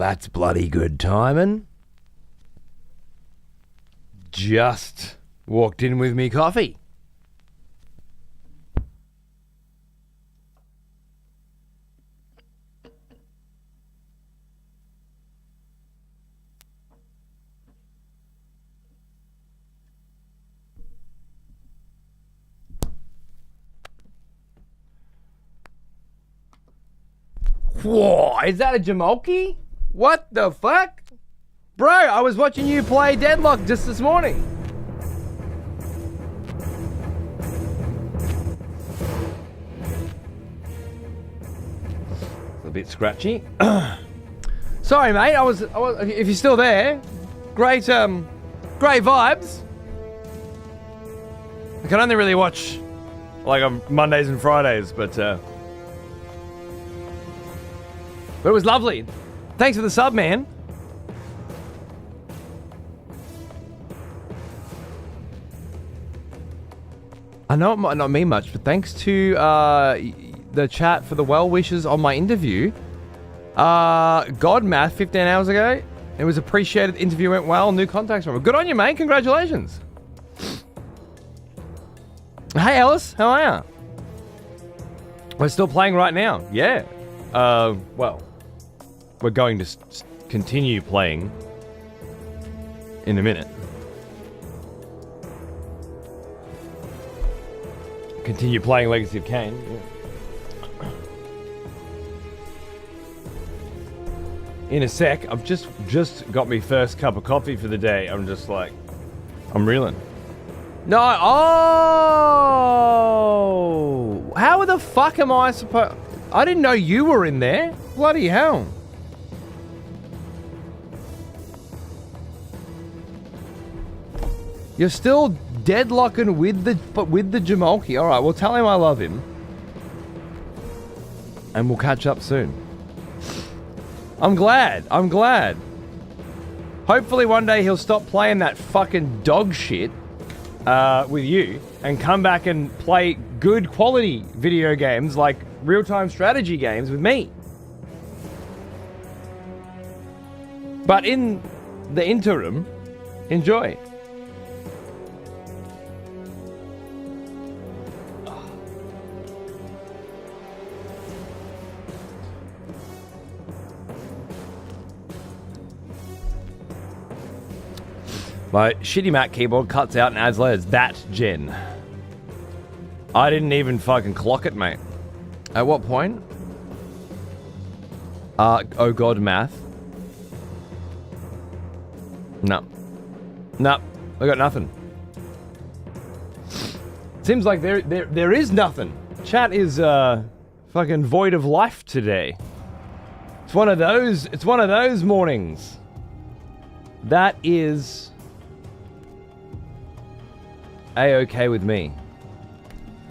that's bloody good timing. Just walked in with me coffee. Whoa, is that a Jamalki? What the fuck? Bro, I was watching you play Deadlock just this morning. It's a bit scratchy. Sorry, mate. I was. If you're still there, great vibes. I can only really watch like on Mondays and Fridays, but it was lovely. Thanks for the sub, man. I know it might not mean much, but thanks to the chat for the well wishes on my interview. God Math 15 hours ago. It was appreciated. Interview went well. New contacts from it. Good on you, mate. Congratulations. Hey, Alice. How are you? We're still playing right now. Yeah. Well, we're going to continue playing in a minute. Continue playing Legacy of Kain. Yeah. In a sec. I've just got my first cup of coffee for the day. I'm just like, I'm reeling. No, oh! How the fuck am I supposed... I didn't know you were in there. Bloody hell. You're still deadlocking with the Jamalki. All right, well, tell him I love him. And we'll catch up soon. I'm glad. Hopefully one day he'll stop playing that fucking dog shit with you and come back and play good quality video games like real-time strategy games with me. But in the interim, enjoy. My shitty Mac keyboard cuts out and adds letters. That gen. I didn't even fucking clock it, mate. At what point? Oh god, math. No. I got nothing. Seems like there is nothing. Chat is fucking void of life today. It's one of those mornings. That is A-okay with me.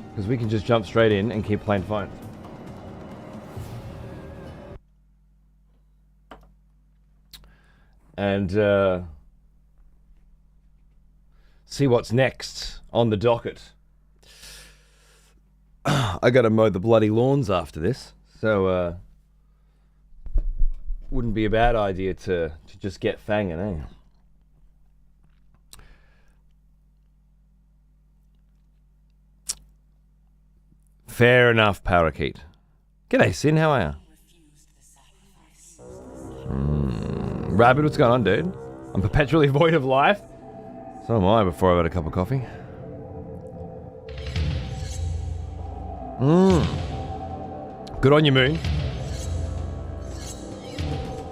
Because we can just jump straight in and keep playing phone. And see what's next on the docket. I gotta mow the bloody lawns after this, so wouldn't be a bad idea to just get fanging, eh? Fair enough, Parakeet. G'day, Sin. How are you? Rabbit, what's going on, dude? I'm perpetually void of life. So am I before I've had a cup of coffee. Good on you, Moon.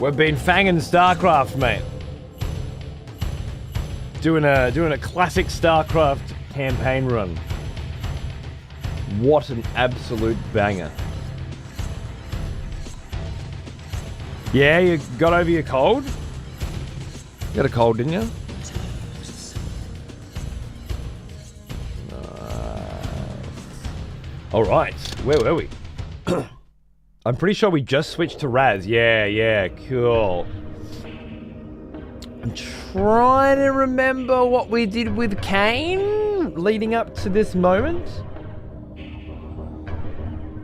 We've been fanging StarCraft, mate. Doing a classic StarCraft campaign run. What an absolute banger. Yeah, you got over your cold? You got a cold, didn't you? Alright, where were we? I'm pretty sure we just switched to Raz. Yeah, cool. I'm trying to remember what we did with Kain leading up to this moment.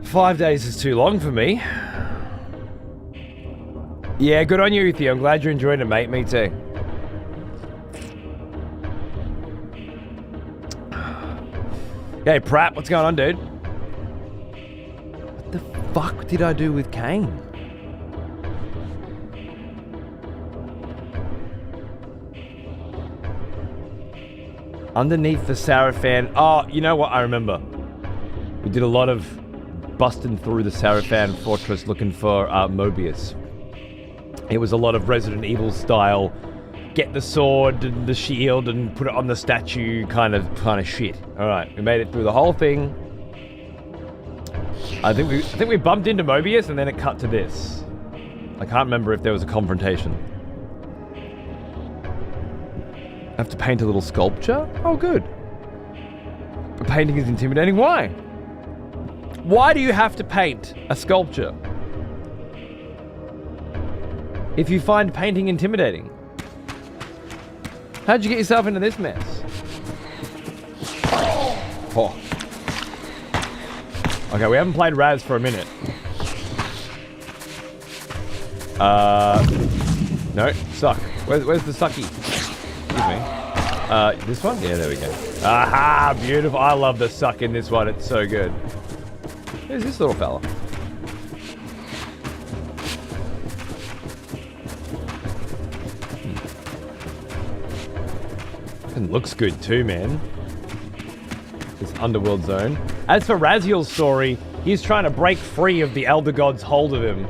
5 days is too long for me. Yeah, good on you, Uthi. I'm glad you're enjoying it, mate. Me too. Hey, Pratt, what's going on, dude? What the fuck did I do with Kain? Underneath the Sarafan. Oh, you know what? I remember. We did a lot of busting through the Sarafan fortress looking for Mobius. It was a lot of Resident Evil style, get the sword and the shield and put it on the statue kind of shit. All right, we made it through the whole thing. I think we bumped into Mobius and then it cut to this. I can't remember if there was a confrontation. I have to paint a little sculpture? Oh, good. But painting is intimidating. Why? Why do you have to paint a sculpture if you find painting intimidating? How'd you get yourself into this mess? Oh. Okay, we haven't played Raz for a minute. No, suck. Where's the sucky? Excuse me. This one? Yeah, there we go. Aha, beautiful. I love the suck in this one. It's so good. Who's this little fella? And looks good too, man. This underworld zone. As for Raziel's story, he's trying to break free of the Elder God's hold of him.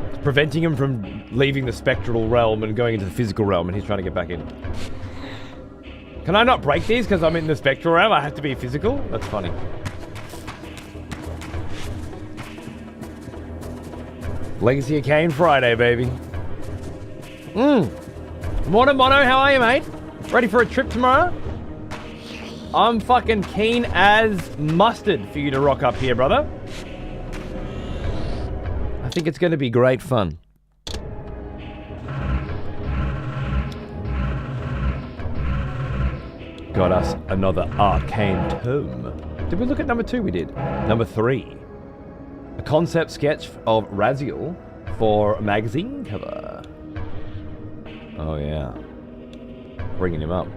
It's preventing him from leaving the spectral realm and going into the physical realm, and he's trying to get back in. Can I not break these because I'm in the spectral realm? I have to be physical? That's funny. Legacy of Kain Friday, baby. Mono, how are you, mate? Ready for a trip tomorrow? I'm fucking keen as mustard for you to rock up here, brother. I think it's going to be great fun. Got us another arcane tome. Did we look at number 2? We did. Number 3. A concept sketch of Raziel for a magazine cover. Oh, yeah. Bringing him up.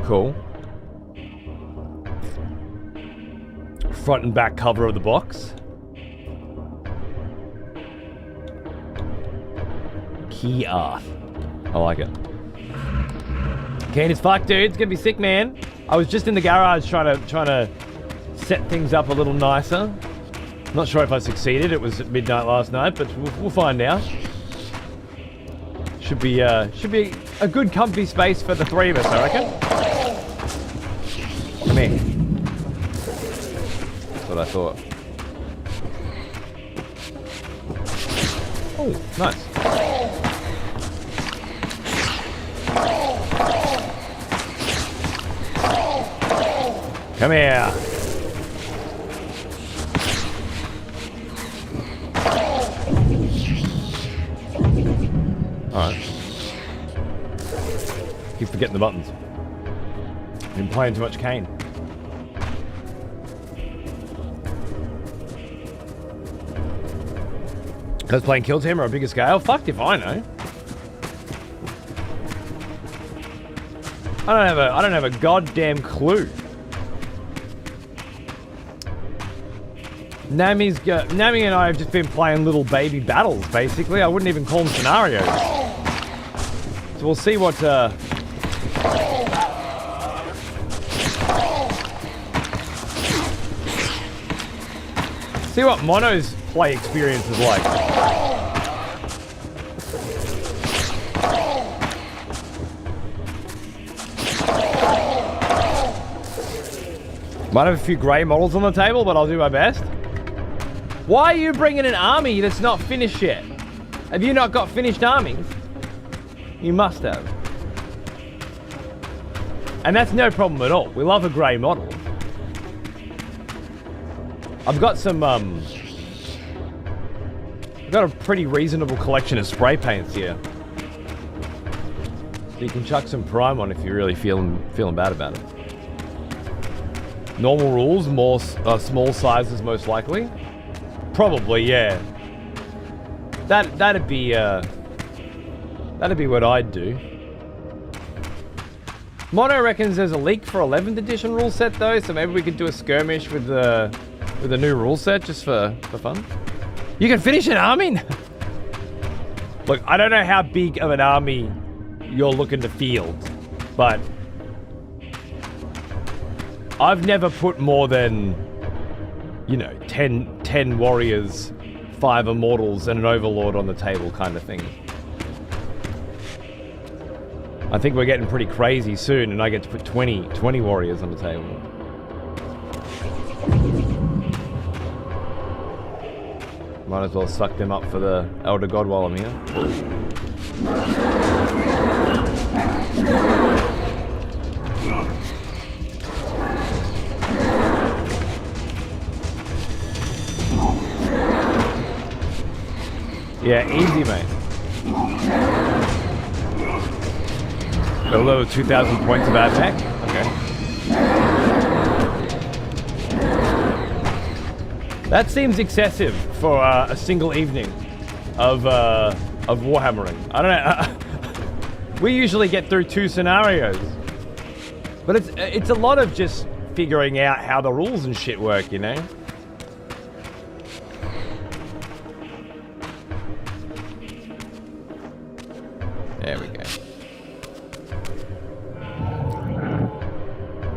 Cool. Front and back cover of the box. Key art. I like it. Kain is fucked, dude. It's gonna be sick, man. I was just in the garage trying to set things up a little nicer. Not sure if I succeeded. It was at midnight last night, but we'll find out. Should be a good comfy space for the 3 of us, I reckon. Come here. That's what I thought. Oh, nice. Come here. Alright. Keep forgetting the buttons. Been playing too much Kain. I was playing Kill Team or a bigger scale? Fucked if I know. I don't have a goddamn clue. Nami and I have just been playing little baby battles, basically. I wouldn't even call them scenarios. So we'll see what, see what Mono's play experience is like. Might have a few grey models on the table, but I'll do my best. Why are you bringing an army that's not finished yet? Have you not got finished armies? You must have. And that's no problem at all. We love a grey model. I've got some, I've got a pretty reasonable collection of spray paints here. So you can chuck some prime on if you're really feeling bad about it. Normal rules, more small sizes most likely. Probably, yeah. That'd be what I'd do. Mono reckons there's a leak for 11th edition rule set though, so maybe we could do a skirmish with the new rule set just for fun. You can finish an army? Look, I don't know how big of an army you're looking to field, but I've never put more than, you know, 10 warriors, 5 immortals, and an overlord on the table kind of thing. I think we're getting pretty crazy soon, and I get to put 20 warriors on the table. Might as well suck them up for the Elder God while I'm here. Yeah, easy, mate. A little 2,000 points of attack. Okay. That seems excessive for a single evening of warhammering. I don't know. We usually get through 2 scenarios, but it's a lot of just figuring out how the rules and shit work, you know. There we go.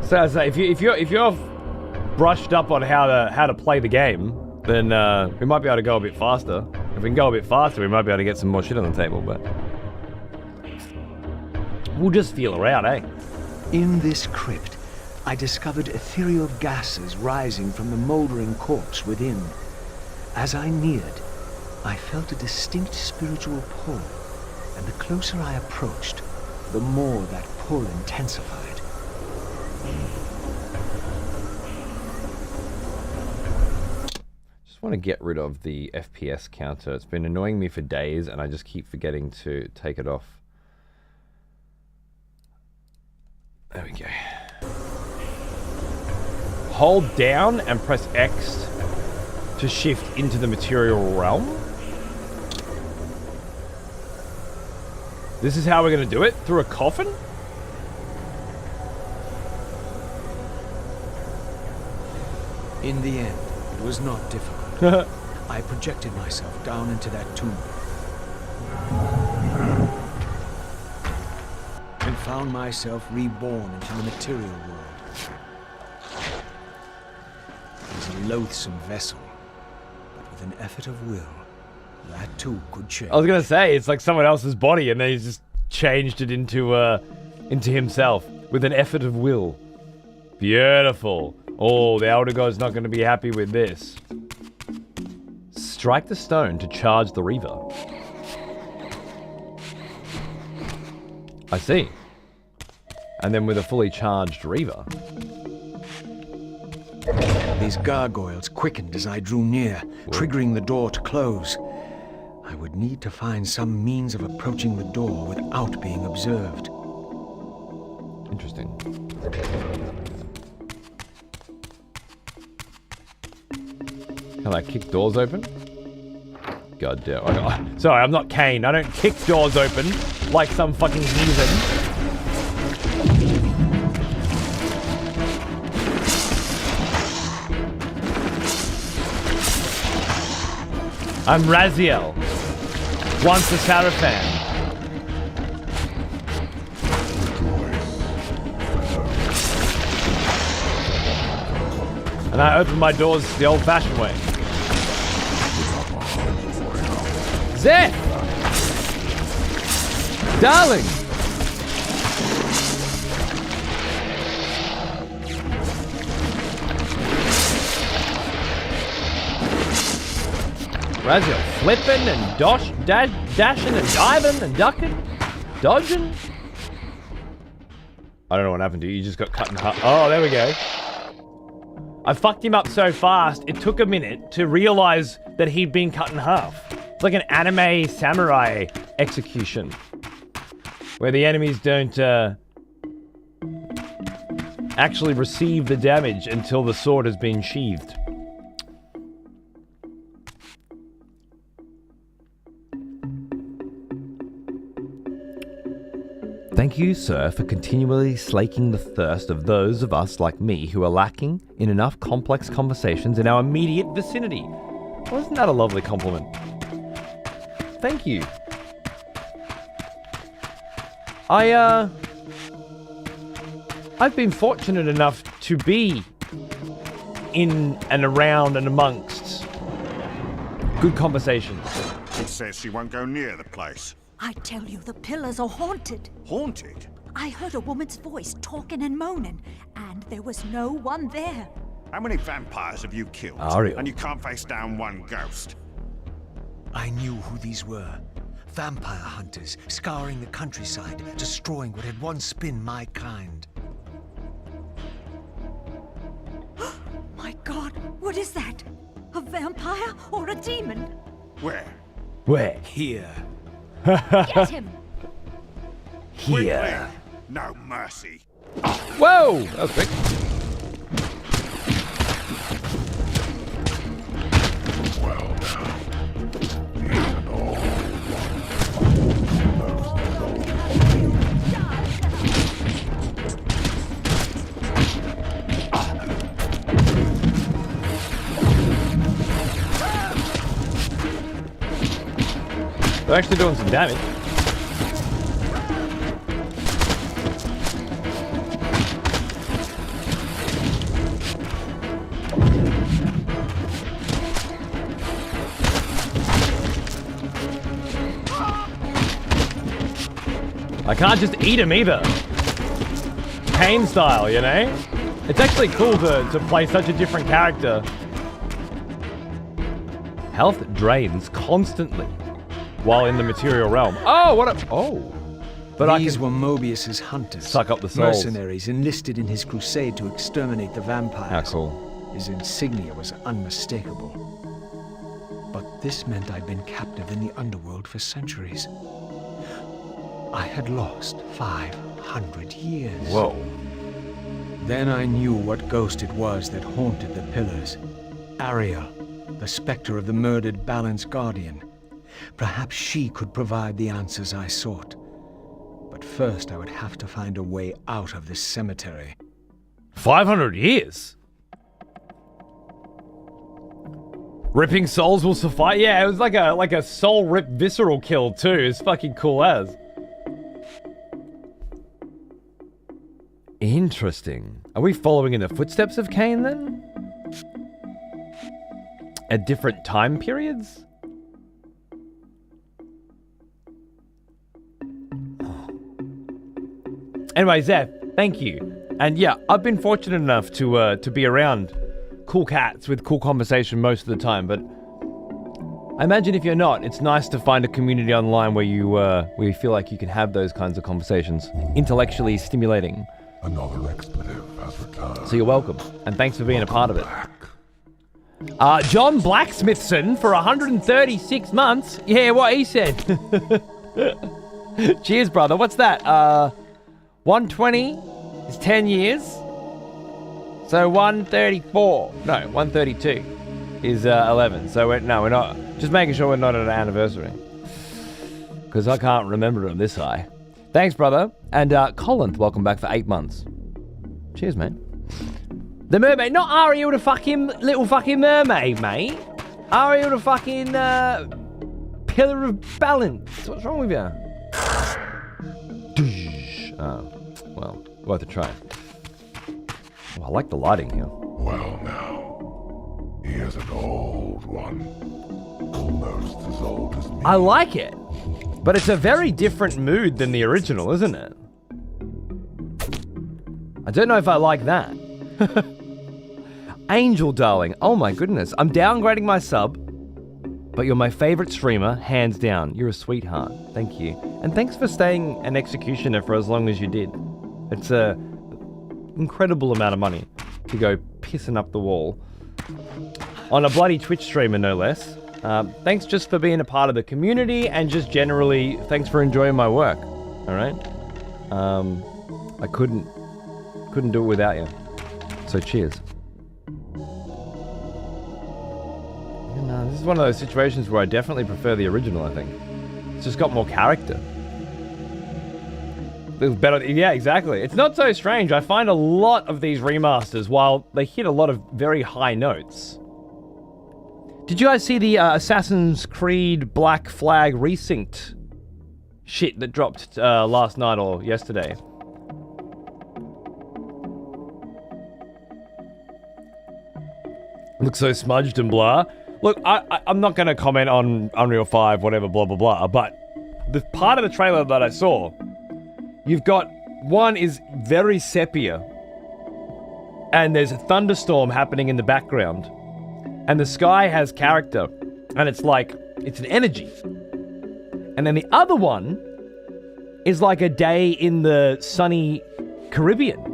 So I say, if you're brushed up on how to play the game, then we might be able to go a bit faster. If we can go a bit faster, we might be able to get some more shit on the table, but we'll just feel around, eh? In this crypt, I discovered ethereal gases rising from the moldering corpse within. As I neared, I felt a distinct spiritual pull, and the closer I approached, the more that pull intensified. Just want to get rid of the FPS counter. It's been annoying me for days, and I just keep forgetting to take it off. There we go. Hold down and press X to shift into the material realm. This is how we're going to do it? Through a coffin? In the end, it was not difficult. I projected myself down into that tomb and found myself reborn into the material world. It was a loathsome vessel, but with an effort of will, that too could change. I was gonna say, it's like someone else's body, and then he's just changed it into himself with an effort of will. Beautiful. Oh, the Elder God's not going to be happy with this. Strike the stone to charge the reaver. I see. And then with a fully charged reaver. These gargoyles quickened as I drew near, triggering the door to close. I would need to find some means of approaching the door without being observed. Interesting. Can I kick doors open? God damn. Sorry, I'm not Kain. I don't kick doors open like some fucking heathen. I'm Raziel. Once a Sarafan. And I open my doors the old-fashioned way. Zeth! Darling! Raziel flipping and dashing and diving and ducking, dodging. I don't know what happened to you. You just got cut in half. Oh, there we go. I fucked him up so fast, it took a minute to realize that he'd been cut in half. It's like an anime samurai execution, where the enemies don't actually receive the damage until the sword has been sheathed. Thank you, sir, for continually slaking the thirst of those of us like me who are lacking in enough complex conversations in our immediate vicinity. Wasn't that a lovely compliment? Thank you. I've been fortunate enough to be in and around and amongst good conversations. It says she won't go near the place. I tell you, the pillars are haunted. Haunted? I heard a woman's voice talking and moaning, and there was no one there. How many vampires have you killed? Ariel. And you can't face down one ghost. I knew who these were. Vampire hunters, scouring the countryside, destroying what had once been my kind. My God, what is that? A vampire or a demon? Where? Where? Here. Get him! Here. Quickly. No mercy. Whoa! That was quick. Well now, even all They're actually doing some damage. I can't just eat him either. Kain style, you know? It's actually cool to play such a different character. Health drains constantly while in the material realm. Oh, what a... Oh. But These I were can Mobius's hunters. suck up the souls. Mercenaries enlisted in his crusade to exterminate the vampires. How cool. His insignia was unmistakable. But this meant I'd been captive in the underworld for centuries. I had lost 500 years. Whoa. Then I knew what ghost it was that haunted the pillars. Ariel, the specter of the murdered Balin's guardian. Perhaps she could provide the answers I sought. But first I would have to find a way out of this cemetery. 500 years? Ripping souls will suffice? Yeah, it was like a soul rip visceral kill too. It's fucking cool as. Interesting. Are we following in the footsteps of Kain then? At different time periods? Anyway, Zeph, thank you. And yeah, I've been fortunate enough to be around cool cats with cool conversation most of the time, but I imagine if you're not, it's nice to find a community online where you feel like you can have those kinds of conversations. Intellectually stimulating. another expletive has returned. So you're welcome, and thanks for being a part of it. John Blacksmithson for 136 months. Yeah, what he said. Cheers, brother. What's that? 120 is 10 years. So 134. No, 132 is 11. So we're not. Just making sure we're not at an anniversary. Because I can't remember them this high. Thanks, brother. And Colin, welcome back for 8 months. Cheers, mate. The mermaid, not Ariel the fucking little fucking mermaid, mate. Ariel the fucking pillar of balance. What's wrong with you? Oh, well, worth a try. Oh, I like the lighting here. Well now, he is an old one. Almost as old as me. I like it, but it's a very different mood than the original, isn't it? I don't know if I like that. Angel, darling. Oh my goodness. I'm downgrading my sub, but you're my favorite streamer, hands down. You're a sweetheart. Thank you. And thanks for staying an executioner for as long as you did. It's a incredible amount of money to go pissing up the wall on a bloody Twitch streamer, no less. Thanks just for being a part of the community, and just generally, thanks for enjoying my work. All right? I couldn't do it without you. So cheers. No, this is one of those situations where I definitely prefer the original, I think. It's just got more character. It's better. Yeah, exactly. It's not so strange. I find a lot of these remasters, while they hit a lot of very high notes. Did you guys see the Assassin's Creed Black Flag resynced shit that dropped last night or yesterday? Looks so smudged and blah. Look, I'm not going to comment on Unreal 5, whatever, blah, blah, blah, but the part of the trailer that I saw, you've got, one is very sepia, and there's a thunderstorm happening in the background, and the sky has character, and it's like, it's an energy. And then the other one is like a day in the sunny Caribbean.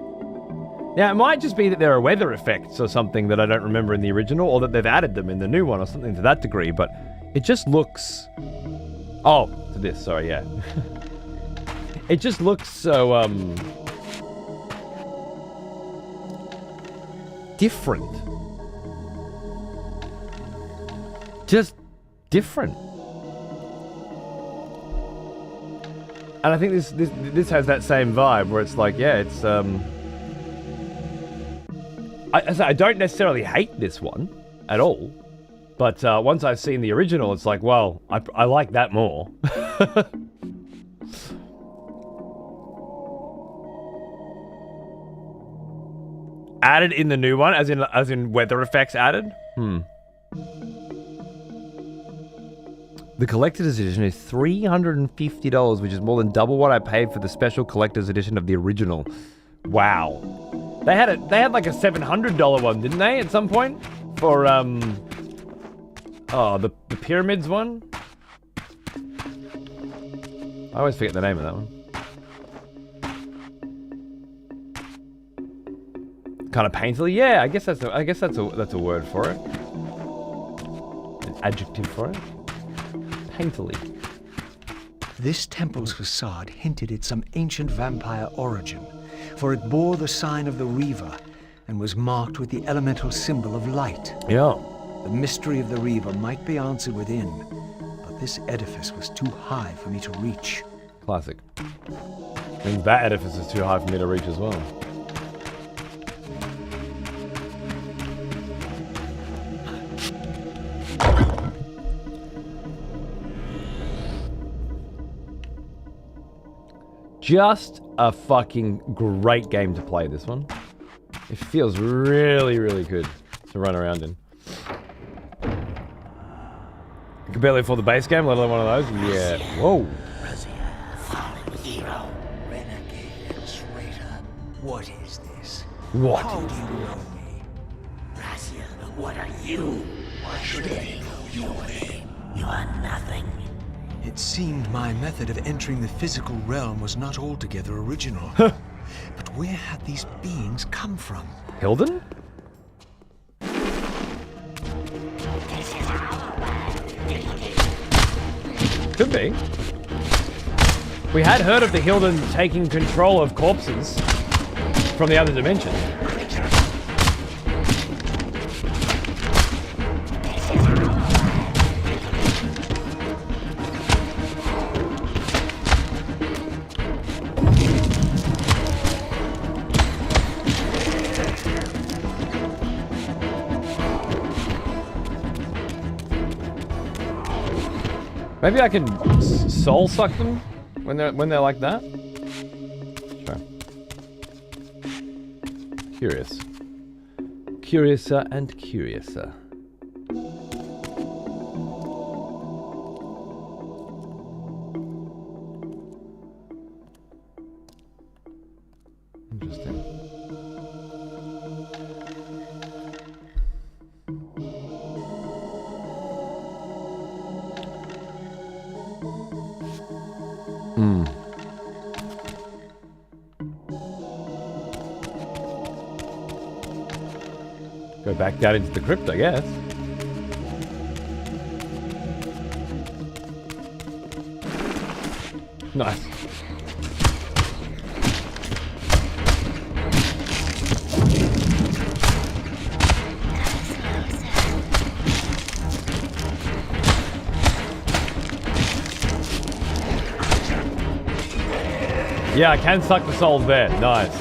Now, it might just be that there are weather effects or something that I don't remember in the original, or that they've added them in the new one or something to that degree, but it just looks... Oh, to this, sorry, yeah. It just looks so, different. Just different. And I think this has that same vibe where it's like, yeah, it's, I don't necessarily hate this one at all, but once I've seen the original, it's like, well, I like that more. Added in the new one, as in weather effects added? The collector's edition is $350, which is more than double what I paid for the special collector's edition of the original. Wow. They had like a $700 one, didn't they, at some point? For, the Pyramids one? I always forget the name of that one. Kind of painterly? Yeah, I guess that's a word for it. An adjective for it. Painterly. This temple's facade hinted at some ancient vampire origin, for it bore the sign of the reaver and was marked with the elemental symbol of light. Yeah. The mystery of the reaver might be answered within, but this edifice was too high for me to reach. Classic. And that edifice is too high for me to reach as well. Just a fucking great game to play, this one. It feels really, really good to run around in. I can barely afford the base game, let alone one of those. Yeah. Whoa. Raziel, fallen hero, renegade and traitor. What is this? What? How do you know me? Raziel, what are you? Why should they know your name? You are nothing. It seemed my method of entering the physical realm was not altogether original. But where had these beings come from? Hilden? Could be. We had heard of the Hilden taking control of corpses from the other dimension. Maybe I can soul suck them when they're like that. Sure. Curious. Curiouser and curiouser. Interesting. Go back down into the crypt, I guess. Nice. Yeah, I can suck the souls there. Nice.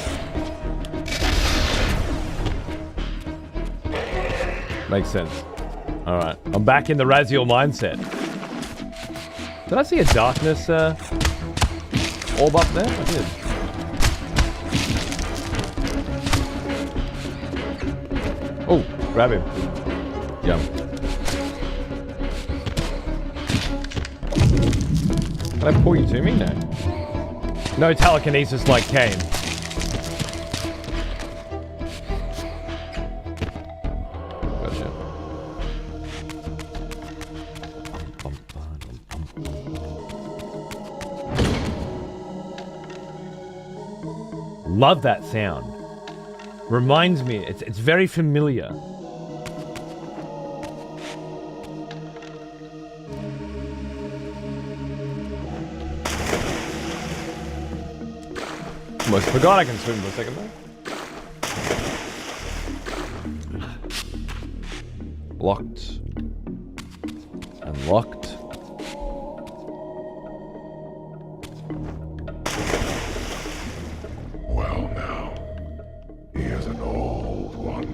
Makes sense. Alright, I'm back in the Raziel mindset. Did I see a darkness orb up there? I did. Oh, grab him. Yum. Can I pull you to me? No. No telekinesis like Kain. Gotcha. Love that sound. Reminds me, it's very familiar. Almost forgot I can swim for a second there. Locked. Unlocked. Well now, here's an old one.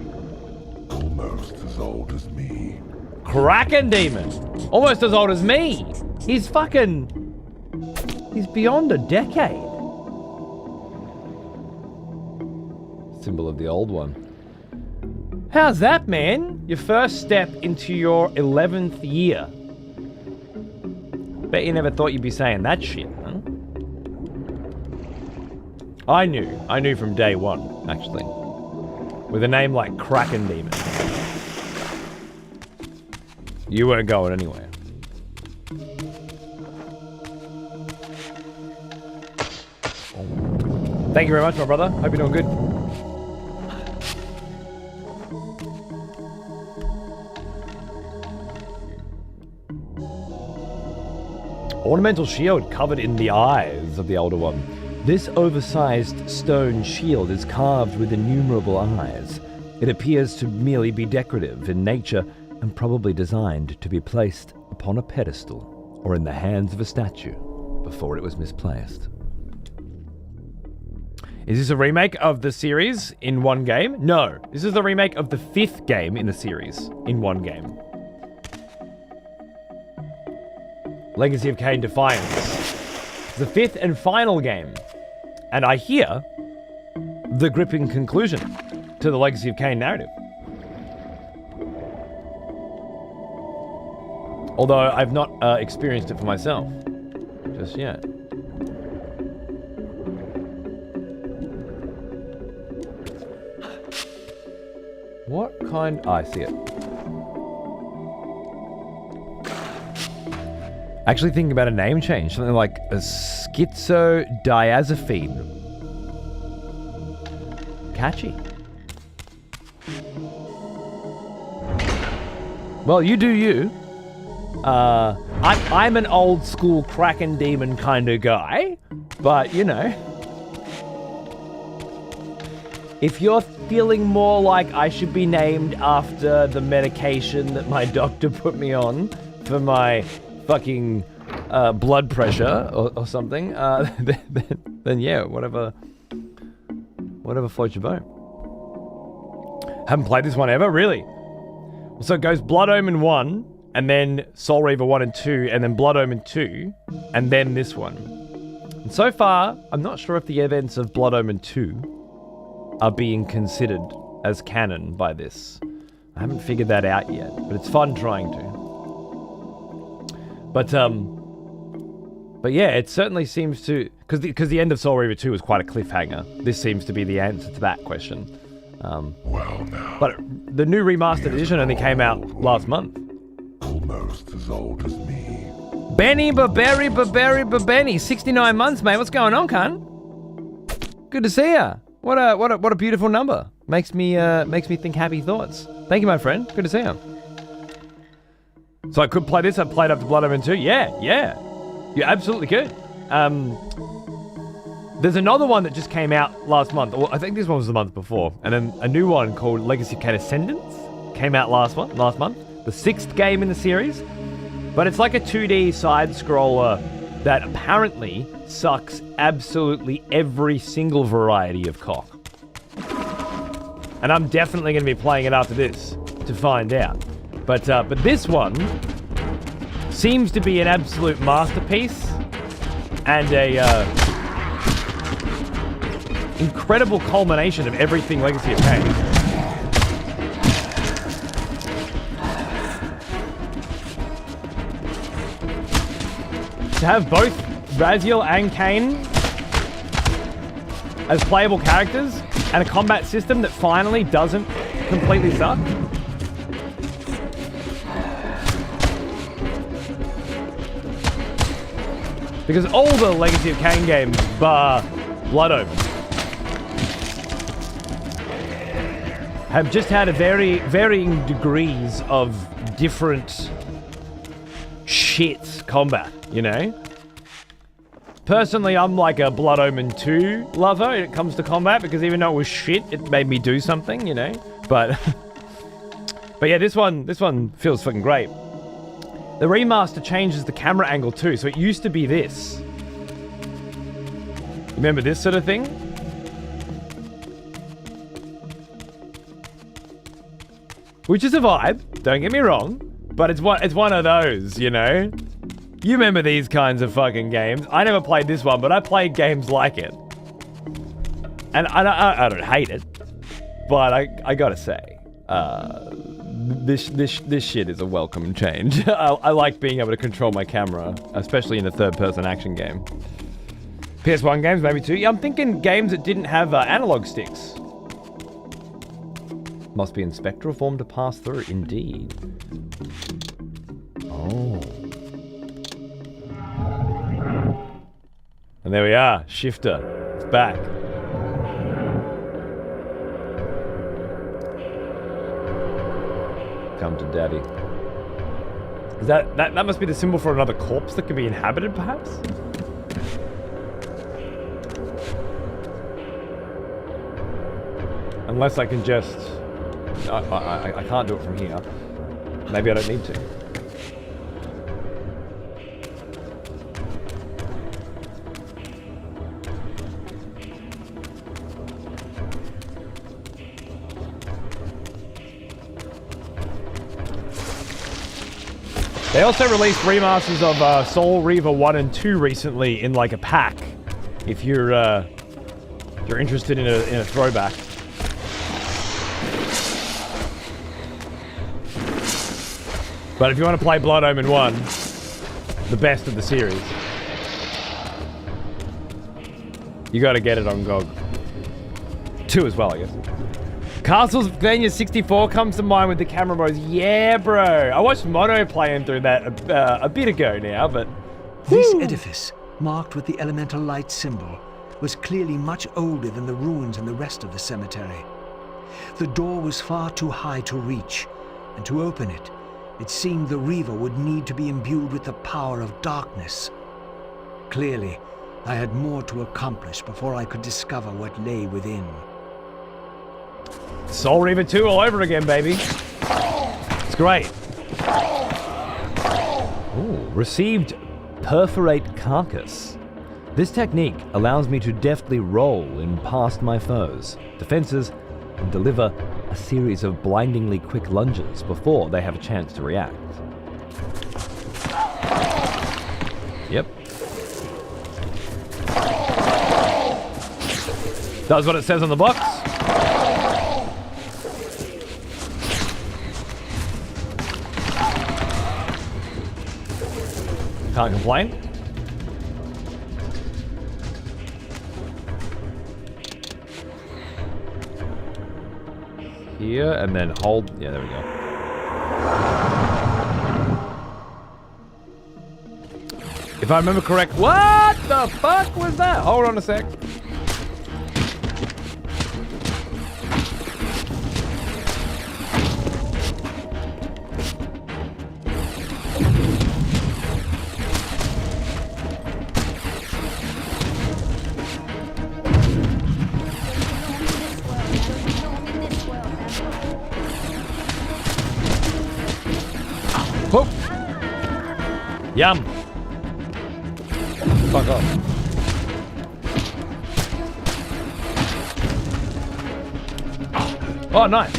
Almost as old as me. Kraken demon! Almost as old as me! He's beyond a decade. Symbol of the old one. How's that, man? Your first step into your 11th year. Bet you never thought you'd be saying that shit, huh? I knew from day one, actually. With a name like Kraken Demon. You weren't going anywhere. Thank you very much, my brother. Hope you're doing good. Ornamental shield covered in the eyes of the older one. This oversized stone shield is carved with innumerable eyes. It appears to merely be decorative in nature and probably designed to be placed upon a pedestal or in the hands of a statue before it was misplaced. Is this a remake of the series in one game? No, this is the remake of the 5th game in the series in one game. Legacy of Kain Defiance. The 5th and final game. And I hear the gripping conclusion to the Legacy of Kain narrative. Although I've not experienced it for myself just yet. What kind? Oh, I see it. Actually thinking about a name change, something like a schizodiazophene. Catchy. Well, you do you. I'm an old school Kraken demon kind of guy, but you know, if you're feeling more like I should be named after the medication that my doctor put me on for my fucking blood pressure or something, then yeah, whatever floats your boat. Haven't played this one ever, really. So it goes Blood Omen 1, and then Soul Reaver 1 and 2, and then Blood Omen 2, and then this one. And so far, I'm not sure if the events of Blood Omen 2 are being considered as canon by this. I haven't figured that out yet, but it's fun trying to. But yeah, it certainly seems to, because the end of Soul Reaver 2 was quite a cliffhanger. This seems to be the answer to that question. Well now. But the new remastered edition only came out last month. Almost as old as me. Benny Benny, 69 months, mate. What's going on, cunt? Good to see ya. What a beautiful number. Makes me think happy thoughts. Thank you, my friend. Good to see ya. So I could play this. I played up to Blood Omen 2. Yeah. You absolutely could. There's another one that just came out last month. Well, I think this one was the month before. And then a new one called Legacy of Kain Ascendance came out last month. The 6th game in the series. But it's like a 2D side-scroller that apparently sucks absolutely every single variety of cock. And I'm definitely going to be playing it after this to find out. But this one seems to be an absolute masterpiece and a incredible culmination of everything Legacy of Kain. To have both Raziel and Kain as playable characters and a combat system that finally doesn't completely suck. Because all the Legacy of Kain games, bar Blood Omen, have just had a varying degrees of different shit combat, you know? Personally, I'm like a Blood Omen 2 lover when it comes to combat, because even though it was shit, it made me do something, you know? But yeah, this one feels fucking great. The remaster changes the camera angle too, so it used to be this. Remember this sort of thing? Which is a vibe, don't get me wrong, but it's one of those, you know? You remember these kinds of fucking games. I never played this one, but I played games like it. And I don't hate it, but I gotta say, this shit is a welcome change. I like being able to control my camera, especially in a third-person action game. PS1 games, maybe too. Yeah, I'm thinking games that didn't have analog sticks. Must be in spectral form to pass through, indeed. Oh. And there we are, Shifter. It's back. Come to daddy. Is that must be the symbol for another corpse that can be inhabited, perhaps? Unless I can just... I can't do it from here. Maybe I don't need to. They also released remasters of Soul Reaver 1 and 2 recently in like a pack. If you're interested in a throwback. But if you want to play Blood Omen 1, the best of the series, you got to get it on GOG. 2 as well, I guess. Castlevania 64 comes to mind with the camera modes. Yeah, bro. I watched Mono playing through that a bit ago now, but... This edifice, marked with the elemental light symbol, was clearly much older than the ruins in the rest of the cemetery. The door was far too high to reach, and to open it, it seemed the reaver would need to be imbued with the power of darkness. Clearly, I had more to accomplish before I could discover what lay within. Soul Reaver 2 all over again, baby. It's great. Ooh, received Perforate Carcass. This technique allows me to deftly roll in past my foes' defenses and deliver a series of blindingly quick lunges before they have a chance to react. Yep. Does what it says on the box. Can't complain. Here, and then hold. Yeah, there we go. If I remember correct. What the fuck was that? Hold on a sec. Whoop. Yum. Fuck off. Oh, nice.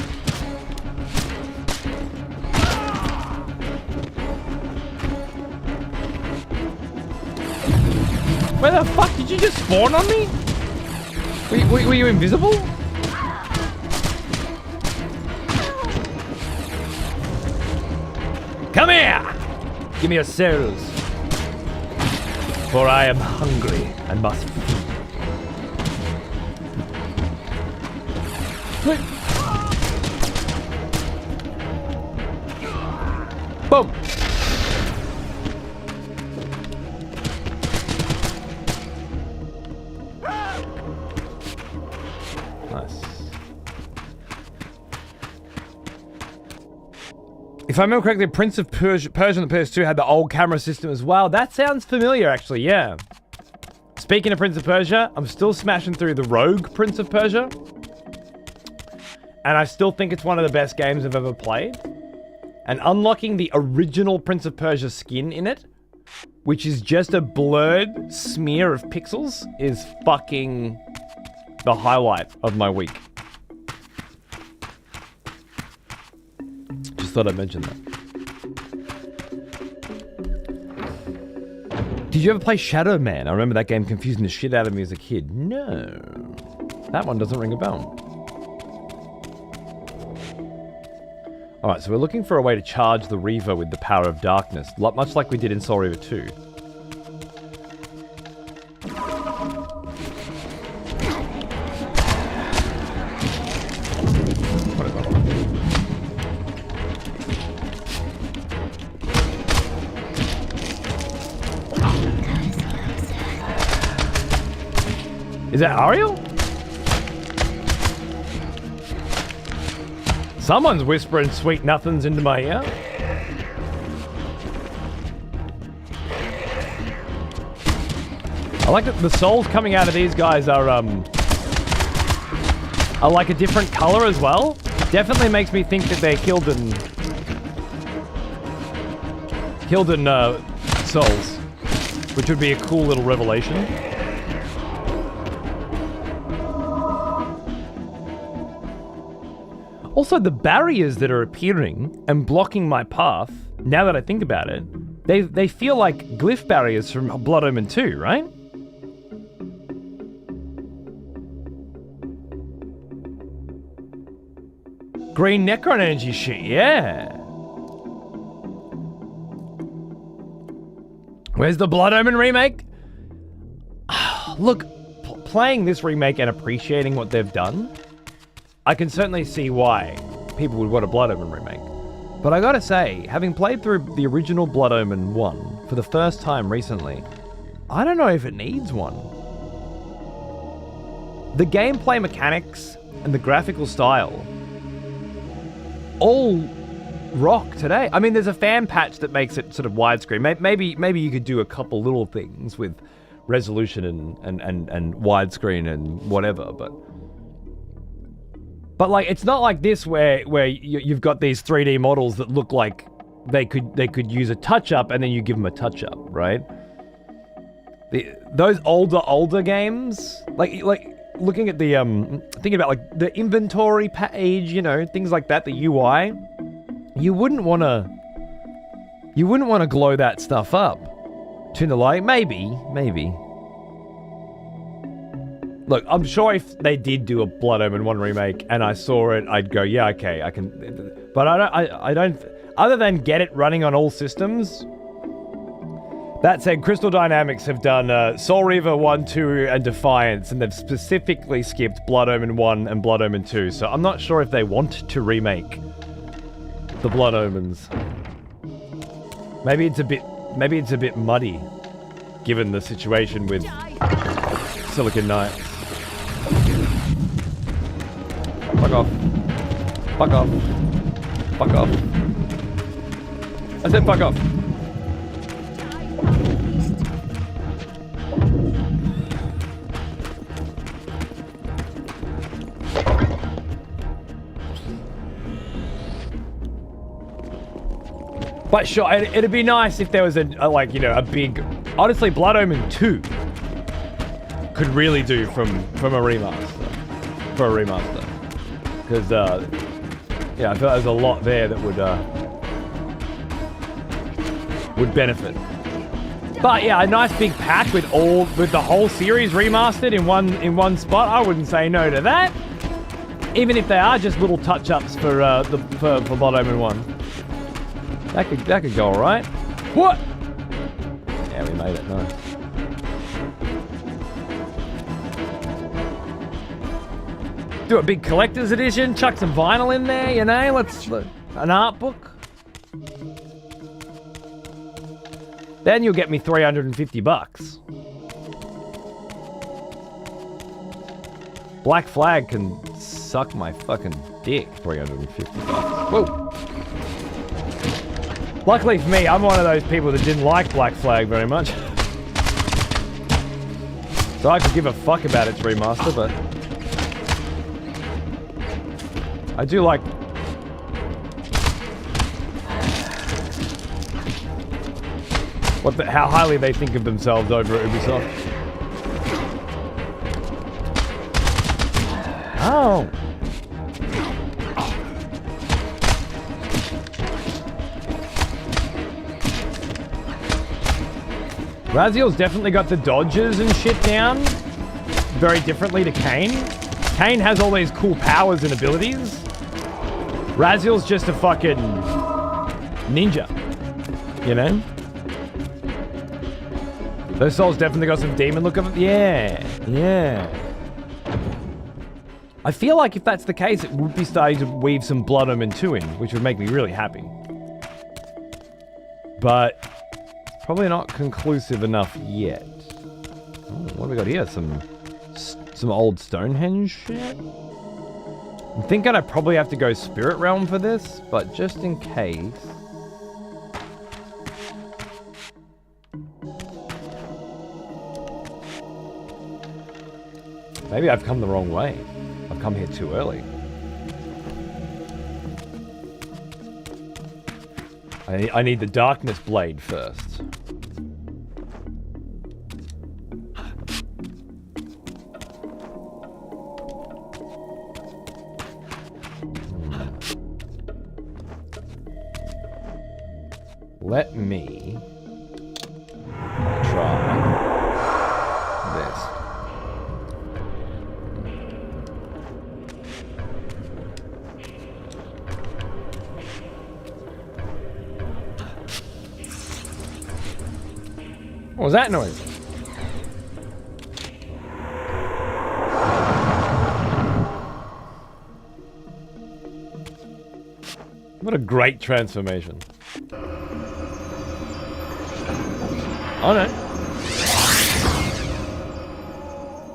Where the fuck did you just spawn on me? Were you invisible? Come here! Give me your souls. For I am hungry and must feed. Boom! Nice. If I remember correctly, Prince of Persia on the PS2 had the old camera system as well. That sounds familiar, actually, yeah. Speaking of Prince of Persia, I'm still smashing through the Rogue Prince of Persia. And I still think it's one of the best games I've ever played. And unlocking the original Prince of Persia skin in it, which is just a blurred smear of pixels, is fucking the highlight of my week. Just thought I'd mention that. Did you ever play Shadow Man? I remember that game confusing the shit out of me as a kid. No. That one doesn't ring a bell. Alright, so we're looking for a way to charge the Reaver with the power of darkness, much like we did in Soul Reaver 2. Whatever. Is that Ariel? Someone's whispering sweet nothings into my ear. I like that the souls coming out of these guys are like a different color as well. Definitely makes me think that they're Kilden souls, which would be a cool little revelation. Also, the barriers that are appearing and blocking my path, now that I think about it, they feel like glyph barriers from Blood Omen 2, right? Green Necron energy shit, yeah. Where's the Blood Omen remake? Look, playing this remake and appreciating what they've done, I can certainly see why people would want a Blood Omen remake. But I gotta say, having played through the original Blood Omen 1 for the first time recently, I don't know if it needs one. The gameplay mechanics and the graphical style all rock today. I mean, there's a fan patch that makes it sort of widescreen. Maybe you could do a couple little things with resolution and widescreen and whatever, But like, it's not like this where you've got these 3D models that look like they could use a touch up, and then you give them a touch up, right? Those older games, like looking at the thinking about like the inventory page, you know, things like that, the UI, you wouldn't want to glow that stuff up. Tune the light, maybe. Look, I'm sure if they did do a Blood Omen 1 remake and I saw it, I'd go, yeah, okay, I can. But I don't. Other than get it running on all systems. That said, Crystal Dynamics have done Soul Reaver 1, 2, and Defiance, and they've specifically skipped Blood Omen 1 and Blood Omen 2. So I'm not sure if they want to remake the Blood Omens. Maybe it's a bit muddy, given the situation with Silicon Knights. Fuck off. Fuck off. Fuck off. I said fuck off. But sure, it'd be nice if there was a big Honestly, Blood Omen 2 could really do from a remaster. For a remaster. Because, yeah, I feel like there's a lot there that would benefit. But yeah, a nice big pack with the whole series remastered in one spot. I wouldn't say no to that. Even if they are just little touch-ups for Blood Omen 1. That could go alright. What? Yeah, we made it, nice. Do a big collector's edition, chuck some vinyl in there, you know, an art book. Then you'll get me $350. Black Flag can suck my fucking dick, $350. Whoa. Luckily for me, I'm one of those people that didn't like Black Flag very much. So I could give a fuck about its remaster, but I do like how highly they think of themselves over at Ubisoft. Oh. Raziel's definitely got the dodges and shit down very differently to Kain. Kain has all these cool powers and abilities. Raziel's just a fucking ninja, you know? Those souls definitely got some demon look of it. Yeah. I feel like if that's the case, it would be starting to weave some Blood Omen 2 in, which would make me really happy. But probably not conclusive enough yet. Oh, what have we got here? Some old Stonehenge shit? I'm thinking I probably have to go Spirit Realm for this, but just in case. Maybe I've come the wrong way. I've come here too early. I need the Darkness Blade first. Let me try this. What was that noise? What a great transformation. Oh no.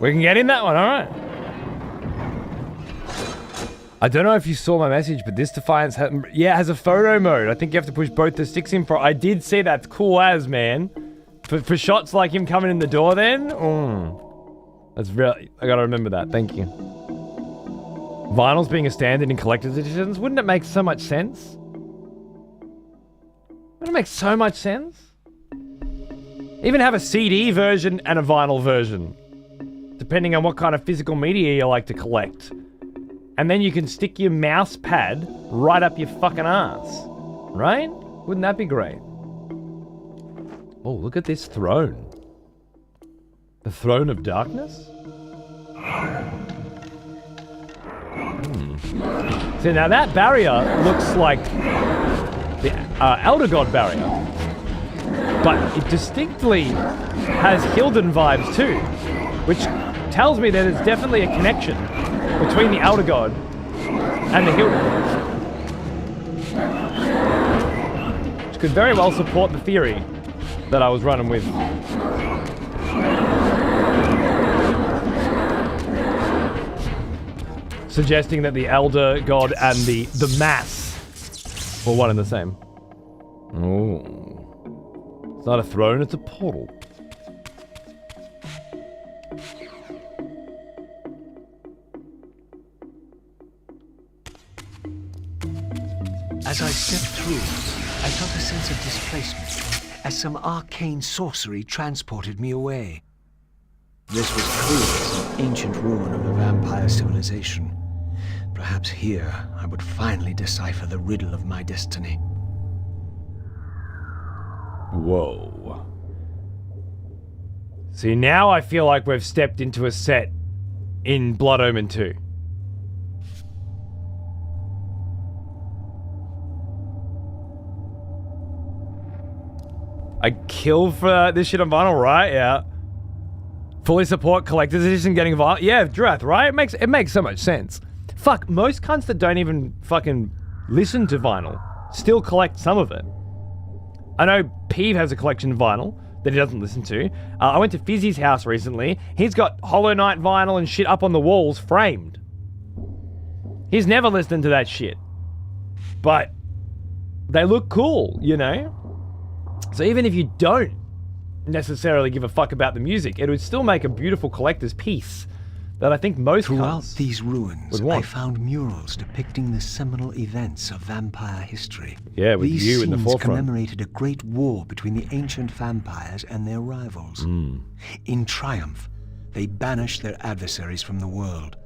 We can get in that one, alright. I don't know if you saw my message, but this Defiance has a photo mode. I think you have to push both the sticks in for. I did see that's cool as, man. For shots like him coming in the door then. That's really, I gotta remember that, thank you. Vinyls being a standard in collector's editions, wouldn't it make so much sense? Wouldn't it make so much sense? Even have a CD version and a vinyl version, depending on what kind of physical media you like to collect. And then you can stick your mouse pad right up your fucking ass. Right? Wouldn't that be great? Oh, look at this throne. The Throne of Darkness? So now that barrier looks like the Elder God barrier. But it distinctly has Hilden vibes too, which tells me that there's definitely a connection between the Elder God and the Hilden. Which could very well support the theory that I was running with. Suggesting that the Elder God and the Mass were one and the same. Oh. It's not a throne, it's a portal. As I stepped through, I felt a sense of displacement, as some arcane sorcery transported me away. This was clearly some ancient ruin of a vampire civilization. Perhaps here I would finally decipher the riddle of my destiny. Whoa. See, now I feel like we've stepped into a set in Blood Omen 2. I kill for this shit on vinyl, right? Yeah. Fully support collector's edition getting vinyl. Yeah, Drath, right? It makes so much sense. Fuck, most cunts that don't even fucking listen to vinyl still collect some of it. I know Peeve has a collection of vinyl that he doesn't listen to. I went to Fizzy's house recently. He's got Hollow Knight vinyl and shit up on the walls framed. He's never listened to that shit. But they look cool, you know? So even if you don't necessarily give a fuck about the music, it would still make a beautiful collector's piece that I think most Throughout cunts these ruins, would want. I found murals depicting the seminal events of vampire history. Yeah, with These you in the scenes forefront. commemorated a great war between the ancient vampires and their rivals. In triumph, they banished their adversaries from the world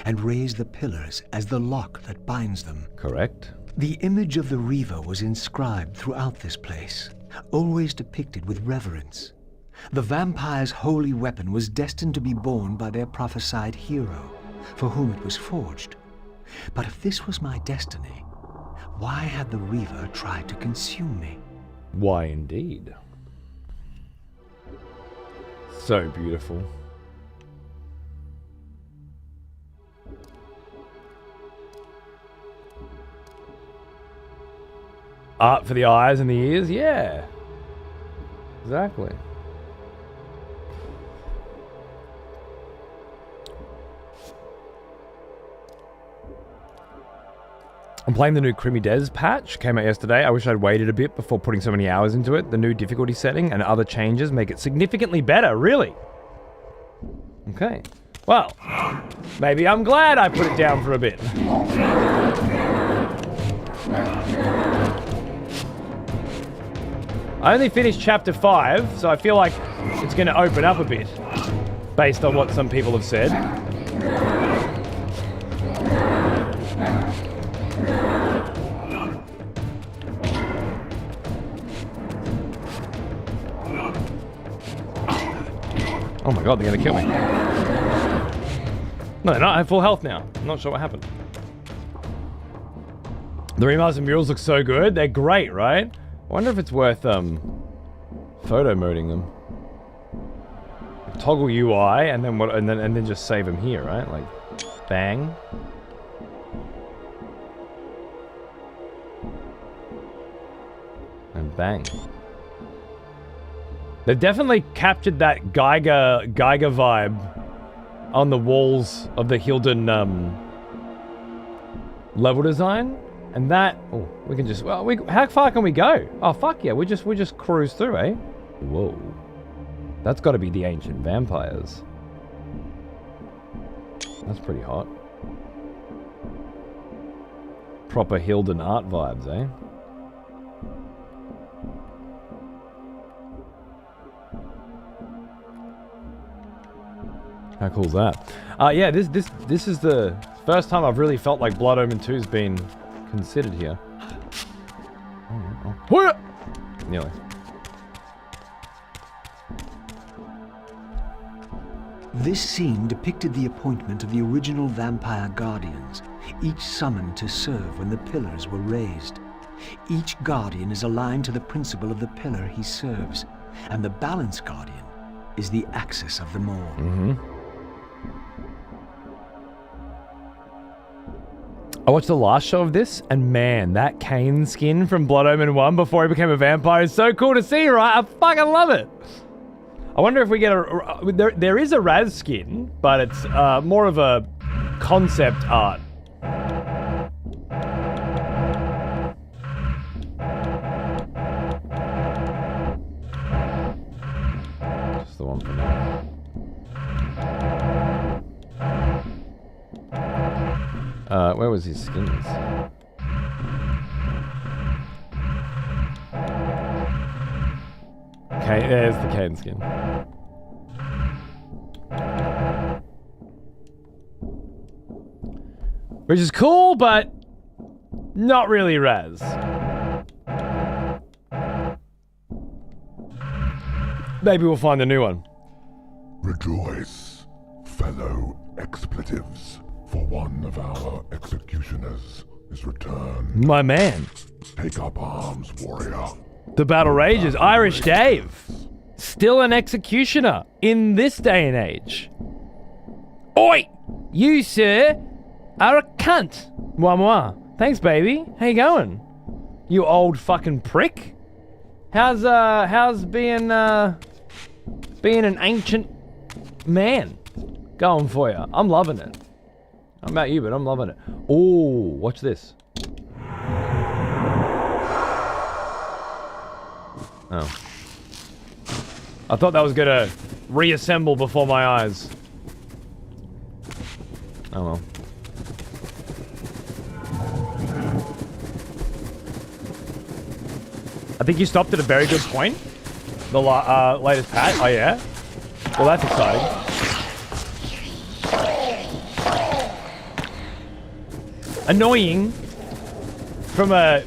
and raised the pillars as the lock that binds them. Correct. The image of the reaver was inscribed throughout this place, always depicted with reverence. The vampire's holy weapon was destined to be borne by their prophesied hero, for whom it was forged. But if this was my destiny, why had the reaver tried to consume me? Why indeed. So beautiful. Art for the eyes and the ears? Yeah. Exactly. I'm playing the new Creamy Des patch. Came out yesterday. I wish I'd waited a bit before putting so many hours into it. The new difficulty setting and other changes make it significantly better, really. Okay. Well, maybe I'm glad I put it down for a bit. I only finished chapter 5, so I feel like it's going to open up a bit, based on what some people have said. Oh my god, they're going to kill me. No, they're not. I have full health now. I'm not sure what happened. The remastered murals look so good. They're great, right? I wonder if it's worth photo moding them. Toggle UI and then what? And then just save them here, right? Like, bang. And bang. They've definitely captured that Geiger vibe on the walls of the Hilden level design. And that, oh, we can just, well, how far can we go? Oh, fuck yeah, we just cruise through, eh? Whoa. That's got to be the ancient vampires. That's pretty hot. Proper Hilden art vibes, eh? How cool is that? Yeah, this is the first time I've really felt like Blood Omen 2's been considered here. Oh. Nearly. This scene depicted the appointment of the original vampire guardians, each summoned to serve when the pillars were raised. Each guardian is aligned to the principle of the pillar he serves, and the balance guardian is the axis of them all. Mm-hmm. I watched the last show of this, and man, that Kain skin from Blood Omen 1 before he became a vampire is so cool to see, right? I fucking love it. I wonder if we get a... There is a Raz skin, but it's more of a concept art. Just the one for now. Where was his skins? Kain. There's the Kain skin. Which is cool, but not really Raz. Maybe we'll find a new one. Rejoice, fellow expletives, for one of our executioners is returned. My man. Take up arms, warrior. The battle rages. Irish Dave. Still an executioner in this day and age. Oi! You, sir, are a cunt. Moi moi. Thanks, baby. How you going? You old fucking prick. How's being an ancient man going for you? I'm loving it. I don't know about you, but I'm loving it. Oh, watch this. Oh. I thought that was gonna reassemble before my eyes. Oh well. I think you stopped at a very good point. The latest patch. Oh yeah? Well, that's exciting. Annoying from the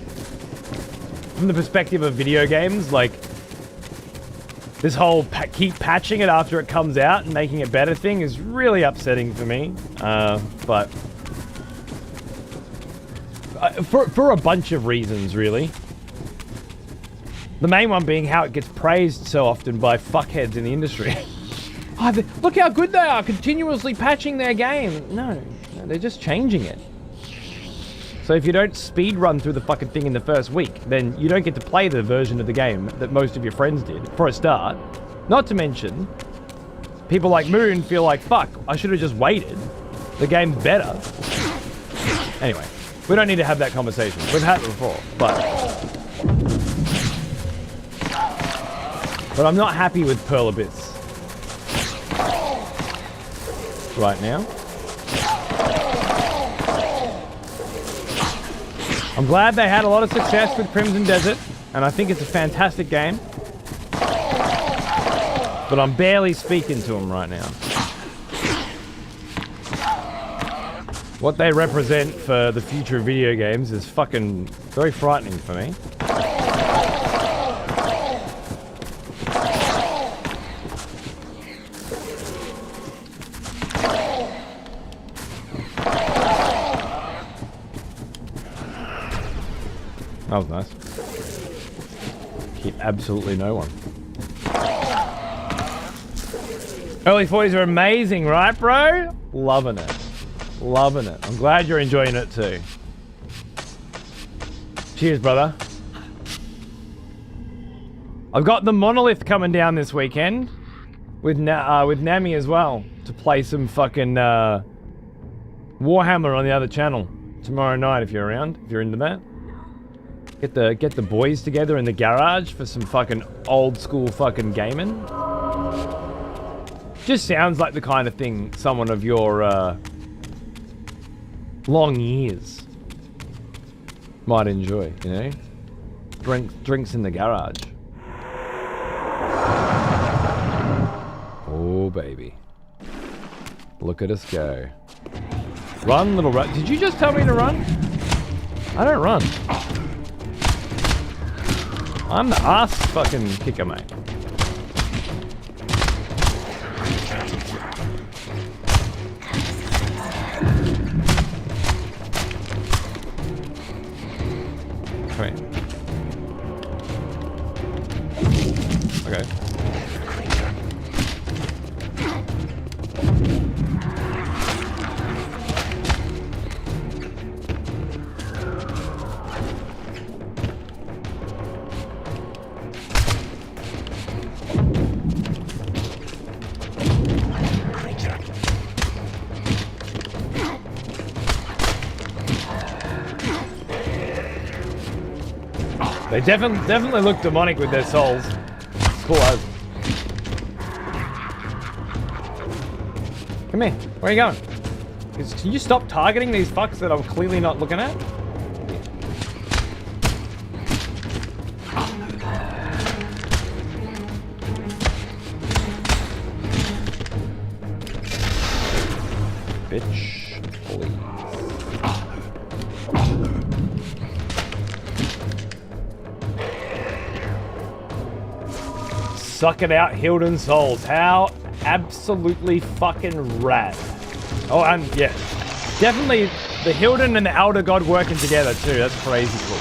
perspective of video games, like this whole keep patching it after it comes out and making it better thing is really upsetting for me. But for a bunch of reasons, really. The main one being how it gets praised so often by fuckheads in the industry. Oh, look how good they are, continuously patching their game. No, they're just changing it. So if you don't speed run through the fucking thing in the first week, then you don't get to play the version of the game that most of your friends did, for a start. Not to mention, people like Moon feel like, fuck, I should have just waited. The game's better. Anyway, we don't need to have that conversation. We've had it before, but I'm not happy with Pearl Abyss right now. I'm glad they had a lot of success with Crimson Desert, and I think it's a fantastic game. But I'm barely speaking to them right now. What they represent for the future of video games is fucking very frightening for me. That was nice. Hit absolutely no one. Early 40s are amazing, right, bro? Loving it. Loving it. I'm glad you're enjoying it too. Cheers, brother. I've got the Monolith coming down this weekend with Nami as well to play some fucking Warhammer on the other channel tomorrow night if you're around, if you're into that. Get the boys together in the garage for some fucking old school fucking gaming. Just sounds like the kind of thing someone of your long years might enjoy, you know? Drinks in the garage. Oh baby. Look at us go. Run, little run. Did you just tell me to run? I don't run. I'm the ass fucking kicker, mate. Come here. Okay. They definitely look demonic with their souls. It's cool as. Come here. Where are you going? Can you stop targeting these fucks that I'm clearly not looking at? bitch. Please. Suck it out, Hilden Souls. How absolutely fucking rad. Oh, and yeah. Definitely the Hilden and the Elder God working together too. That's crazy cool.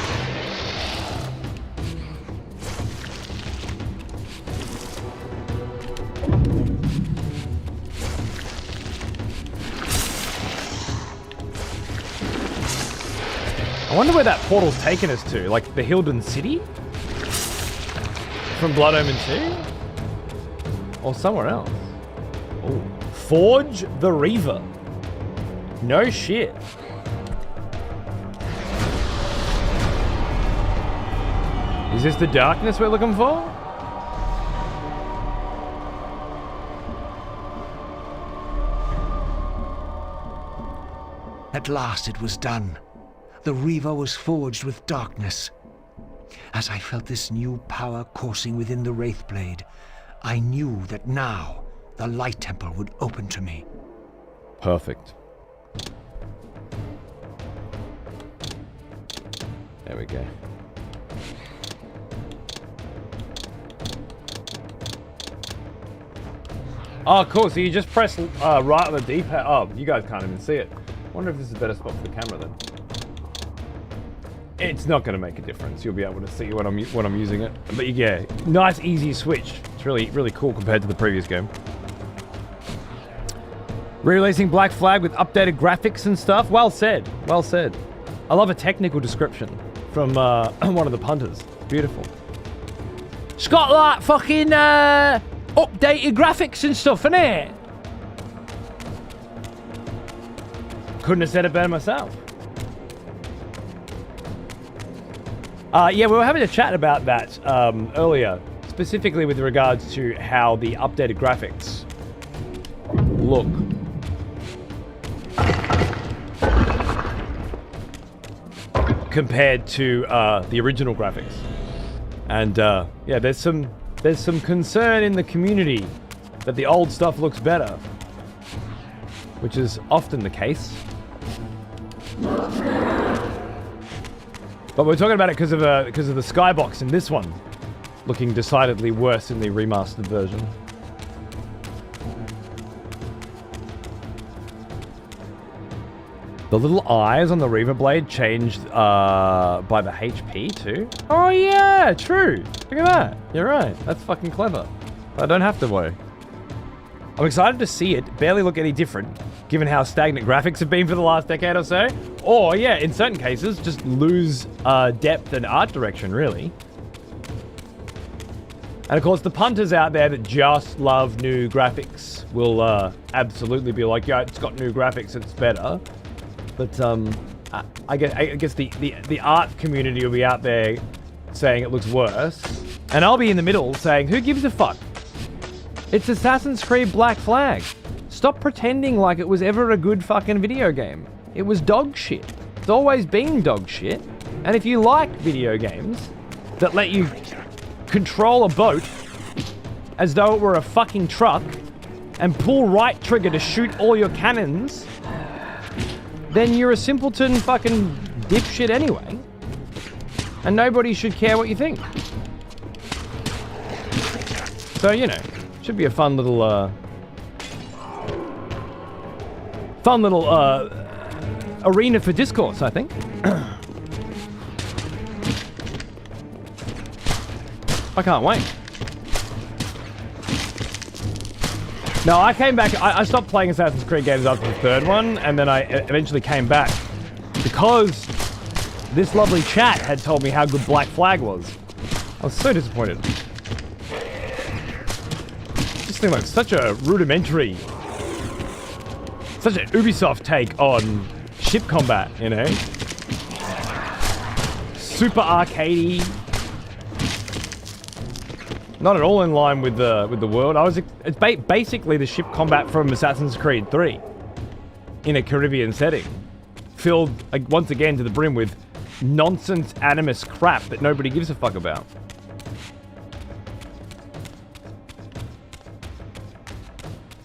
I wonder where that portal's taken us to. Like the Hilden City? From Blood Omen 2? Or somewhere else? Oh. Forge the Reaver. No shit. Is this the darkness we're looking for? At last it was done. The reaver was forged with darkness. As I felt this new power coursing within the Wraithblade, I knew that now the Light Temple would open to me. Perfect. There we go. Oh, cool. So you just press right on the D-pad. Oh, you guys can't even see it. Wonder if this is a better spot for the camera then. It's not going to make a difference. You'll be able to see when I'm using it. But yeah, nice, easy switch. It's really cool compared to the previous game. Re-releasing Black Flag with updated graphics and stuff. Well said. Well said. I love a technical description from one of the punters. Beautiful. It's got like fucking updated graphics and stuff, innit? Couldn't have said it better myself. Yeah, we were having a chat about that earlier, specifically with regards to how the updated graphics look. Compared to the original graphics. And yeah, there's some concern in the community that the old stuff looks better, which is often the case. But we're talking about it because of the skybox in this one looking decidedly worse in the remastered version. The little eyes on the Reaver blade changed by the HP too. Oh yeah, true. Look at that. You're right. That's fucking clever. I don't have to worry. I'm excited to see it barely look any different, given how stagnant graphics have been for the last decade or so. Or, yeah, in certain cases, just lose depth and art direction, really. And of course, the punters out there that just love new graphics will absolutely be like, yeah, it's got new graphics, it's better. But I guess the art community will be out there saying it looks worse. And I'll be in the middle saying, who gives a fuck? It's Assassin's Creed Black Flag. Stop pretending like it was ever a good fucking video game. It was dog shit. It's always been dog shit. And if you like video games that let you control a boat as though it were a fucking truck and pull right trigger to shoot all your cannons, then you're a simpleton fucking dipshit anyway. And nobody should care what you think. So, you know, should be a fun little arena for discourse, I think. I can't wait. No, I came back. I stopped playing Assassin's Creed games after the third one, and then I eventually came back because this lovely chat had told me how good Black Flag was. I was so disappointed. This thing like such a rudimentary, such an Ubisoft take on ship combat, you know? Super arcadey. Not at all in line with the world. It's basically the ship combat from Assassin's Creed 3 in a Caribbean setting, filled like once again to the brim with nonsense animus crap that nobody gives a fuck about.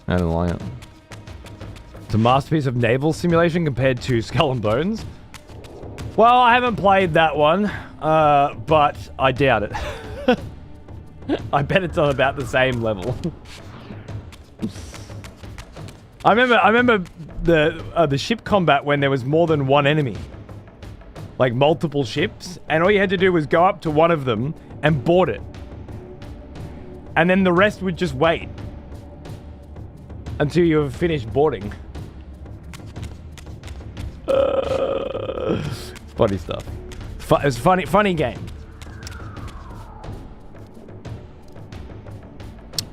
I don't like it. It's a masterpiece of naval simulation compared to Skull and Bones. Well, I haven't played that one, but I doubt it. I bet it's on about the same level. I remember the ship combat when there was more than one enemy, like multiple ships, and all you had to do was go up to one of them and board it, and then the rest would just wait until you have finished boarding. Funny stuff. It's funny game.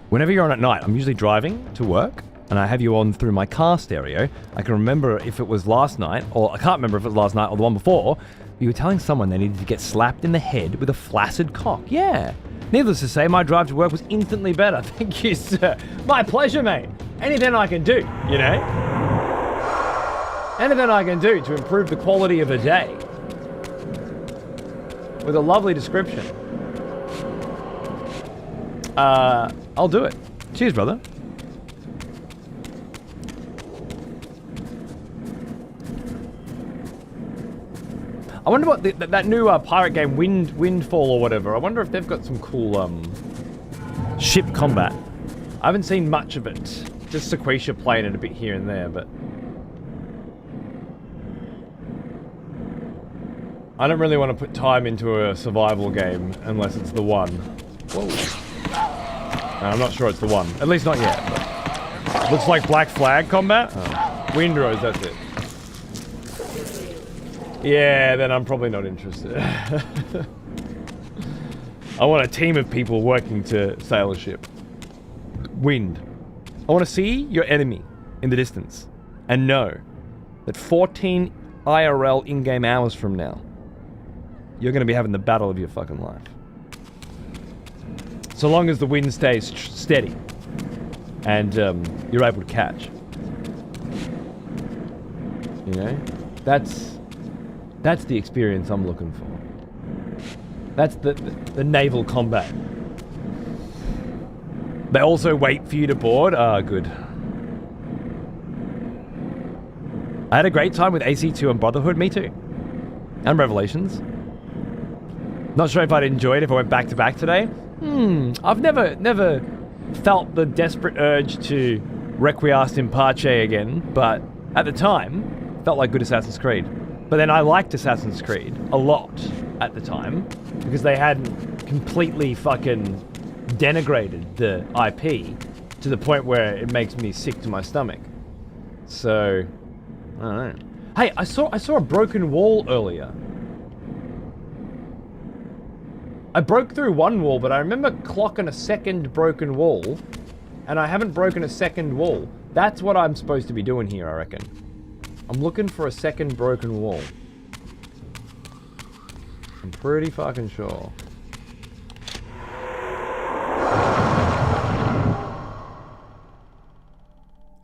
Whenever you're on at night, I'm usually driving to work, and I have you on through my car stereo. I can remember if it was last night, or I can't remember if it was last night or the one before, you were telling someone they needed to get slapped in the head with a flaccid cock. Yeah. Needless to say, my drive to work was instantly better. Thank you, sir. My pleasure, mate. Anything I can do, you know? Anything I can do to improve the quality of a day. With a lovely description. I'll do it. Cheers, brother. I wonder what that new pirate game, Windfall or whatever. I wonder if they've got some cool ship combat. I haven't seen much of it. Just Sequoia playing it a bit here and there, but I don't really want to put time into a survival game unless it's the one. Whoa. I'm not sure it's the one. At least not yet. But looks like Black Flag combat. Oh. Windrose, that's it. Yeah, then I'm probably not interested. I want a team of people working to sail a ship. Wind. I want to see your enemy in the distance and know that 14 IRL in-game hours from now, you're going to be having the battle of your fucking life. So long as the wind stays steady and you're able to catch. You know? That's the experience I'm looking for. That's the naval combat. They also wait for you to board. Ah, good. I had a great time with AC2 and Brotherhood. Me too. And Revelations. Not sure if I'd enjoy it if I went back to back today. I've never felt the desperate urge to Requiescat in Pace again, but at the time, felt like good Assassin's Creed. But then I liked Assassin's Creed a lot at the time, because they hadn't completely fucking denigrated the IP to the point where it makes me sick to my stomach. So, I don't know. Hey, I saw a broken wall earlier. I broke through one wall, but I remember clocking a second broken wall, and I haven't broken a second wall. That's what I'm supposed to be doing here, I reckon. I'm looking for a second broken wall. I'm pretty fucking sure.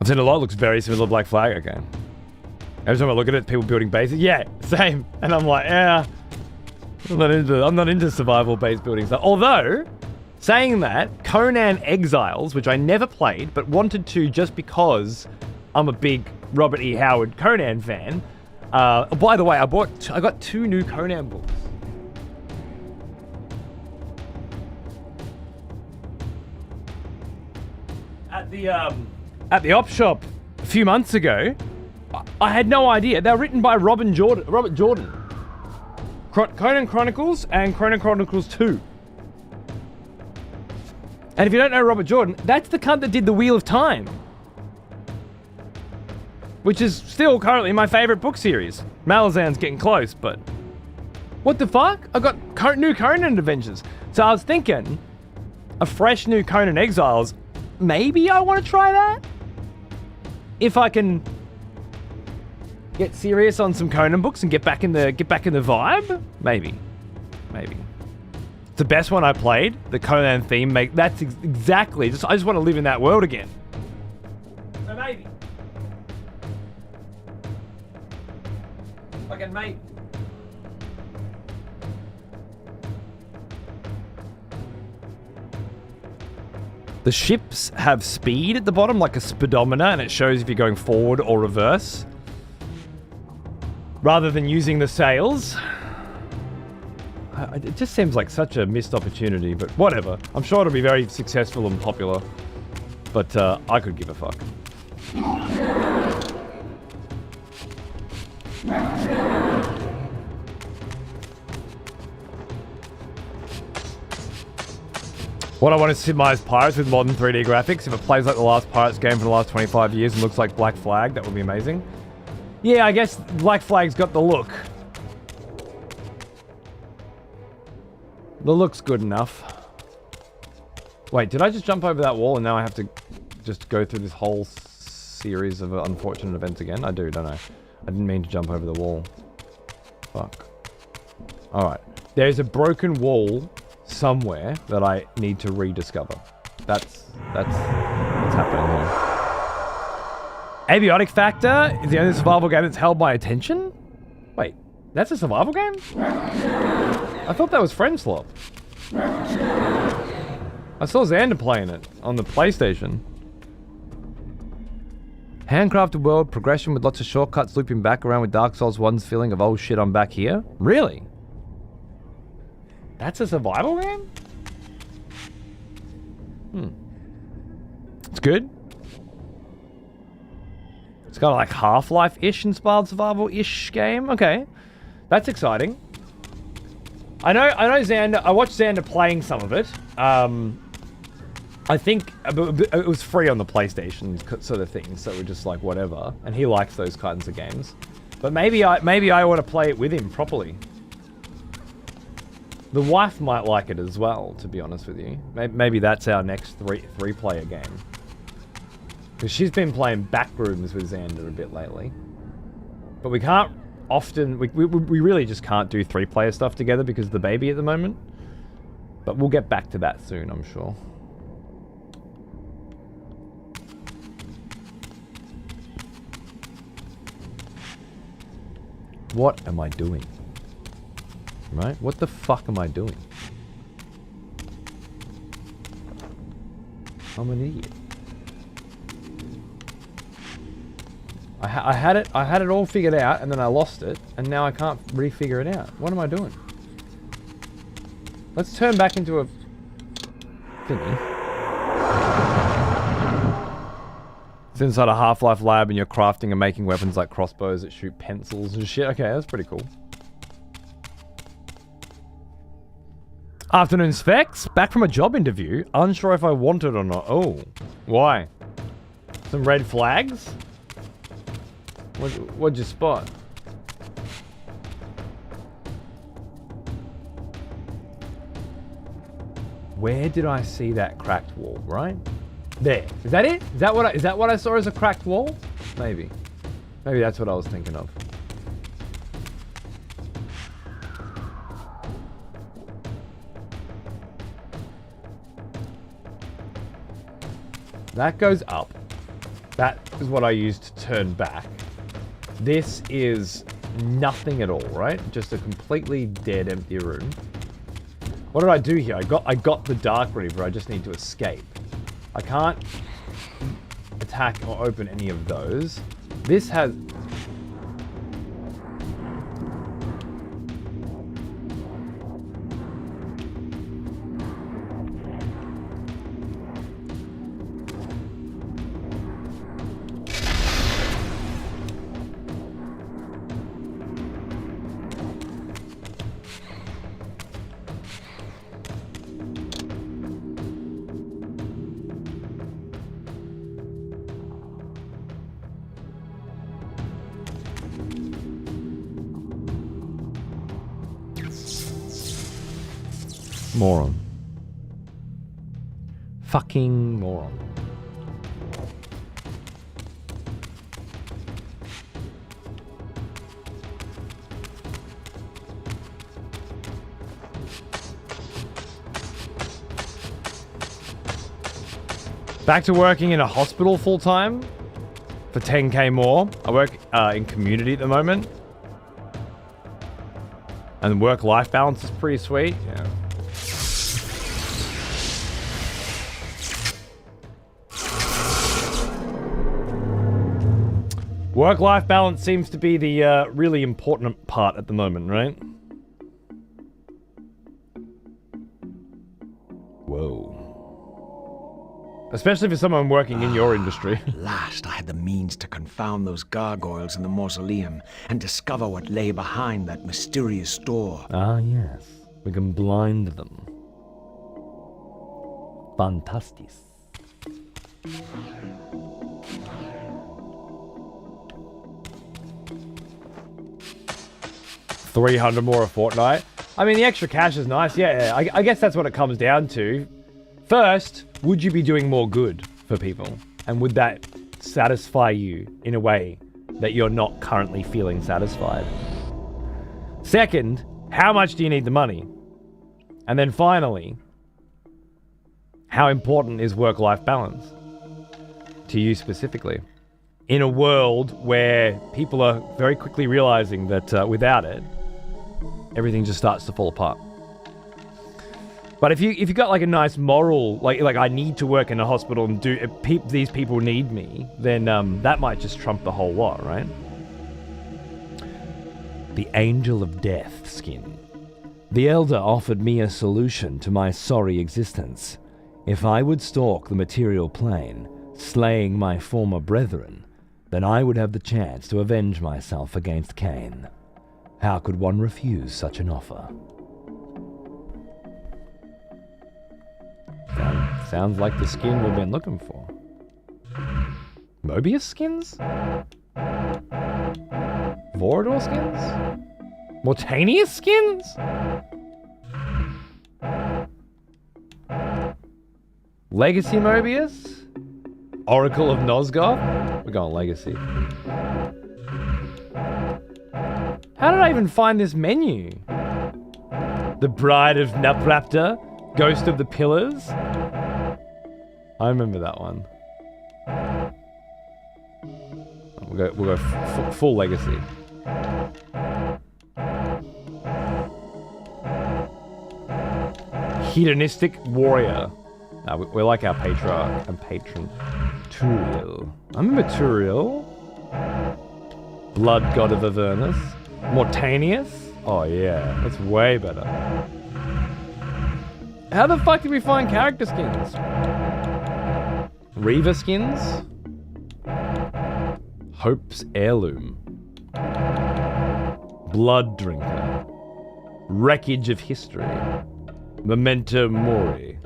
I've seen a lot, looks very similar to Black Flag, okay. Every time I look at it, people building bases. Yeah, same. And I'm like, yeah. I'm not into survival-based building stuff. Although, saying that, Conan Exiles, which I never played, but wanted to just because I'm a big Robert E. Howard Conan fan. By the way, I got 2 new Conan books. At the op shop a few months ago, I had no idea. They're written by Robert Jordan. Conan Chronicles and Conan Chronicles 2. And if you don't know Robert Jordan, that's the cunt that did The Wheel of Time. Which is still currently my favorite book series. Malazan's getting close, but what the fuck? I got new Conan Adventures. So I was thinking, a fresh new Conan Exiles, maybe I want to try that? If I can get serious on some Conan books and get back in the vibe? Maybe. It's the best one I played. The Conan theme, that's exactly, I just want to live in that world again. So maybe. Fucking mate. The ships have speed at the bottom, like a speedometer, and it shows if you're going forward or reverse. Rather than using the sails. It just seems like such a missed opportunity, but whatever. I'm sure it'll be very successful and popular. But I could give a fuck. What I want is optimize Pirates with modern 3D graphics. If it plays like the last Pirates game for the last 25 years and looks like Black Flag, that would be amazing. Yeah, I guess Black Flag's got the look. The look's good enough. Wait, did I just jump over that wall and now I have to just go through this whole series of unfortunate events again? I do, don't I? I didn't mean to jump over the wall. Fuck. Alright. There's a broken wall somewhere that I need to rediscover. That's what's happening here. Abiotic Factor is the only survival game that's held my attention? Wait, that's a survival game? I thought that was Friend Swap. I saw Xander playing it on the PlayStation. Handcrafted world, progression with lots of shortcuts, looping back around with Dark Souls 1's feeling of, oh shit, I'm back here? Really? That's a survival game? It's good. It's got like Half-Life-ish inspired survival-ish game. Okay. That's exciting. I know Xander, I watched Xander playing some of it. I think it was free on the PlayStation sort of thing, so we're just like whatever. And he likes those kinds of games. But maybe I want to play it with him properly. The wife might like it as well, to be honest with you. Maybe that's our next three-player game. Because she's been playing Backrooms with Xander a bit lately. But we can't often... We really just can't do 3-player stuff together because of the baby at the moment. But we'll get back to that soon, I'm sure. What am I doing? Right? What the fuck am I doing? I'm an idiot. I had it all figured out, and then I lost it, and now I can't re-figure it out. What am I doing? Let's turn back into a thingy. It's inside a Half-Life lab, and you're crafting and making weapons like crossbows that shoot pencils and shit. Okay, that's pretty cool. Afternoon Specs, back from a job interview. Unsure if I want it or not. Oh, why? Some red flags? What'd you spot? Where did I see that cracked wall? Right there. Is that it? Is that what I saw as a cracked wall? Maybe. Maybe that's what I was thinking of. That goes up. That is what I used to turn back. This is nothing at all, right? Just a completely dead, empty room. What did I do here? I got the Dark Reaver. I just need to escape. I can't attack or open any of those. This has... Moron. Fucking moron. Back to working in a hospital full time for 10k more. I work in community at the moment. And work-life balance is pretty sweet. Yeah. Work-life balance seems to be the really important part at the moment, right? Whoa. Especially for someone working in your industry. At last I had the means to confound those gargoyles in the mausoleum and discover what lay behind that mysterious door. Ah, yes. We can blind them. Fantastic. $300 more a fortnight. I mean, the extra cash is nice. Yeah, I guess that's what it comes down to. First, would you be doing more good for people? And would that satisfy you in a way that you're not currently feeling satisfied? Second, how much do you need the money? And then finally, how important is work-life balance to you specifically? In a world where people are very quickly realizing that without it, everything just starts to fall apart. But if you got like a nice moral, like I need to work in a hospital and these people need me, then that might just trump the whole lot, right? The Angel of Death skin. The Elder offered me a solution to my sorry existence. If I would stalk the material plane, slaying my former brethren, then I would have the chance to avenge myself against Kain. How could one refuse such an offer? Sounds like the skin we've been looking for. Mobius skins? Vorador skins? Mortanius skins? Legacy Mobius? Oracle of Nosgoth? We're going Legacy. How did I even find this menu? The Bride of Naprapta? Ghost of the Pillars? I remember that one. We'll go full Legacy. Hedonistic Warrior. We like our patriarch and patron. Turiel. I remember Turiel. Blood God of Avernus. Mortanius. Oh yeah, that's way better. How the fuck did we find character skins? Reaver skins? Hope's Heirloom. Blood Drinker. Wreckage of History. Memento Mori.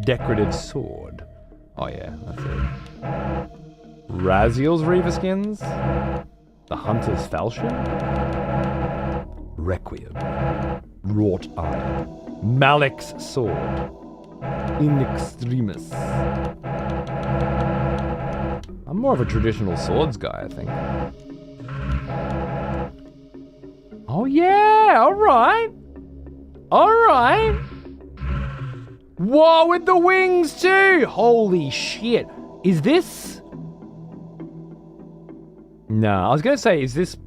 Decorative Sword. Oh yeah, that's it. Raziel's Reaver skins? The Hunter's Falchion? Requiem. Wrought Iron. Malek's Sword. In Extremis. I'm more of a traditional swords guy, I think. Oh yeah, alright. Alright. Whoa, with the wings too! Holy shit. Is this... No, I was going to say, is this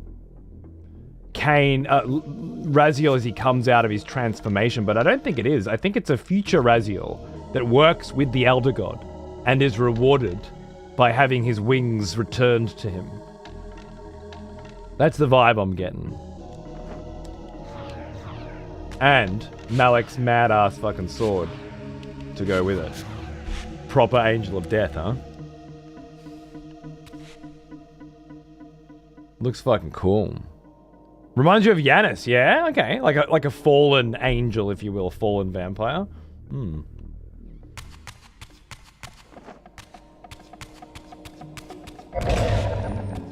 Kain, Raziel as he comes out of his transformation, but I don't think it is. I think it's a future Raziel that works with the Elder God and is rewarded by having his wings returned to him. That's the vibe I'm getting. And Malek's mad-ass fucking sword to go with it. Proper Angel of Death, huh? Looks fucking cool. Reminds you of Yanis, yeah? Okay, like a fallen angel, if you will, a fallen vampire.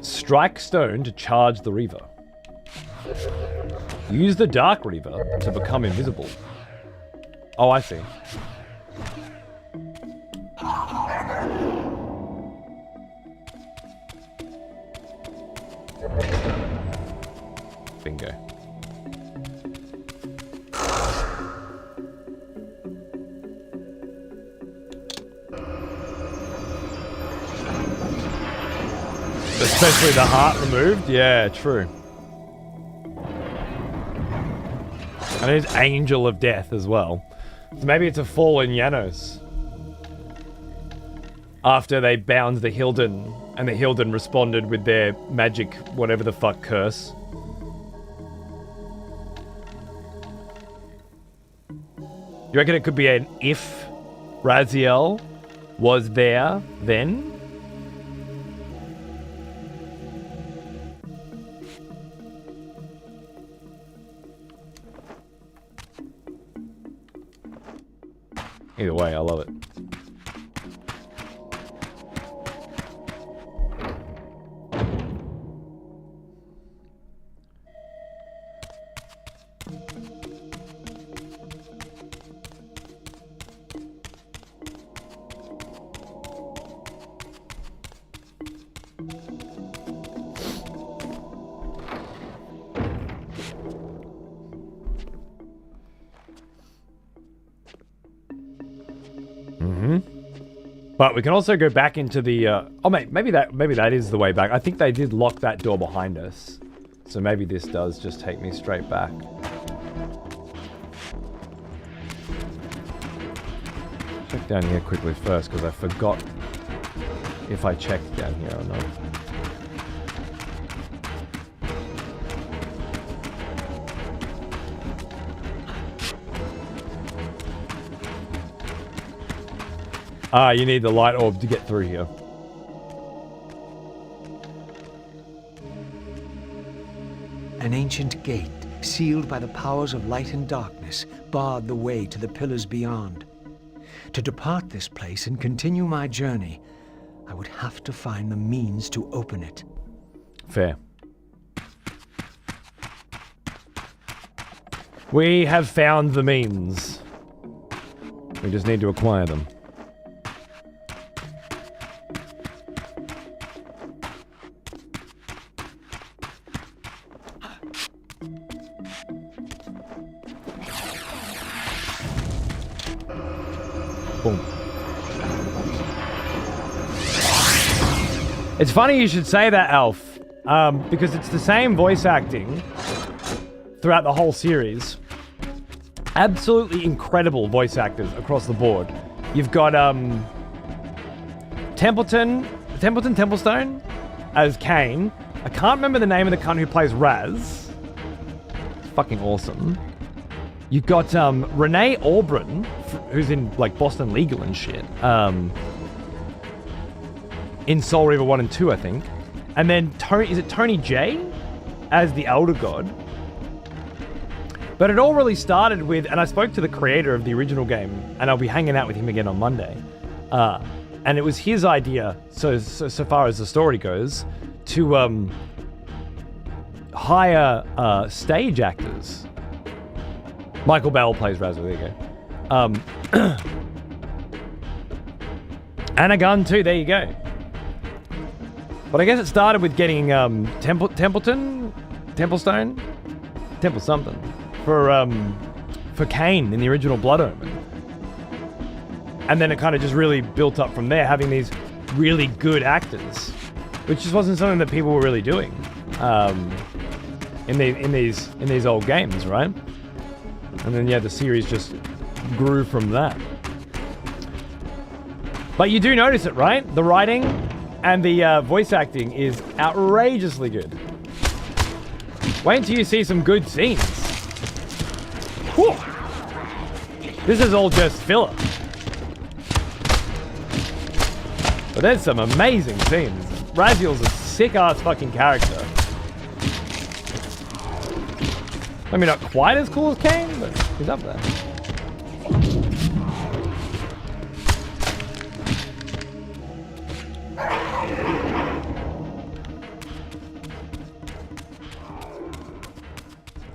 Strike stone to charge the Reaver. Use the Dark Reaver to become invisible. Oh, I see. Bingo. Especially the heart removed? Yeah, true. And it is Angel of Death as well. So maybe it's a fallen Janos. after they bound the Hilden, and the Hilden responded with their magic, whatever the fuck curse. You reckon it could be an if Raziel was there then? Either way, I love it. But we can also go back into the. Oh, maybe that is the way back. I think they did lock that door behind us, so maybe this does just take me straight back. Check down here quickly first, because I forgot if I checked down here or not. Ah, you need the light orb to get through here. An ancient gate, sealed by the powers of light and darkness, barred the way to the pillars beyond. To depart this place and continue my journey, I would have to find the means to open it. Fair. We have found the means. We just need to acquire them. Boom. It's funny you should say that, Alf, because it's the same voice acting throughout the whole series. Absolutely incredible voice actors across the board. You've got Templestone as Kain. I can't remember the name of the cunt who plays Raz. Fucking awesome. You've got Renee Aubryn, who's in like Boston Legal and shit. In Soul Reaver 1 and 2, I think. And then is it Tony J as the Elder God? But it all really started with, and I spoke to the creator of the original game, and I'll be hanging out with him again on Monday. And it was his idea, so far as the story goes, to hire stage actors. Michael Bell plays Raziel, there you go. And a gun too, there you go. But I guess it started with getting Templestone? Temple something. For Kain in the original Blood Omen. And then it kind of just really built up from there, having these really good actors. Which just wasn't something that people were really doing in these old games, right? And then, yeah, the series just grew from that. But you do notice it, right? The writing and the voice acting is outrageously good. Wait until you see some good scenes. Whew. This is all just filler. But there's some amazing scenes. Raziel's a sick-ass fucking character. Maybe not quite as cool as Kain, but he's up there.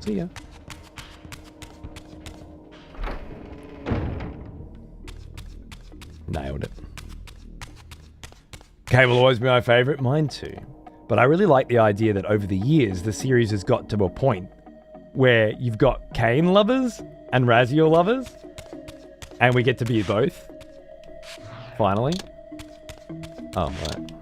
See ya. Nailed it. Kain will always be my favorite. Mine too. But I really like the idea that over the years, the series has got to a point where you've got Kain lovers and Raziel lovers, and we get to be both. Finally. Oh, right.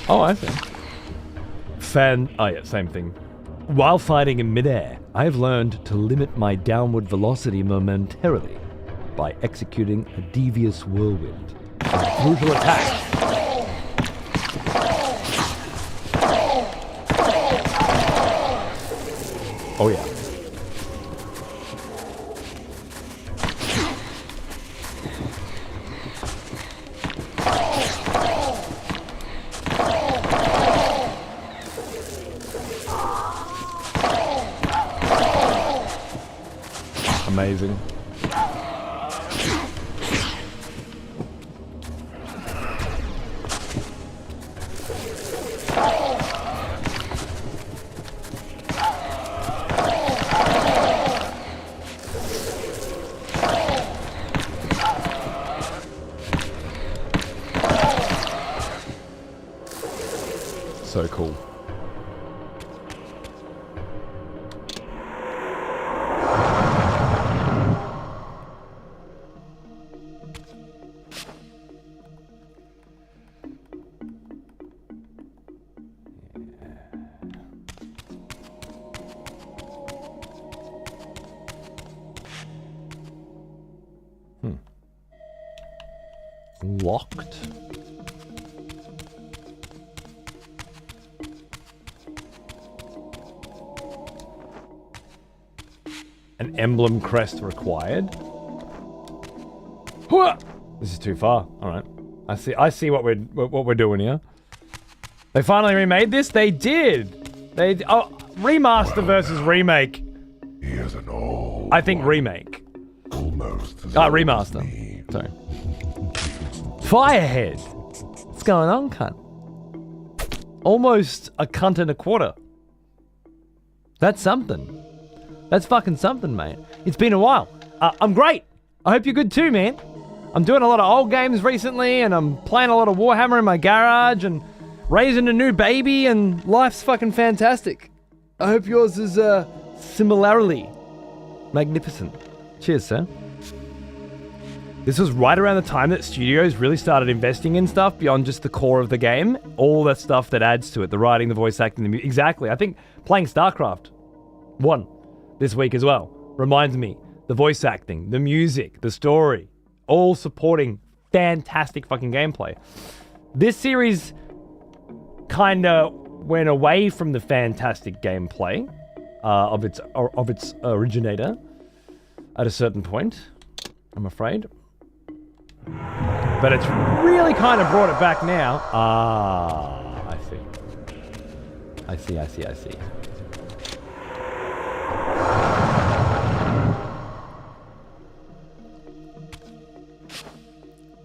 Oh, I see. Oh yeah, same thing. While fighting in midair, I have learned to limit my downward velocity momentarily by executing a devious whirlwind. A brutal attack. Oh yeah. Amazing. So cool. Locked. An emblem crest required. This is too far. All right. I see what we're doing here. They finally remade this. They did. Remaster versus remake. He is an old I think remake. almost as Remaster. old as me. Sorry. Firehead. What's going on, cunt? Almost a cunt and a quarter. That's something. That's fucking something, mate. It's been a while. I'm great. I hope you're good too, man. I'm doing a lot of old games recently, and I'm playing a lot of Warhammer in my garage, and raising a new baby, and life's fucking fantastic. I hope yours is, similarly magnificent. Cheers, sir. This was right around the time that studios really started investing in stuff beyond just the core of the game. All that stuff that adds to it. The writing, the voice acting, the music. Exactly. I think playing StarCraft 1 this week as well reminds me. The voice acting, the music, the story. All supporting fantastic fucking gameplay. This series kind of went away from the fantastic gameplay of its originator at a certain point, I'm afraid. But it's really kind of brought it back now. I see.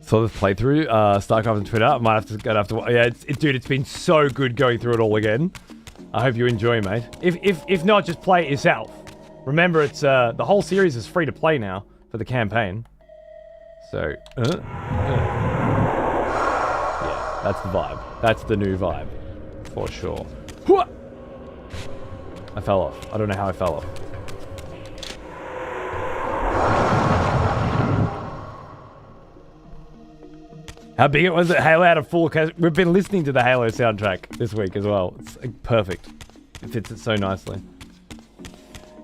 So this playthrough, StarCraft on Twitter. I might have to. Yeah, dude, it's been so good going through it all again. I hope you enjoy, mate. If not, just play it yourself. Remember, it's the whole series is free to play now for the campaign. So, yeah, that's the vibe. That's the new vibe, for sure. I fell off. I don't know how I fell off. How big it was? Halo had a full orchestra. We've been listening to the Halo soundtrack this week as well. It's perfect. It fits it so nicely.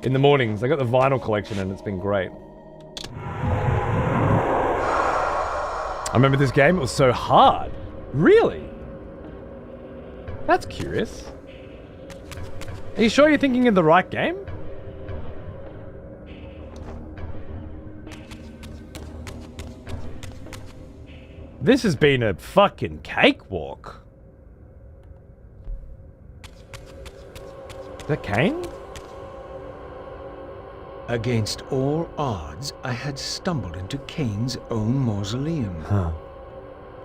In the mornings, I got the vinyl collection and it's been great. I remember this game, it was so hard. Really? That's curious. Are you sure you're thinking of the right game? This has been a fucking cakewalk. Is that Kain? Against all odds, I had stumbled into Kain's own mausoleum. Huh.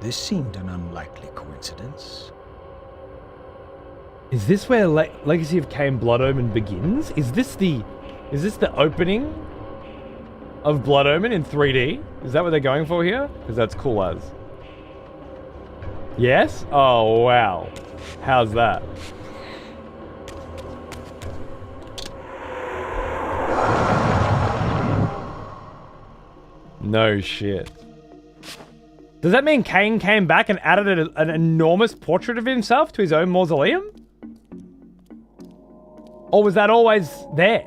This seemed an unlikely coincidence. Is this where Legacy of Kain Blood Omen begins? Is this the opening of Blood Omen in 3D? Is that what they're going for here? Because that's cool as. Yes? Oh, wow. How's that? No shit. Does that mean Kain came back and added an enormous portrait of himself to his own mausoleum? Or was that always there?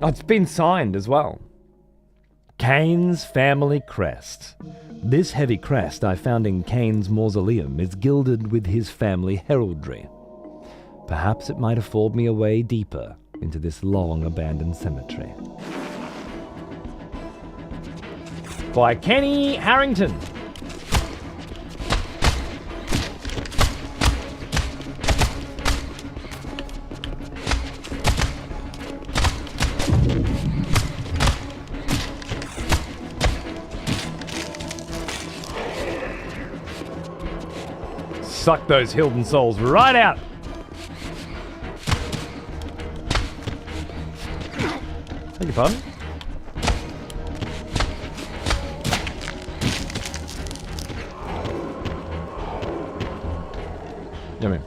Oh, it's been signed as well. Kain's family crest. This heavy crest I found in Kain's mausoleum is gilded with his family heraldry. Perhaps it might afford me a way deeper into this long abandoned cemetery. By Kenny Harrington. Suck those Hilden souls right out. Beg your pardon? Yummy.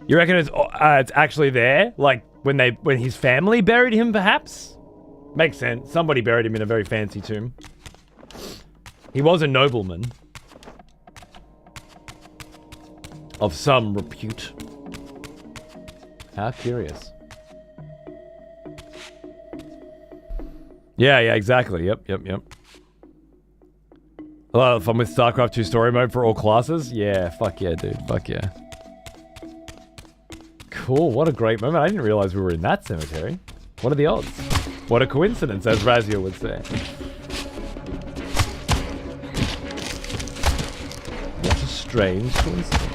You reckon it's actually there? Like when his family buried him, perhaps? Makes sense. Somebody buried him in a very fancy tomb. He was a nobleman of some repute. How curious. Yeah, exactly. Yep. A lot of fun with StarCraft 2 story mode for all classes. Yeah, fuck yeah, dude. Fuck yeah. Cool, what a great moment. I didn't realize we were in that cemetery. What are the odds? What a coincidence, as Raziel would say. What a strange coincidence.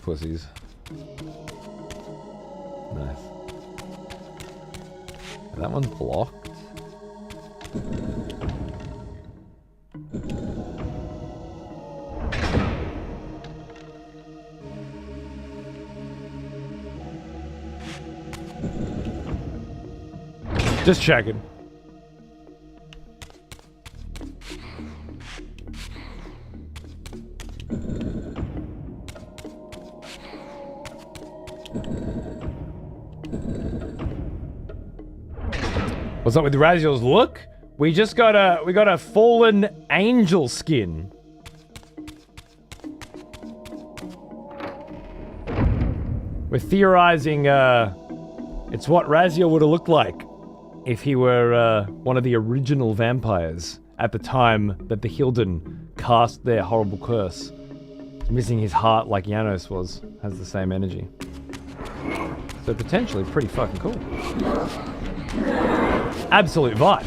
Pussies. Nice. That one's blocked. Just checking. What's up with Raziel's look? We got a fallen angel skin. We're theorizing it's what Raziel would have looked like if he were one of the original vampires at the time that the Hilden cast their horrible curse. Missing his heart like Janos was, has the same energy. So potentially pretty fucking cool. Absolute vibe.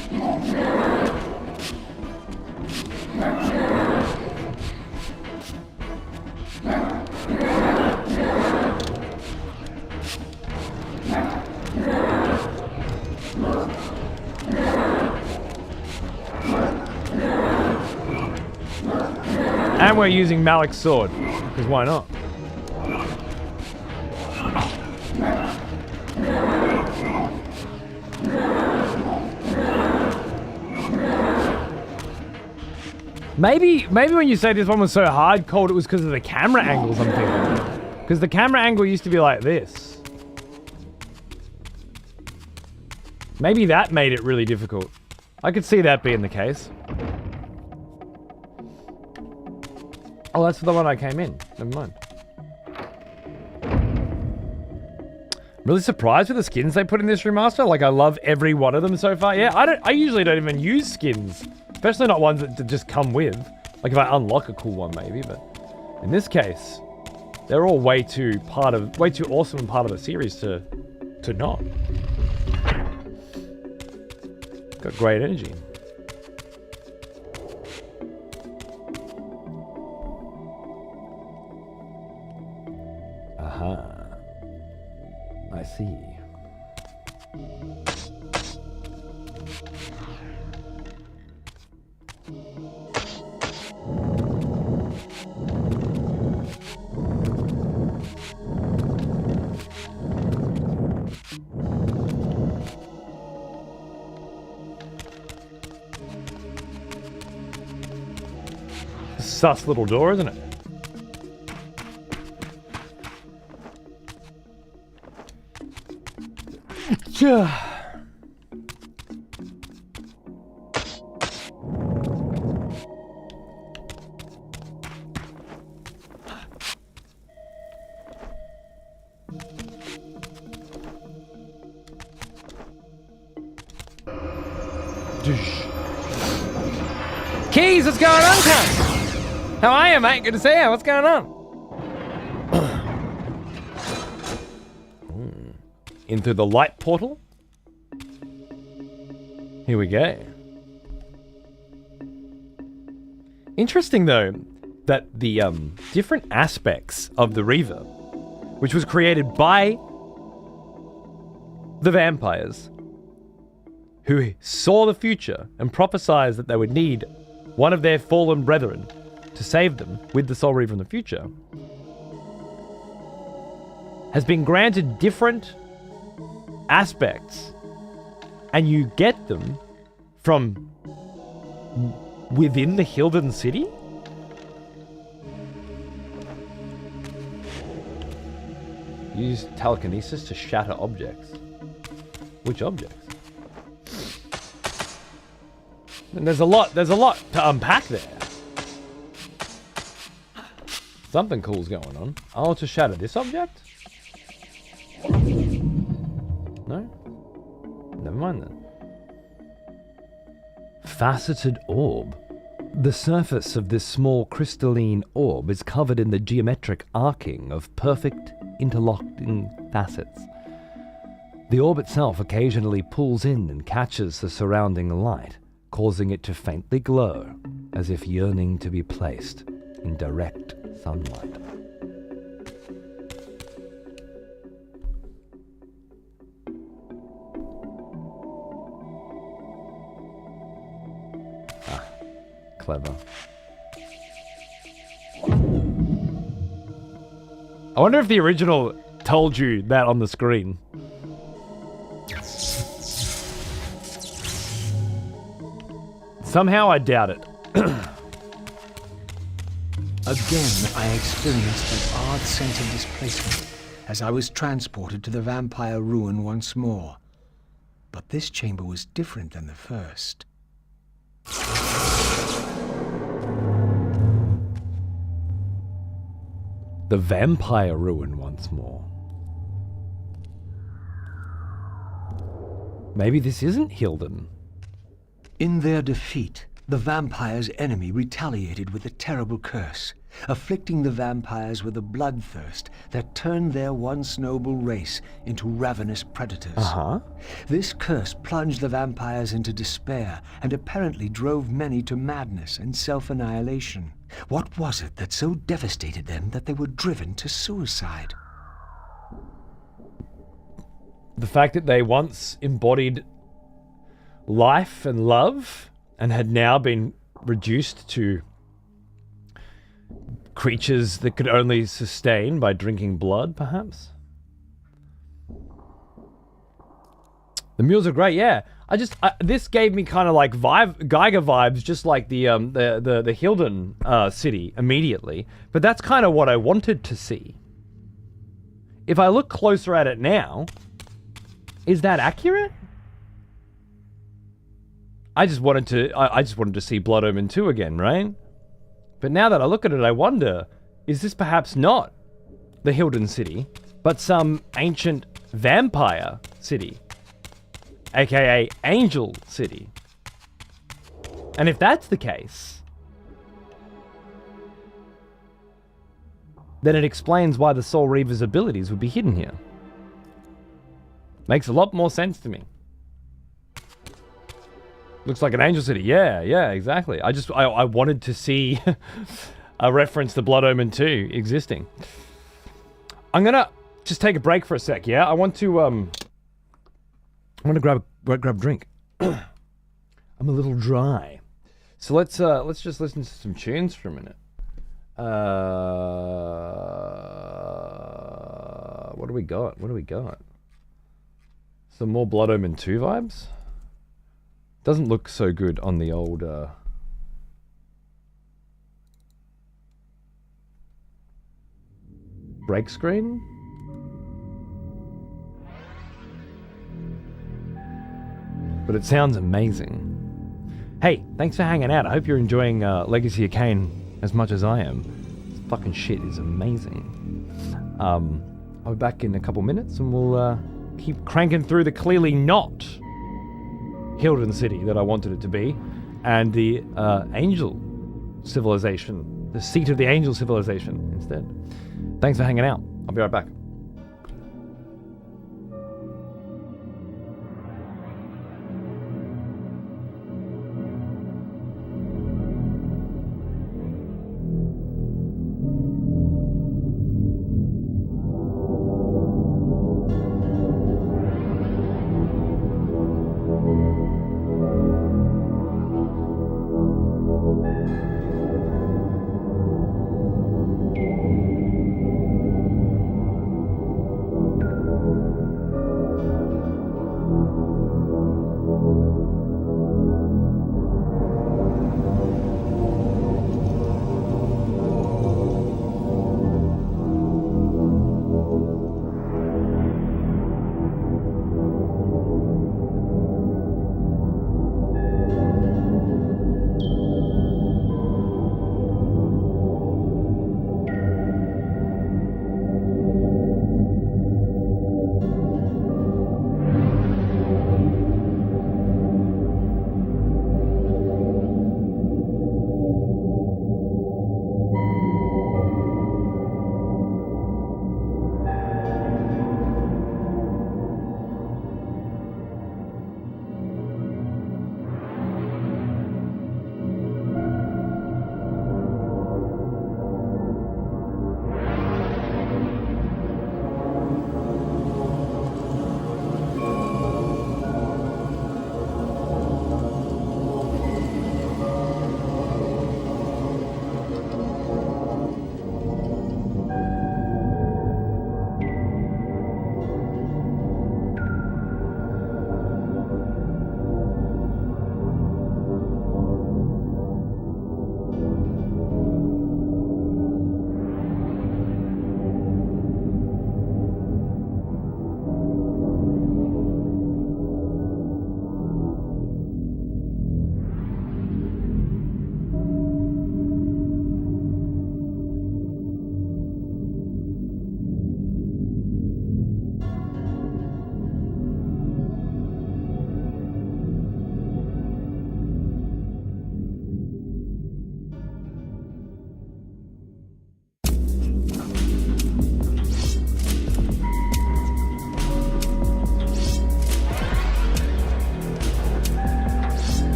And we're using Malik's sword, because why not? Maybe when you say this one was so hard cold, it was because of the camera angles, I'm thinking. Because the camera angle used to be like this. Maybe that made it really difficult. I could see that being the case. Oh, that's the one I came in. Never mind. I'm really surprised with the skins they put in this remaster. Like, I love every one of them so far. Yeah, I usually don't even use skins. Especially not ones that just come with. Like if I unlock a cool one maybe, but in this case, they're all way too awesome and part of the series to not. Got great energy. Aha. I see. sus little door, isn't it? Keys, what's going on, cunt? How are you, mate? Good to see you. What's going on? In through the light portal. Here we go. Interesting, though, that the different aspects of the reaver, which was created by the vampires, who saw the future and prophesied that they would need one of their fallen brethren to save them with the Soul Reaver in the future, has been granted different aspects, and you get them from within the Hilden City? Use telekinesis to shatter objects. Which objects? And there's a lot to unpack there. Something cool's going on. Oh, to shatter this object? No? Never mind then. Faceted orb. The surface of this small crystalline orb is covered in the geometric arcing of perfect interlocking facets. The orb itself occasionally pulls in and catches the surrounding light, causing it to faintly glow, as if yearning to be placed in direct sunlight. Ah, clever. I wonder if the original told you that on the screen. Somehow I doubt it. Again, I experienced an odd sense of displacement as I was transported to the vampire ruin once more. But this chamber was different than the first. The vampire ruin once more. Maybe this isn't Hilden. In their defeat, the vampire's enemy retaliated with a terrible curse, afflicting the vampires with a bloodthirst that turned their once noble race into ravenous predators. This curse plunged the vampires into despair and apparently drove many to madness and self-annihilation. What was it that so devastated them that they were driven to suicide? The fact that they once embodied life and love and had now been reduced to creatures that could only sustain by drinking blood, perhaps? The mules are great, yeah. This gave me kind of like Geiger vibes, just like the Hilden city immediately. But that's kind of what I wanted to see. If I look closer at it now, is that accurate? I just wanted to see Blood Omen 2 again, right? But now that I look at it, I wonder, is this perhaps not the Hilden City, but some ancient vampire city, aka Angel City? And if that's the case, then it explains why the Soul Reaver's abilities would be hidden here. Makes a lot more sense to me. Looks like an Angel City. Yeah, exactly. I wanted to see a reference to Blood Omen 2 existing. I'm gonna just take a break for a sec, yeah? I want to grab a drink. I'm a little dry. So let's just listen to some tunes for a minute. What do we got? Some more Blood Omen 2 vibes? Doesn't look so good on the old break screen. But it sounds amazing. Hey, thanks for hanging out. I hope you're enjoying Legacy of Kain as much as I am. This fucking shit is amazing. I'll be back in a couple minutes and we'll keep cranking through the clearly not Hilden City that I wanted it to be, and the Angel Civilization, the seat of the Angel Civilization instead. Thanks for hanging out. I'll be right back.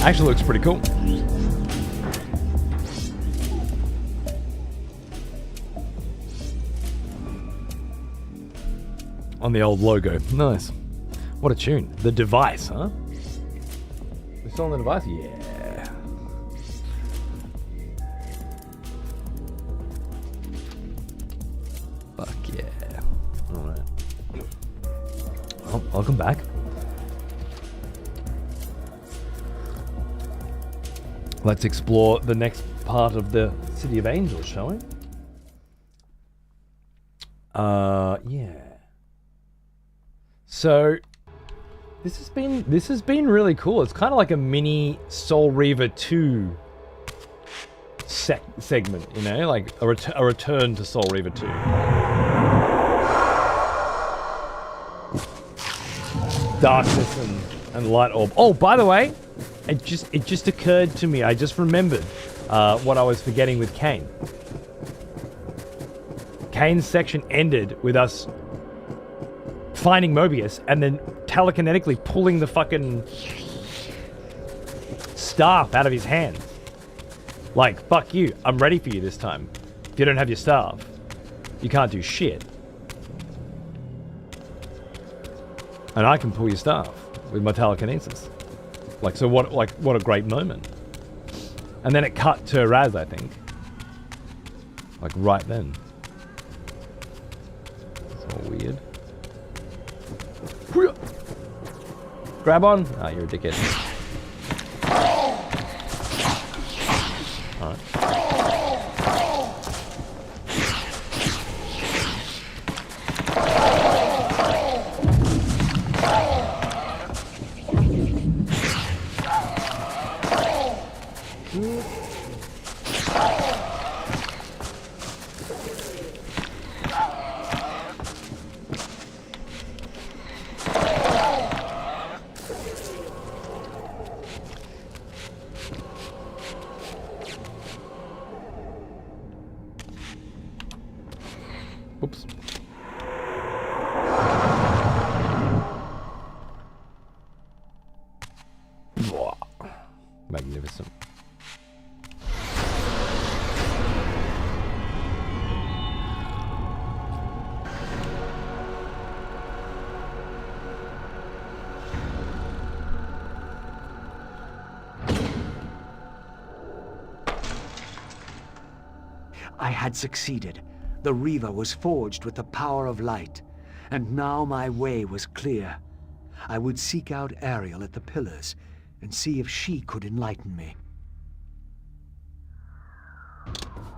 Actually looks pretty cool. On the old logo. Nice. What a tune. The Device, huh? We're still on the Device? Yeah. Fuck yeah. Alright. Well, welcome back. Let's explore the next part of the City of Angels, shall we? Yeah. So this has been really cool. It's kind of like a mini Soul Reaver 2 segment, you know, like a return to Soul Reaver 2. Darkness and light orb. Oh, by the way, it just occurred to me. I just remembered what I was forgetting with Kain. Kain's section ended with us finding Mobius and then telekinetically pulling the fucking staff out of his hands. Like, fuck you, I'm ready for you this time. If you don't have your staff, you can't do shit. And I can pull your staff with my telekinesis. Like, so what a great moment. And then it cut to Raz, I think. Like, right then. It's all weird. Grab on. Ah, you're a dickhead. Alright. Oops. Magnificent. I had succeeded. The reaver was forged with the power of light, and now my way was clear. I would seek out Ariel at the pillars and see if she could enlighten me.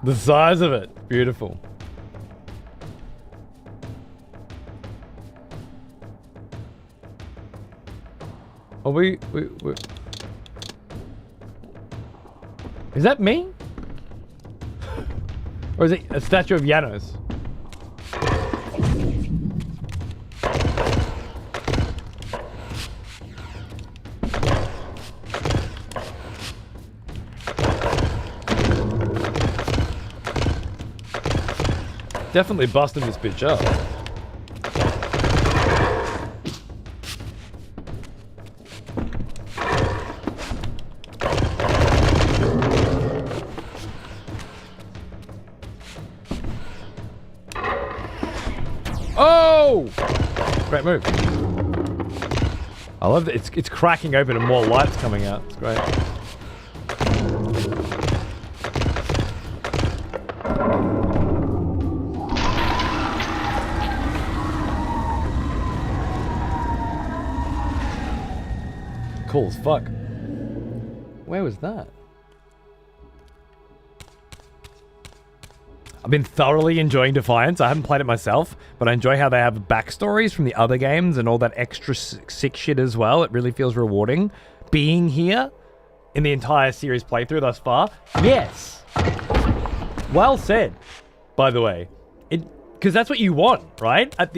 The size of it. Beautiful. Are we... Is that me? Or is it a statue of Janos? Definitely busting this bitch up. Oh! Great move. I love that it's cracking open and more light's coming out. It's great. Cool as fuck. Where was that? I've been thoroughly enjoying Defiance. I haven't played it myself, but I enjoy how they have backstories from the other games and all that extra sick shit as well. It really feels rewarding being here in the entire series playthrough thus far. Yes. Well said, by the way. Because that's what you want, right? At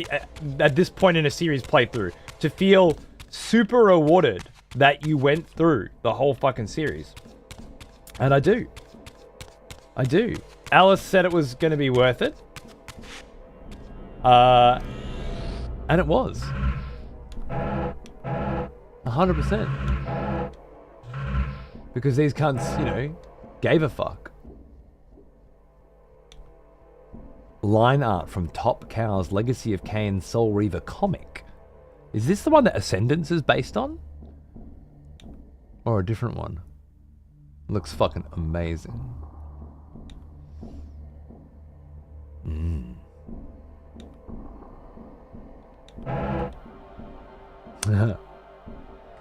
this point in a series playthrough, to feel super rewarded that you went through the whole fucking series. And I do. I do. Alice said it was going to be worth it. And it was. 100%. Because these cunts, you know, gave a fuck. Line art from Top Cow's Legacy of Kain Soul Reaver comic. Is this the one that Ascendance is based on? Or a different one? Looks fucking amazing.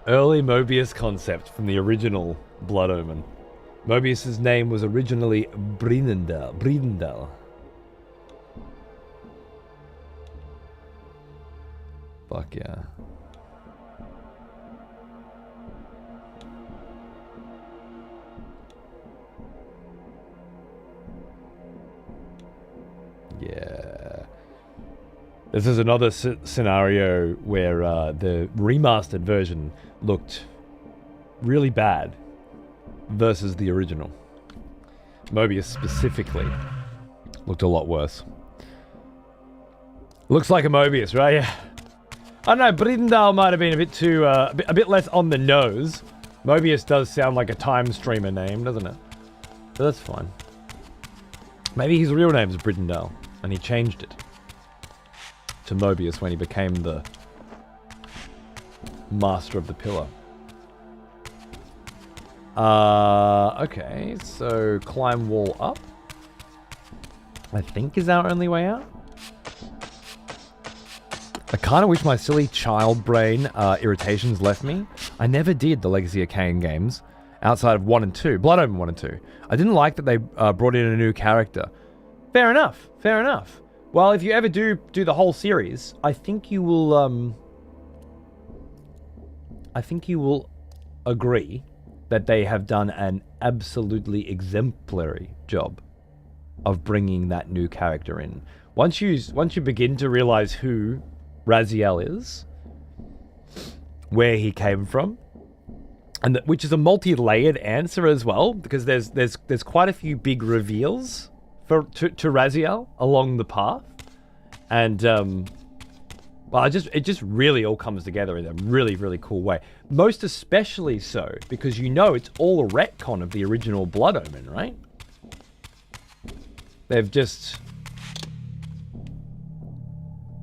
Early Mobius concept from the original Blood Omen. Mobius's name was originally Bredendal. Fuck yeah. Yeah. This is another scenario where the remastered version looked really bad versus the original. Mobius specifically looked a lot worse. Looks like a Mobius, right? Yeah. I don't know, Bredendal might have been a bit too, a bit less on the nose. Mobius does sound like a time streamer name, doesn't it? But that's fine. Maybe his real name's Bredendal, and he changed it to Mobius when he became the master of the pillar. Okay, so climb wall up, I think is our only way out. I kind of wish my silly child brain irritations left me. I never did the Legacy of Kain games outside of 1 and 2, Blood Omen 1 and 2. I didn't like that they brought in a new character. Fair enough, fair enough. Well, if you ever do the whole series, I think you will agree that they have done an absolutely exemplary job of bringing that new character in. Once you begin to realize who Raziel is, where he came from, and which is a multi-layered answer as well, because there's quite a few big reveals to Raziel along the path, and well, it just really all comes together in a really, really cool way. Most especially so because you know it's all a retcon of the original Blood Omen, right? They've just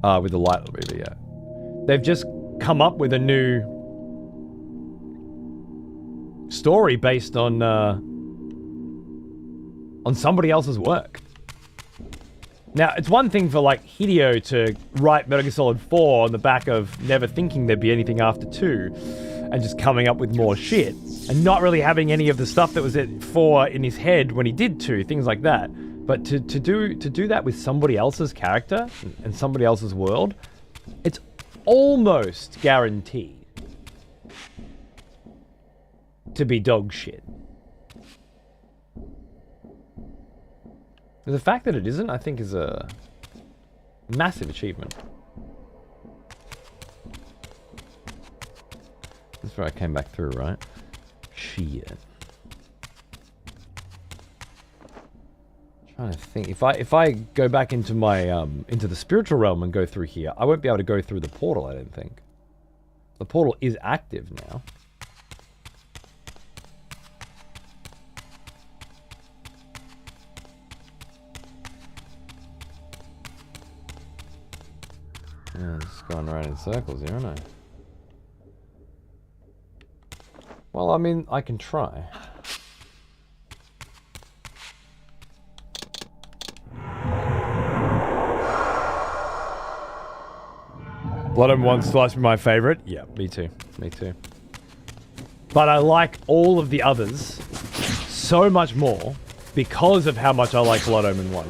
with the light reaver, yeah. They've just come up with a new story based on somebody else's work. Now, it's one thing for like Hideo to write Metal Gear Solid 4 on the back of never thinking there'd be anything after 2 and just coming up with more shit and not really having any of the stuff that was at 4 in his head when he did 2, things like that. But to do that with somebody else's character and somebody else's world, it's almost guaranteed to be dog shit. The fact that it isn't, I think, is a massive achievement. That's where I came back through, right? Shit. Trying to think. If I go back into my into the spiritual realm and go through here, I won't be able to go through the portal, I don't think. The portal is active now. Yeah, just going around in circles here, aren't I? Well, I mean, I can try. Blood Omen 1 still has to be my favorite. Yeah, me too. Me too. But I like all of the others so much more because of how much I like Blood Omen 1.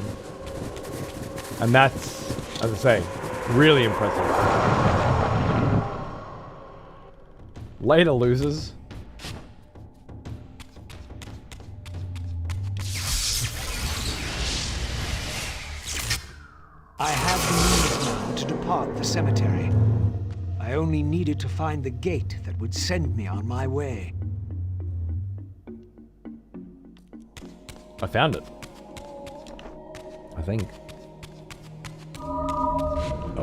And that's, as I say, really impressive. Later, losers. I have the means now to depart the cemetery. I only needed to find the gate that would send me on my way. I found it. I think.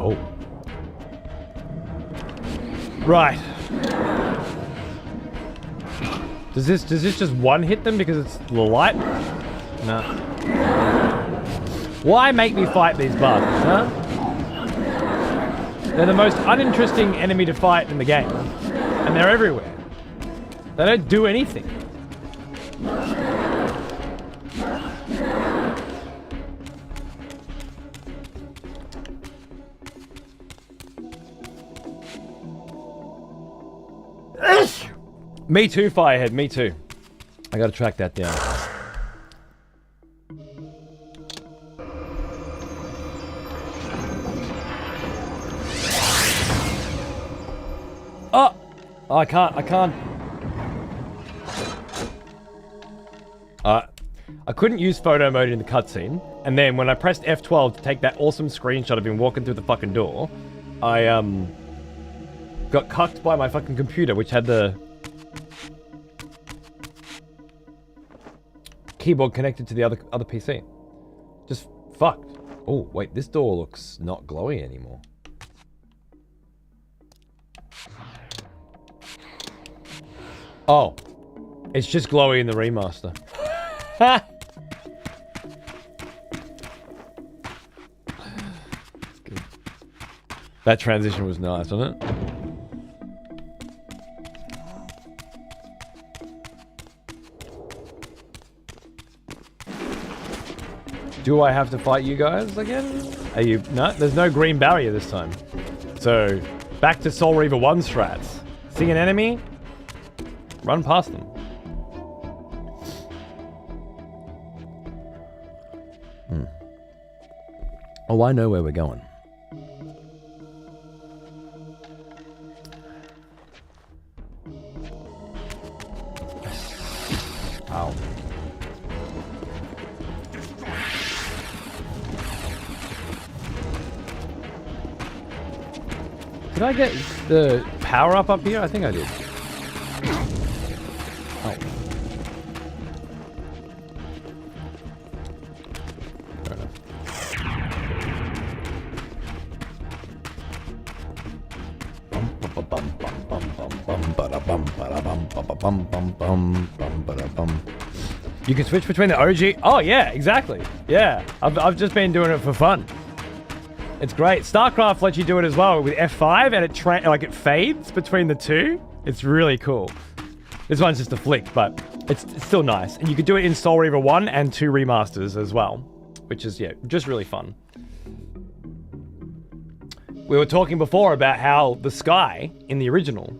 Oh. Right. Does this just one hit them because it's the light? No. Why make me fight these bastards, huh? They're the most uninteresting enemy to fight in the game. And they're everywhere. They don't do anything. Me too, Firehead, me too. I gotta track that down. Oh! I can't. I couldn't use photo mode in the cutscene, and then when I pressed F12 to take that awesome screenshot of him walking through the fucking door, I, got cucked by my fucking computer, which had the keyboard connected to the other PC. Just fucked. Oh, wait, this door looks not glowy anymore. Oh, it's just glowy in the remaster. That transition was nice, wasn't it? Do I have to fight you guys again? Are you... No, there's no green barrier this time. So, back to Soul Reaver 1 strats. See an enemy? Run past them. Oh, I know where we're going. Ow. Did I get the power up here? I think I did. Oh. Fair enough. You can switch between the OG. Oh yeah, exactly. Yeah, I've just been doing it for fun. It's great. StarCraft lets you do it as well with F5, and it fades between the two. It's really cool. This one's just a flick, but it's still nice. And you could do it in Soul Reaver 1 and 2 remasters as well, which is, yeah, just really fun. We were talking before about how the sky in the original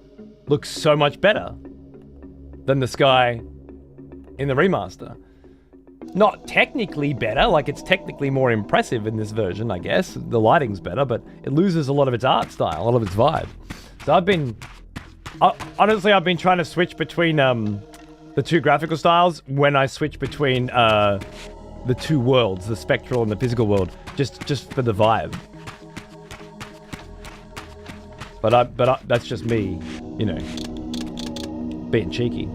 looks so much better than the sky in the remaster. Not technically better, like it's technically more impressive in this version, I guess. The lighting's better, but it loses a lot of its art style, a lot of its vibe. So honestly, I've been trying to switch between the two graphical styles when I switch between the two worlds, the spectral and the physical world, just for the vibe. But that's just me, you know, being cheeky.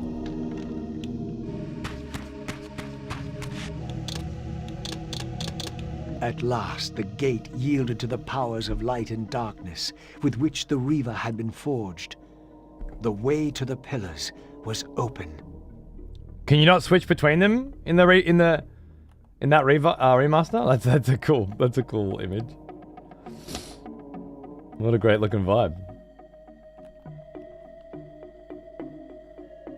At last, the gate yielded to the powers of light and darkness with which the reaver had been forged. The way to the pillars was open. Can you not switch between them in that remaster? That's a cool image. What a great looking vibe.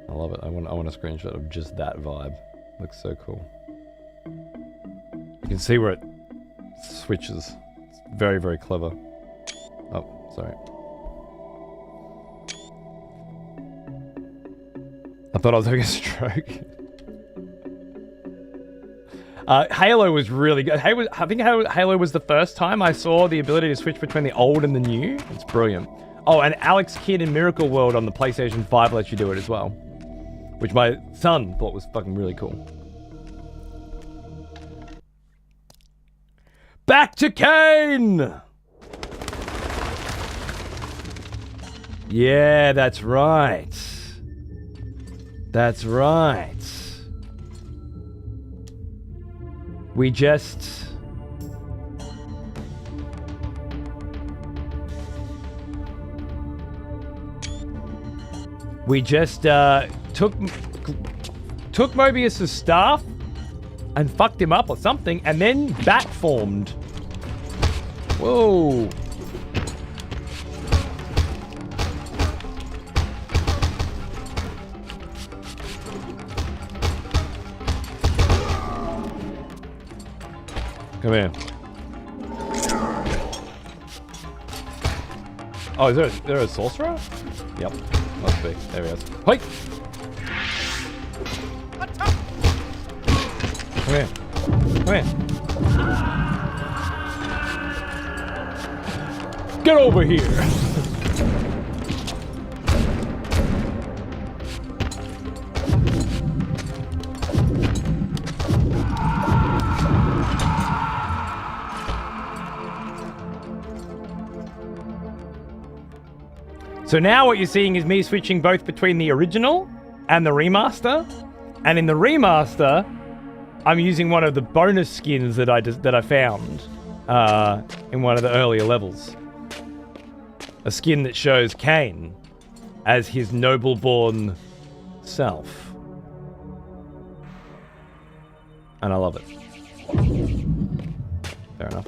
I love it. I want a screenshot of just that vibe. Looks so cool. You can see where it switches. It's very, very clever. Oh, sorry. I thought I was having a stroke. Halo was really good. I think Halo was the first time I saw the ability to switch between the old and the new. It's brilliant. Oh, and Alex Kidd in Miracle World on the PlayStation 5 lets you do it as well, which my son thought was fucking really cool. Back to Kain! Yeah, that's right. That's right. We just... took took Mobius's staff and fucked him up or something, and then bat formed. Whoa. Come here. Oh, is there a sorcerer? Yep. Must be. There he is. Hoi! Come here. Come here. Get over here! So now what you're seeing is me switching both between the original and the remaster. And in the remaster, I'm using one of the bonus skins that I found in one of the earlier levels. A skin that shows Kain as his noble-born self. And I love it. Fair enough.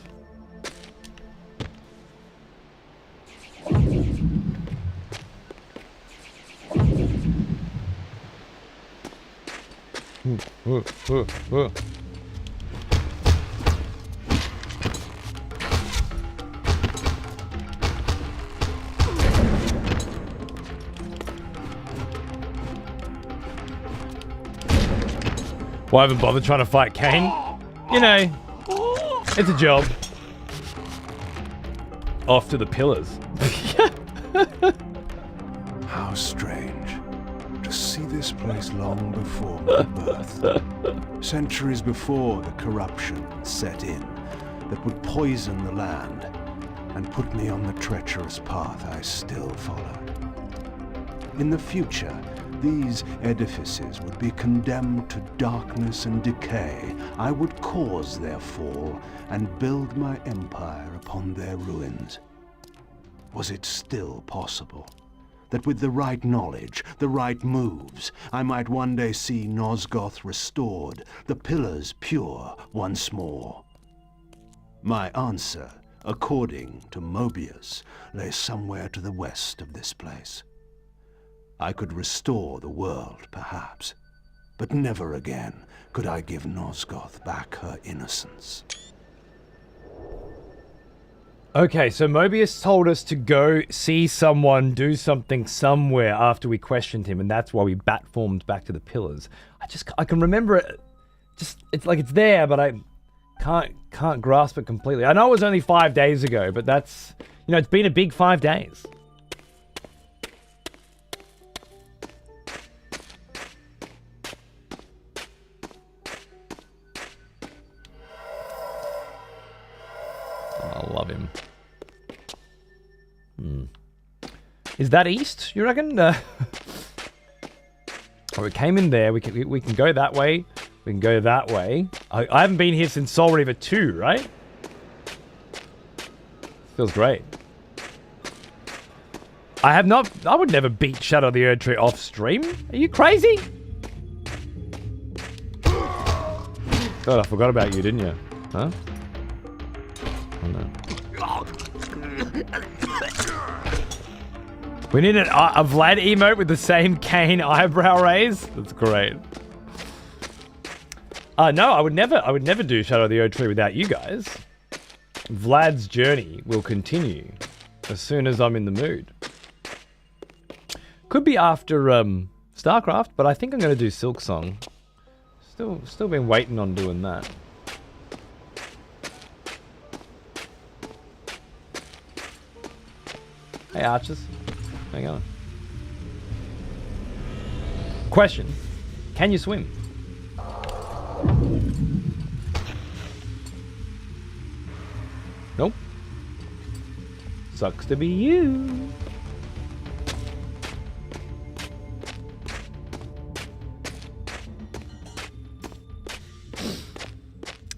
Why haven't bothered trying to fight Kain? You know, it's a job. Off to the pillars. How strange to see this place long before my birth. Centuries before the corruption set in that would poison the land and put me on the treacherous path I still followed. In the future, these edifices would be condemned to darkness and decay. I would cause their fall and build my empire upon their ruins. Was it still possible that with the right knowledge, the right moves, I might one day see Nosgoth restored, the pillars pure once more? My answer, according to Mobius, lay somewhere to the west of this place. I could restore the world, perhaps, but never again could I give Nosgoth back her innocence. Okay, so Mobius told us to go see someone do something somewhere after we questioned him, and that's why we bat-formed back to the pillars. I can remember it. It's like it's there, but I can't grasp it completely. I know it was only 5 days ago, but that's, you know, it's been a big 5 days. I love him. Is that east, you reckon? Oh, we came in there. We can go that way. We can go that way. I haven't been here since Soul Reaver 2, right? Feels great. I would never beat Shadow of the Erd Tree off stream. Are you crazy? God, I forgot about you, didn't you? Huh? Oh, no. We need a Vlad emote with the same Kain eyebrow raise. That's great. No, I would never do Shadow of the Erd Tree without you guys. Vlad's journey will continue as soon as I'm in the mood. Could be after StarCraft, but I think I'm going to do Silksong. Still been waiting on doing that. Hey archers, how you going? Question, can you swim? Nope. Sucks to be you.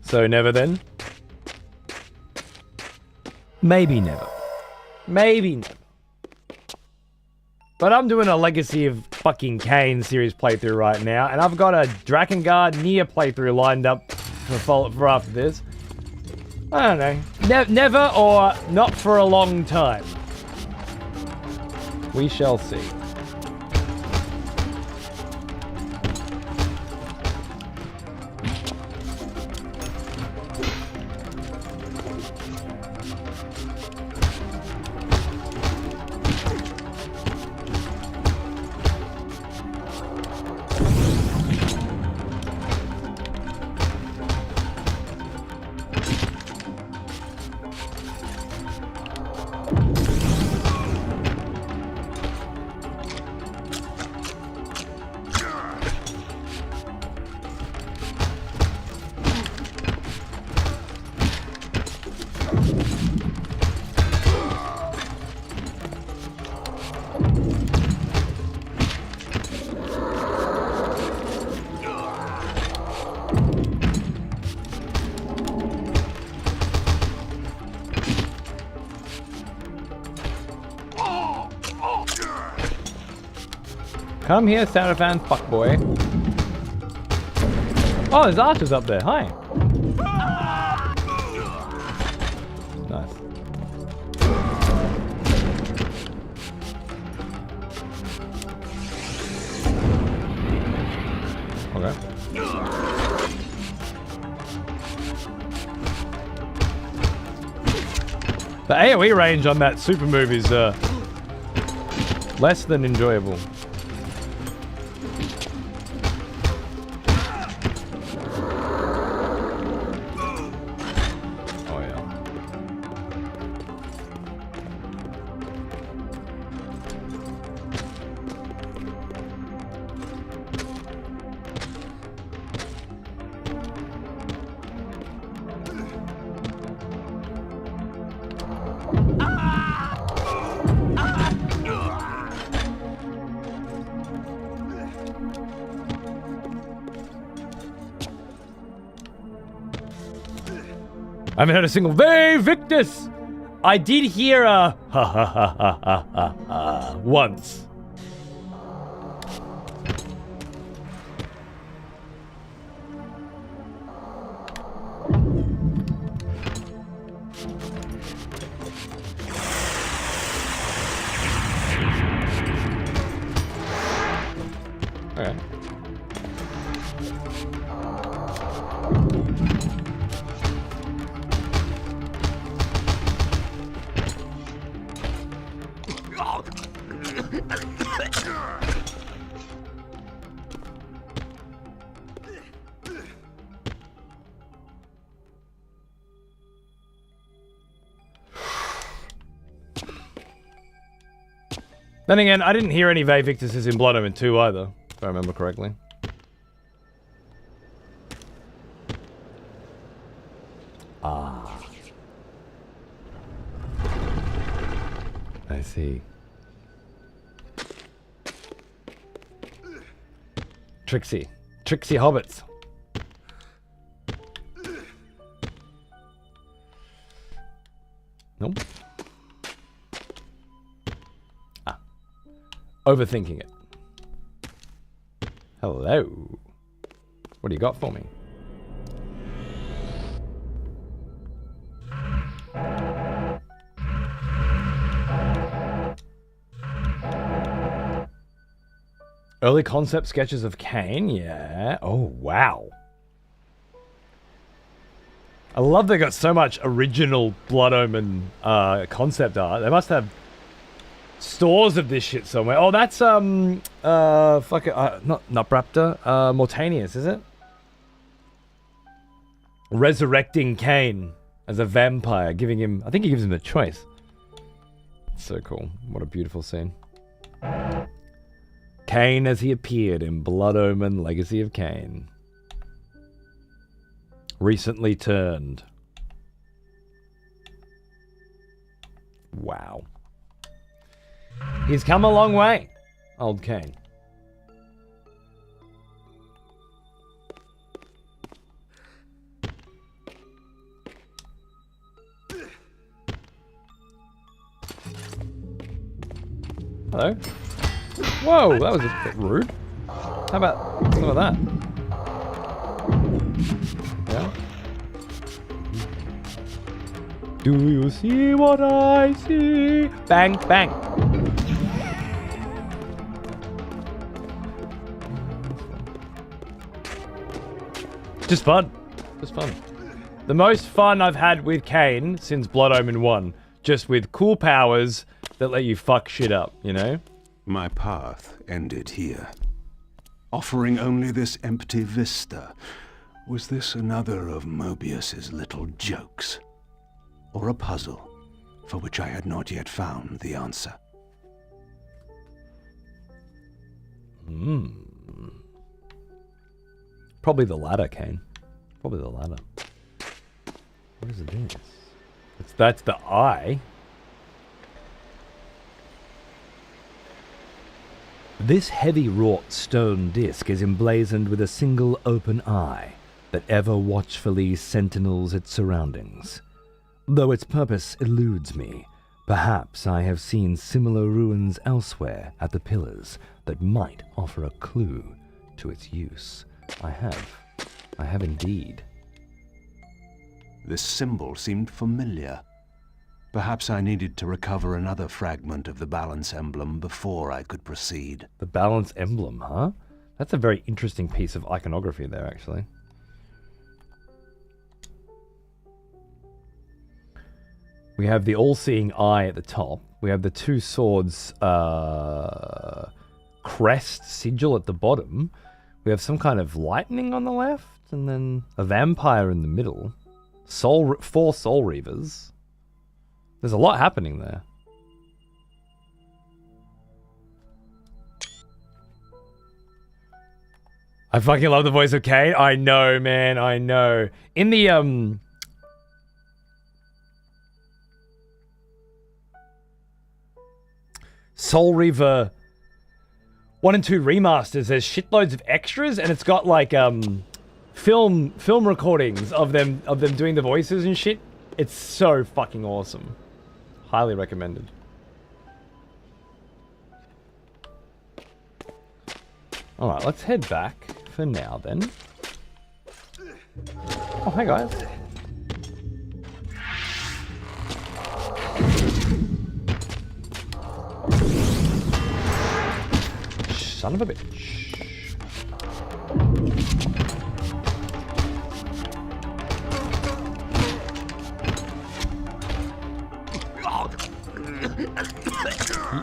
So never then? Maybe never. Maybe never. But I'm doing a Legacy of fucking Kain series playthrough right now, and I've got a Drakengard Nier playthrough lined up for after this. I don't know. Never or not for a long time. We shall see. Come here, Sarafan fuckboy. Oh, there's archers up there. Hi. Nice. Okay. The AoE range on that super move is less than enjoyable. I haven't heard a single Ve Victus! I did hear a ha ha ha ha ha ha ha once. Okay. Then again, I didn't hear any Ve Victuses in Blood Omen 2 either, if I remember correctly. Ah. I see. Trixie hobbits. Nope. Overthinking it. Hello. What do you got for me? Early concept sketches of Kain, yeah. Oh, wow. I love they got so much original Blood Omen concept art. They must have stores of this shit somewhere. Oh, that's fuck it, not Raptor, Mortanius, is it? Resurrecting Kain as a vampire, giving him, I think he gives him the choice. So cool. What a beautiful scene. Kain as he appeared in Blood Omen Legacy of Kain. Recently turned. Wow. He's come a long way, old Kain. Hello. Whoa, that was a bit rude. How about some of that? Yeah? Do you see what I see? Bang, bang. Just fun. Just fun. The most fun I've had with Kain since Blood Omen 1. Just with cool powers that let you fuck shit up, you know? My path ended here. Offering only this empty vista. Was this another of Mobius's little jokes? Or a puzzle for which I had not yet found the answer? Probably the latter, Kain. Probably the latter. What is this? That's the eye. This heavy wrought stone disc is emblazoned with a single open eye that ever watchfully sentinels its surroundings. Though its purpose eludes me, perhaps I have seen similar ruins elsewhere at the pillars that might offer a clue to its use. I have indeed. This symbol seemed familiar. Perhaps I needed to recover another fragment of the balance emblem before I could proceed. The balance emblem, huh? That's a very interesting piece of iconography there, actually. We have the all-seeing eye at the top. We have the two swords crest sigil at the bottom. We have some kind of lightning on the left, and then a vampire in the middle. Four soul reavers. There's a lot happening there. I fucking love the voice of Kain. I know, man. I know. In the Soul Reaver 1 and 2 remasters, there's shitloads of extras, and it's got like film recordings of them doing the voices and shit. It's so fucking awesome. Highly recommended. Alright, let's head back for now then. Oh, hey guys. Son of a bitch.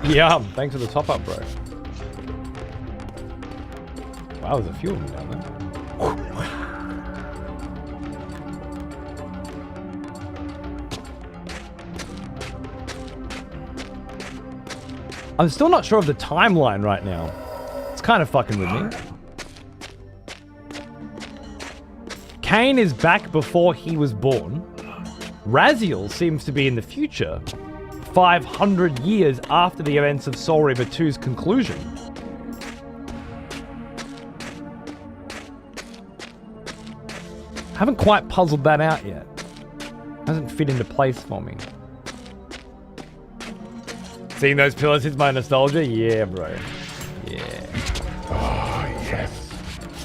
Yeah, thanks for the top up, bro. Wow, there's a few of them down there. I'm still not sure of the timeline right now. It's kind of fucking with me. Kain is back before he was born. Raziel seems to be in the future, 500 years after the events of Soul Reaver 2's conclusion. Haven't quite puzzled that out yet. Hasn't fit into place for me. Seeing those pillars hits my nostalgia? Yeah, bro. Yeah. Ah, yes.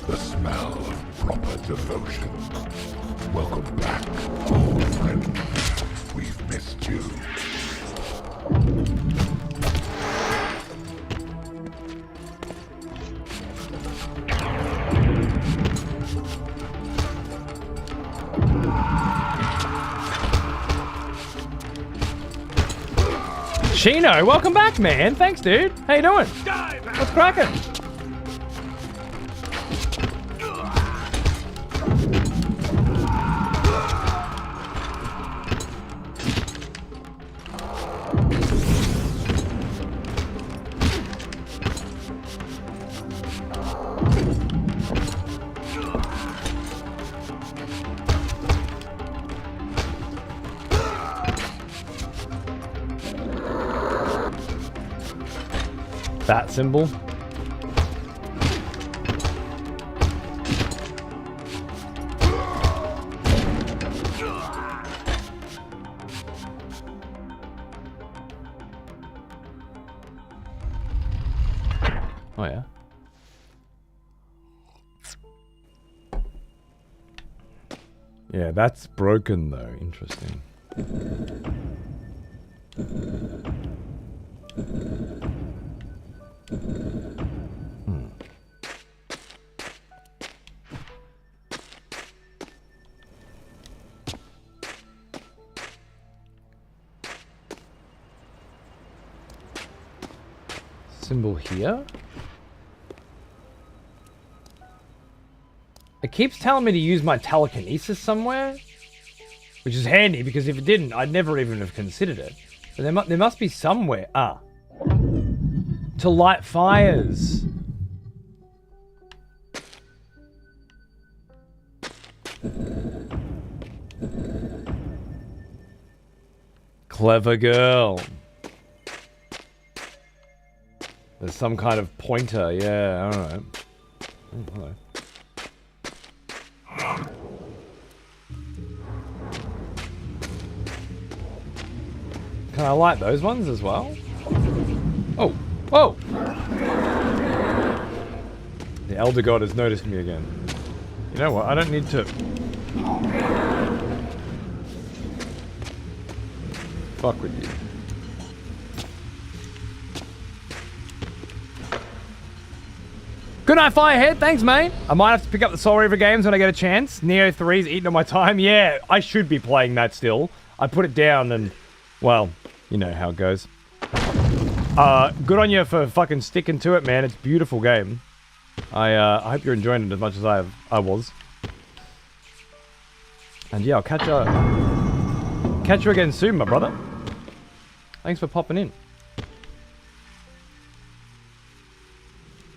The smell of proper devotion. Welcome back, old friend. We've missed you. Chino, welcome back, man. Thanks, dude. How you doing? What's cracking? That symbol. Oh yeah. Yeah, that's broken though. Interesting. Symbol here? It keeps telling me to use my telekinesis somewhere, which is handy because if it didn't, I'd never even have considered it. But there must be somewhere. Ah. To light fires. Clever girl. There's some kind of pointer, yeah, alright. Oh, hello. Can I light those ones as well? Oh, whoa! The Elder God has noticed me again. You know what, I don't need to... fuck with you. Good night, Firehead. Thanks, mate. I might have to pick up the Soul Reaver games when I get a chance. Neo 3's eating all my time. Yeah, I should be playing that still. I put it down and, well, you know how it goes. Good on you for fucking sticking to it, man. It's a beautiful game. I hope you're enjoying it as much as I was. And yeah, I'll catch you again soon, my brother. Thanks for popping in.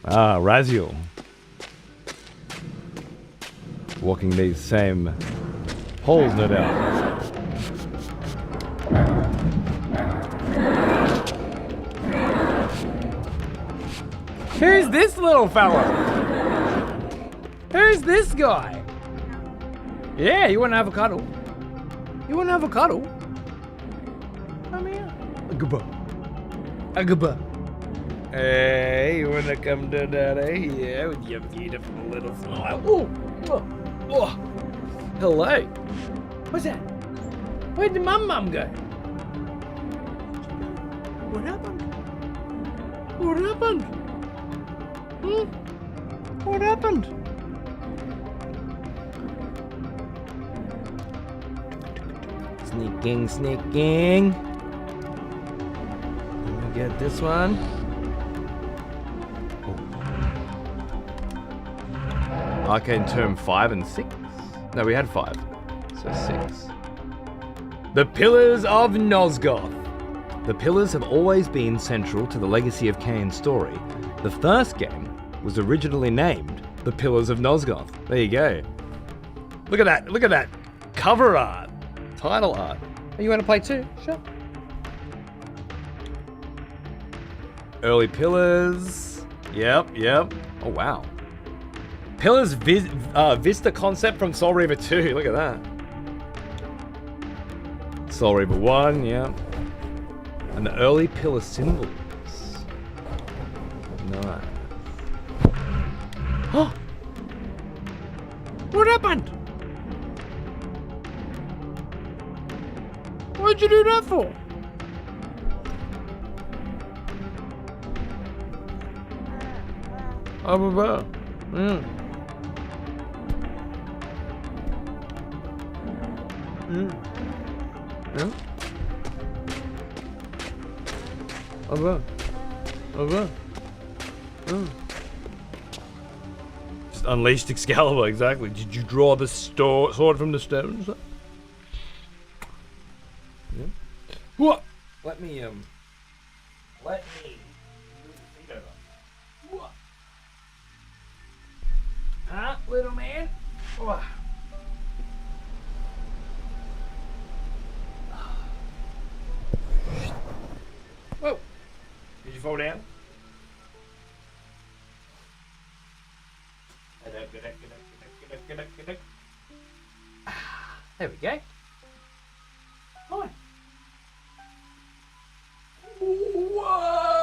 Ah, Raziel. Walking these same holes, no doubt. Who's this little fella? Who's this guy? Yeah, you wanna have a cuddle? You wanna have a cuddle? Come here. Agaba. Agaba. Hey, you wanna come to daddy? Yeah, with your beautiful little smile. Oh, oh, oh. Hello. What's that? Where'd the mum go? What happened? What happened? Hmm? What happened? Sneaking, sneaking. Let me get this one. Arcane Term 5 and 6? No, we had 5. So 6. The Pillars of Nosgoth. The Pillars have always been central to the legacy of Kain's story. The first game was originally named The Pillars of Nosgoth. There you go. Look at that. Look at that. Cover art. Title art. Oh, you want to play too? Sure. Early Pillars. Yep. Oh, wow. Pillars Vista concept from Soul Reaver 2. Look at that. Soul Reaver 1, yeah. And the early pillar symbols. Nice. Oh! What happened? What'd you do that for? Oh, yeah. Just unleashed Excalibur, exactly. Did you draw the sword from the stones? Yeah. What? Let me move the feet over. What? Huh, little man? Oh. Whoa! Did you fall down? There we go. Hi. Whoa!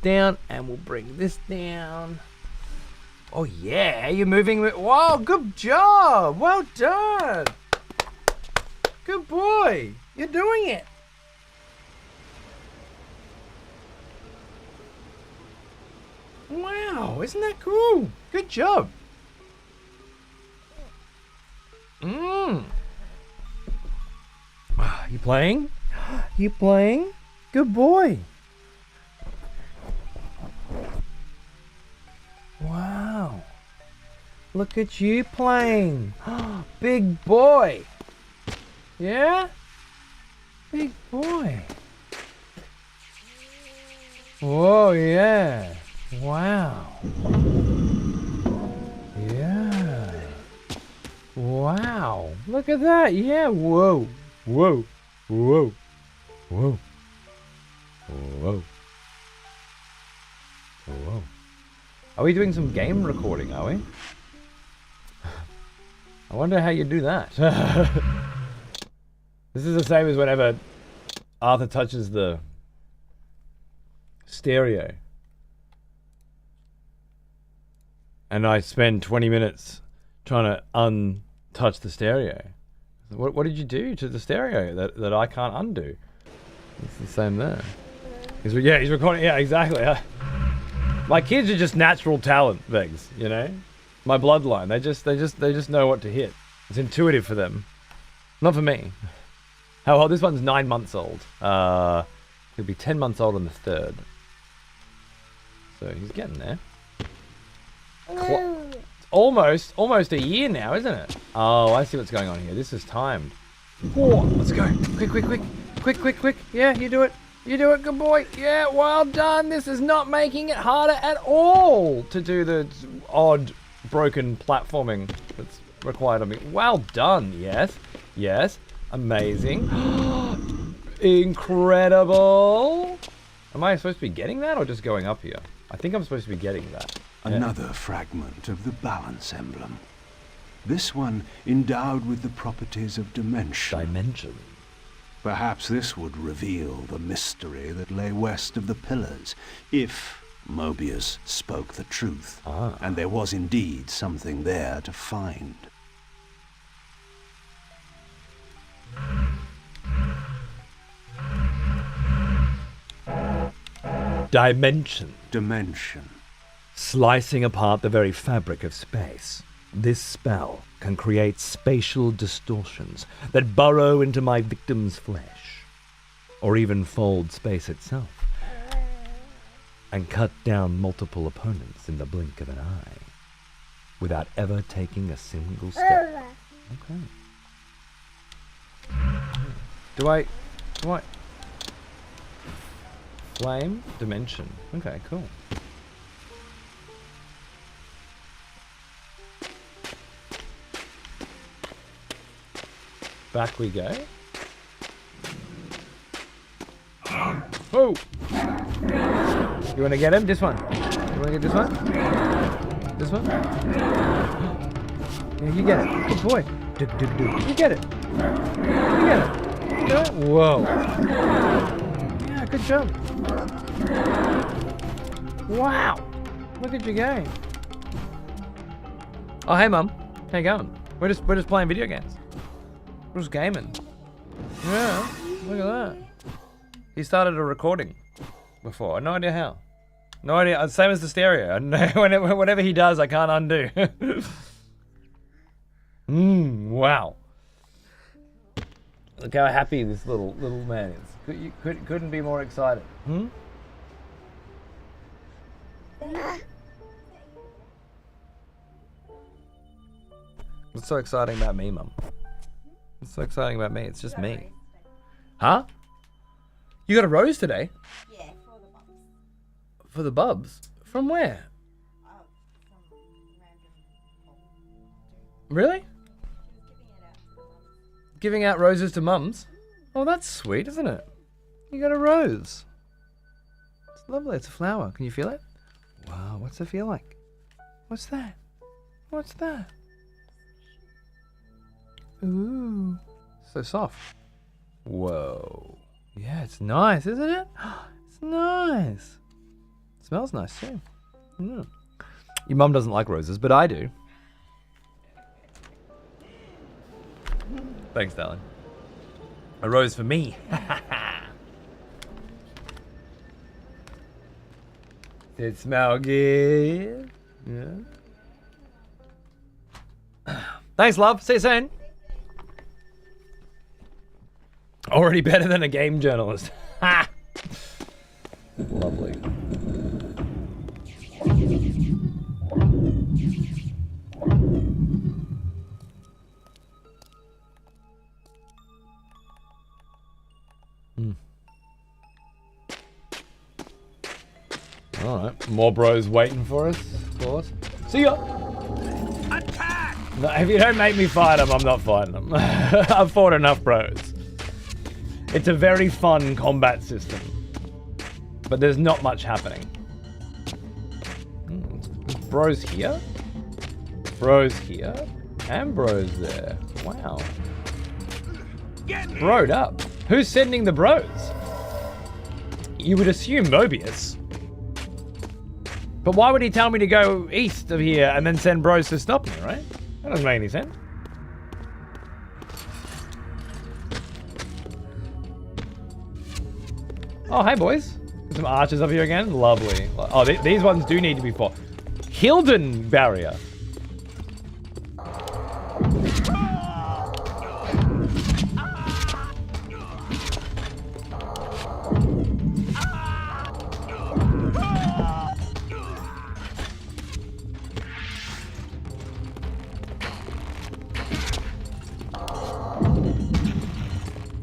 down, and we'll bring this down. Oh yeah, you're moving with... Wow, good job. Well done. Good boy. You're doing it. Wow, isn't that cool? Good job. You playing? You playing? Good boy. Wow. Look at you playing. Big boy. Yeah? Big boy. Whoa, yeah. Wow. Yeah. Wow. Look at that. Yeah. Whoa. Whoa. Whoa. Whoa. Whoa. Whoa. Are we doing some game recording, are we? I wonder how you do that. This is the same as whenever Arthur touches the stereo. And I spend 20 minutes trying to untouch the stereo. What did you do to the stereo that I can't undo? It's the same there. He's recording. Yeah, exactly. My kids are just natural talent, Vegs. You know, my bloodline. They just know what to hit. It's intuitive for them. Not for me. How old? This one's 9 months old. He'll be 10 months old on the 3rd. So he's getting there. Almost a year now, isn't it? Oh, I see what's going on here. This is timed. Whoa, let's go. Quick. Yeah, you do it. You do it, good boy. Yeah, well done. This is not making it harder at all to do the odd, broken platforming that's required of me. Well done. Yes. Amazing. Incredible. Am I supposed to be getting that or just going up here? I think I'm supposed to be getting that. Another fragment of the balance emblem. This one endowed with the properties of dimension. Perhaps this would reveal the mystery that lay west of the pillars, if Mobius spoke the truth, and there was indeed something there to find. Dimension. Slicing apart the very fabric of space. This spell can create spatial distortions that burrow into my victim's flesh, or even fold space itself, and cut down multiple opponents in the blink of an eye, without ever taking a single step. Okay. Do I? Flame? Dimension. Okay, cool. Back we go. Oh! You want to get him? This one. You want to get this one? This one? Yeah, you get it. Good boy. You get it. You get it. You do it. Whoa. Yeah, good job. Wow. Look at you going. Oh, hey, Mum. How you going? We're just playing video games. We're just gaming. Yeah, look at that. He started a recording before. No idea how. No idea. Same as the stereo. Whatever he does, I can't undo. Wow. Look how happy this little man is. You couldn't be more excited. What's so exciting about me, Mum? What's so exciting about me? It's just me. Huh? You got a rose today? Yeah, for the bubs. For the bubs? From where? From random. Really? She was giving it out to the mums. Giving out roses to mums? Oh, that's sweet, isn't it? You got a rose. It's lovely. It's a flower. Can you feel it? Wow, what's it feel like? What's that? What's that? Ooh. So soft. Whoa. Yeah, it's nice, isn't it? It's nice. Smells nice too. Mm. Your mum doesn't like roses, but I do. Thanks, darling. A rose for me. It smell good. Yeah. Thanks, love. See you soon. Already better than a game journalist. Ha! Lovely. Alright, more bros waiting for us, of course. See ya! Attack! No, if you don't make me fight them, I'm not fighting them. I've fought enough bros. It's a very fun combat system, but there's not much happening. Bros here? Bros here? And bros there. Wow. Broed up. Who's sending the bros? You would assume Mobius. But why would he tell me to go east of here and then send bros to stop me, right? That doesn't make any sense. Oh, hey boys. Got some archers up here again. Lovely. Oh, these ones do need to be fought. Hilden barrier.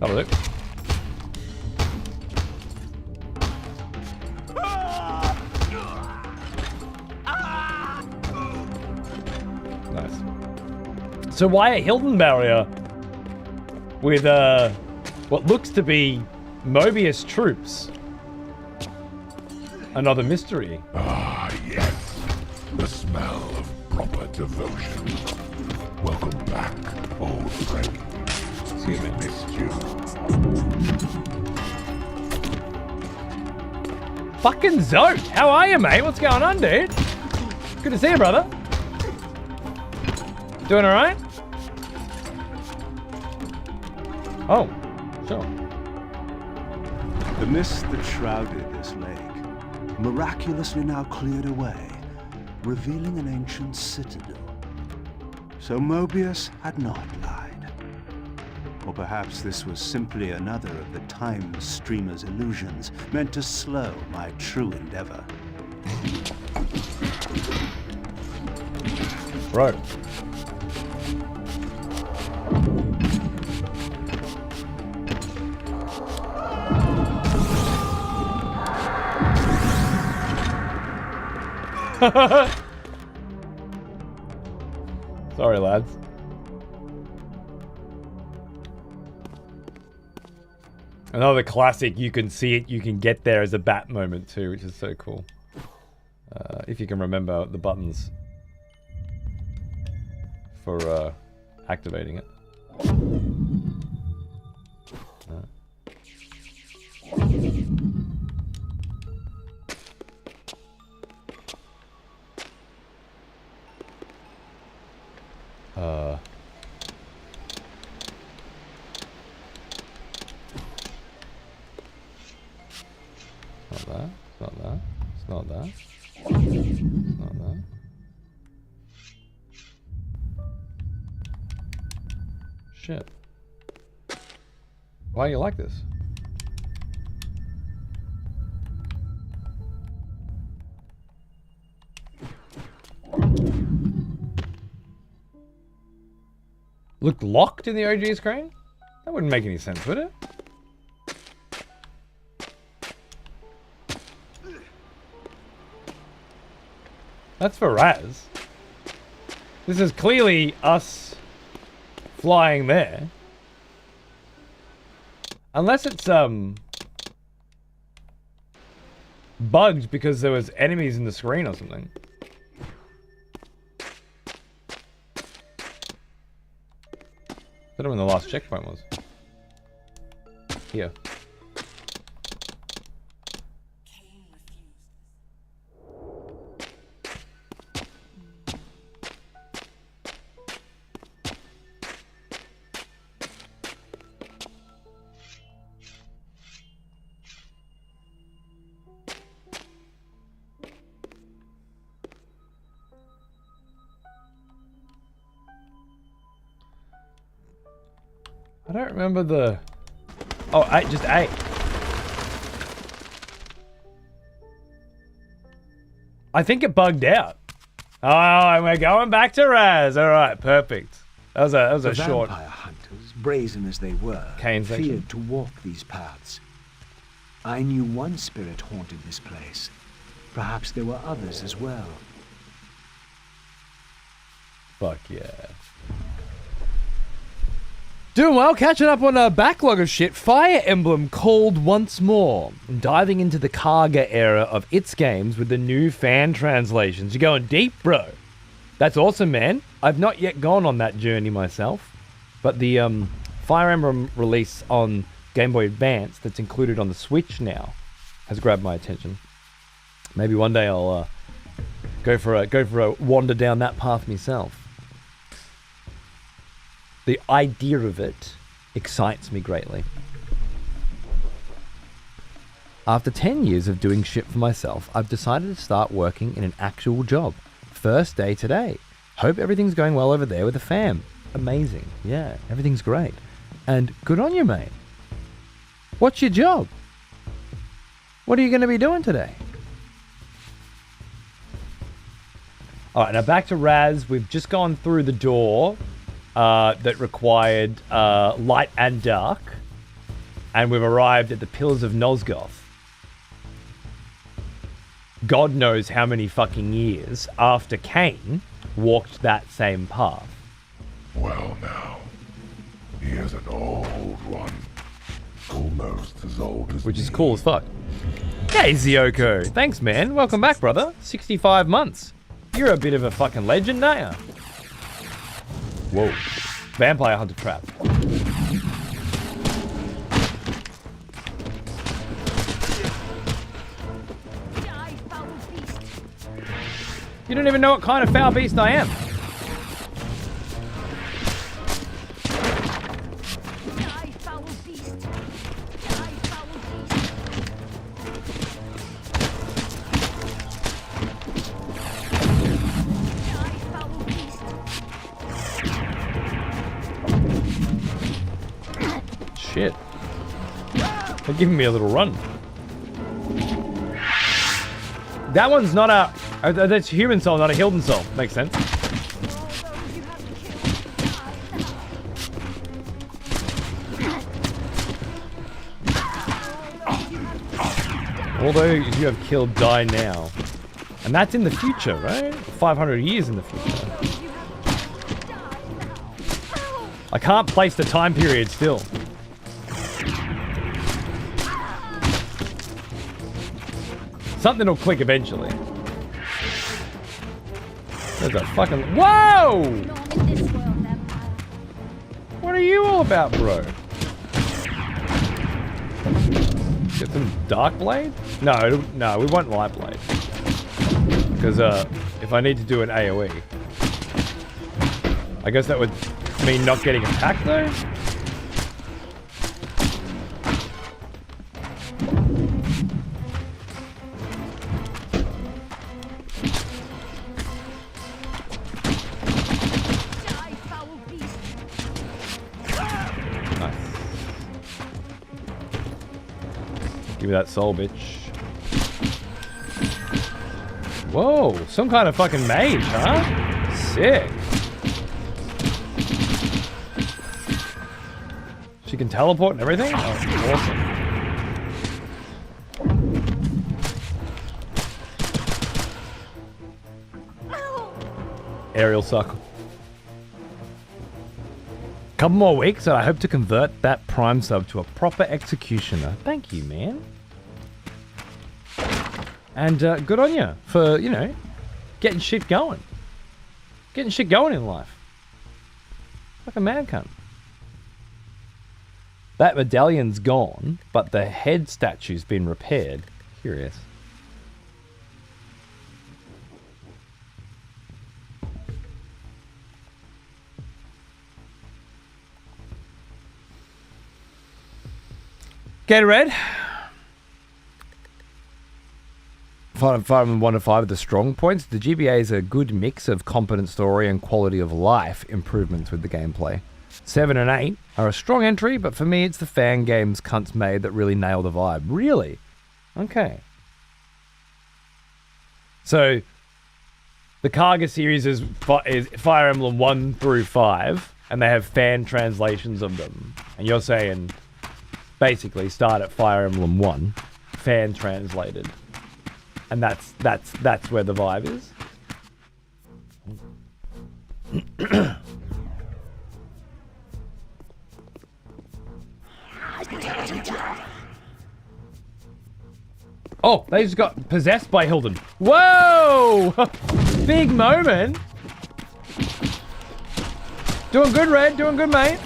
That'll do. Nice. So why a Hilden barrier with what looks to be Mobius troops? Another mystery. Ah, yes. The smell of proper devotion. Welcome back, old friend. We missed you. Fucking Zote! How are you, mate? What's going on, dude? Good to see you, brother. Doing alright? Oh, sure. The mist that shrouded this lake miraculously now cleared away, revealing an ancient citadel. So Mobius had not lied. Or perhaps this was simply another of the time streamer's illusions, meant to slow my true endeavor. Right. Sorry, lads. Another classic, you can see it, you can get there as a bat moment too, which is so cool. If you can remember the buttons for activating it. It's not that. It's not that. It's not that. It's not that. Shit. Why are you like this? Looked locked in the OG screen? That wouldn't make any sense, would it? That's for Raz. This is clearly us flying there. Unless it's bugged because there was enemies in the screen or something. I don't know when the last checkpoint was. Here. I don't remember the... Oh, just 8. I think it bugged out. Oh, and we're going back to Raz. All right, perfect. That was a short... Vampire hunters, brazen as they were, Kain section. feared to walk these paths. I knew one spirit haunted this place. Perhaps there were others as well. Fuck yeah. Doing well, catching up on a backlog of shit. Fire Emblem called once more. Diving into the Kaga era of its games with the new fan translations. You're going deep, bro. That's awesome, man. I've not yet gone on that journey myself. But the Fire Emblem release on Game Boy Advance that's included on the Switch now has grabbed my attention. Maybe one day I'll go for a wander down that path myself. The idea of it excites me greatly. After 10 years of doing shit for myself, I've decided to start working in an actual job. First day today. Hope everything's going well over there with the fam. Amazing. Yeah, everything's great. And good on you, mate. What's your job? What are you going to be doing today? Alright, now back to Raz. We've just gone through the door that required light and dark. And we've arrived at the Pillars of Nosgoth. God knows how many fucking years after Kain walked that same path. Well now, he is an old one. Almost as old as Which is me. cool as fuck. Hey, Zioko. Thanks, man. Welcome back, brother. 65 months. You're a bit of a fucking legend, aren't you? Whoa. Vampire Hunter Trap. Die, foul beast. You don't even know what kind of foul beast I am. Die, foul beast. Die, foul beast. Die, foul beast. Shit. They're giving me a little run. That one's not a... that's human soul, not a Hilden soul. Makes sense. All those you have killed die now. And that's in the future, right? 500 years in the future. I can't place the time period still. Something will click eventually. There's a fucking... Whoa! What are you all about, bro? Get some Dark Blade? No, we want Light Blade. Because if I need to do an AoE, I guess that would mean not getting attacked though? Give me that soul, bitch. Whoa, some kind of fucking mage, huh? Sick. She can teleport and everything? Oh, awesome. Aerial suck. Couple more weeks and I hope to convert that Prime sub to a proper executioner. Thank you, man. And good on you for, you know, getting shit going. Getting shit going in life. Like a mad cunt. That medallion's gone, but the head statue's been repaired. Curious. Gatorade. Fire 1 to 5 of the strong points. The GBA is a good mix of competent story and quality of life improvements with the gameplay. 7 and 8 are a strong entry, but for me, it's the fan games cunts made that really nail the vibe. Really? Okay. So, the Kaga series is Fire Emblem 1 through 5, and they have fan translations of them. And you're saying, basically, start at Fire Emblem 1, fan translated. And that's where the vibe is. Oh, they just got possessed by Hilden. Whoa! Big moment. Doing good, Red. Doing good, mate.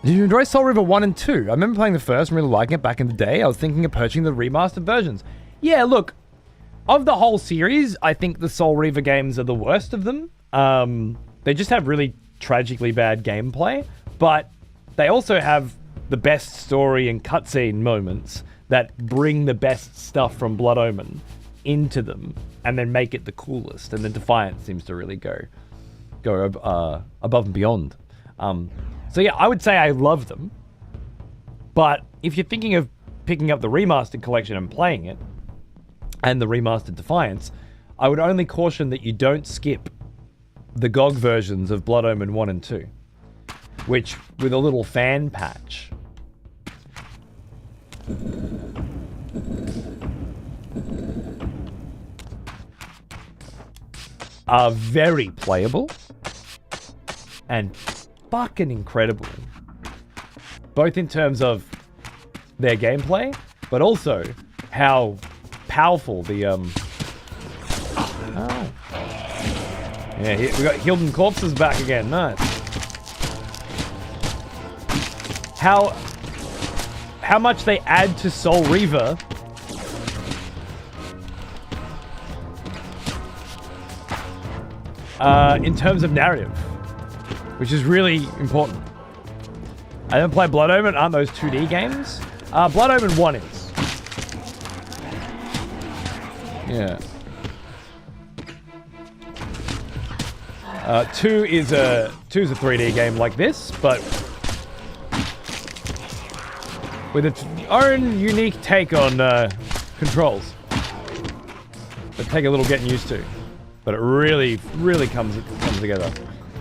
Did you enjoy Soul River 1 and 2? I remember playing the first and really liking it back in the day. I was thinking of purchasing the remastered versions. Yeah, look, of the whole series, I think the Soul Reaver games are the worst of them. They just have really tragically bad gameplay, but they also have the best story and cutscene moments that bring the best stuff from Blood Omen into them and then make it the coolest. And then Defiance seems to really go above and beyond. So yeah, I would say I love them, but if you're thinking of picking up the remastered collection and playing it, and the remastered Defiance, I would only caution that you don't skip the GOG versions of Blood Omen 1 and 2, which, with a little fan patch, are very playable and fucking incredible, both in terms of their gameplay, but also how powerful the yeah, we got Hilden Corpses back again. Nice. How much they add to Soul Reaver in terms of narrative, which is really important. I don't play Blood Omen. Aren't those 2D games? Blood Omen 1 is. Yeah. 2 is a 3D game like this, but with its own unique take on controls that take a little getting used to, but it really comes together.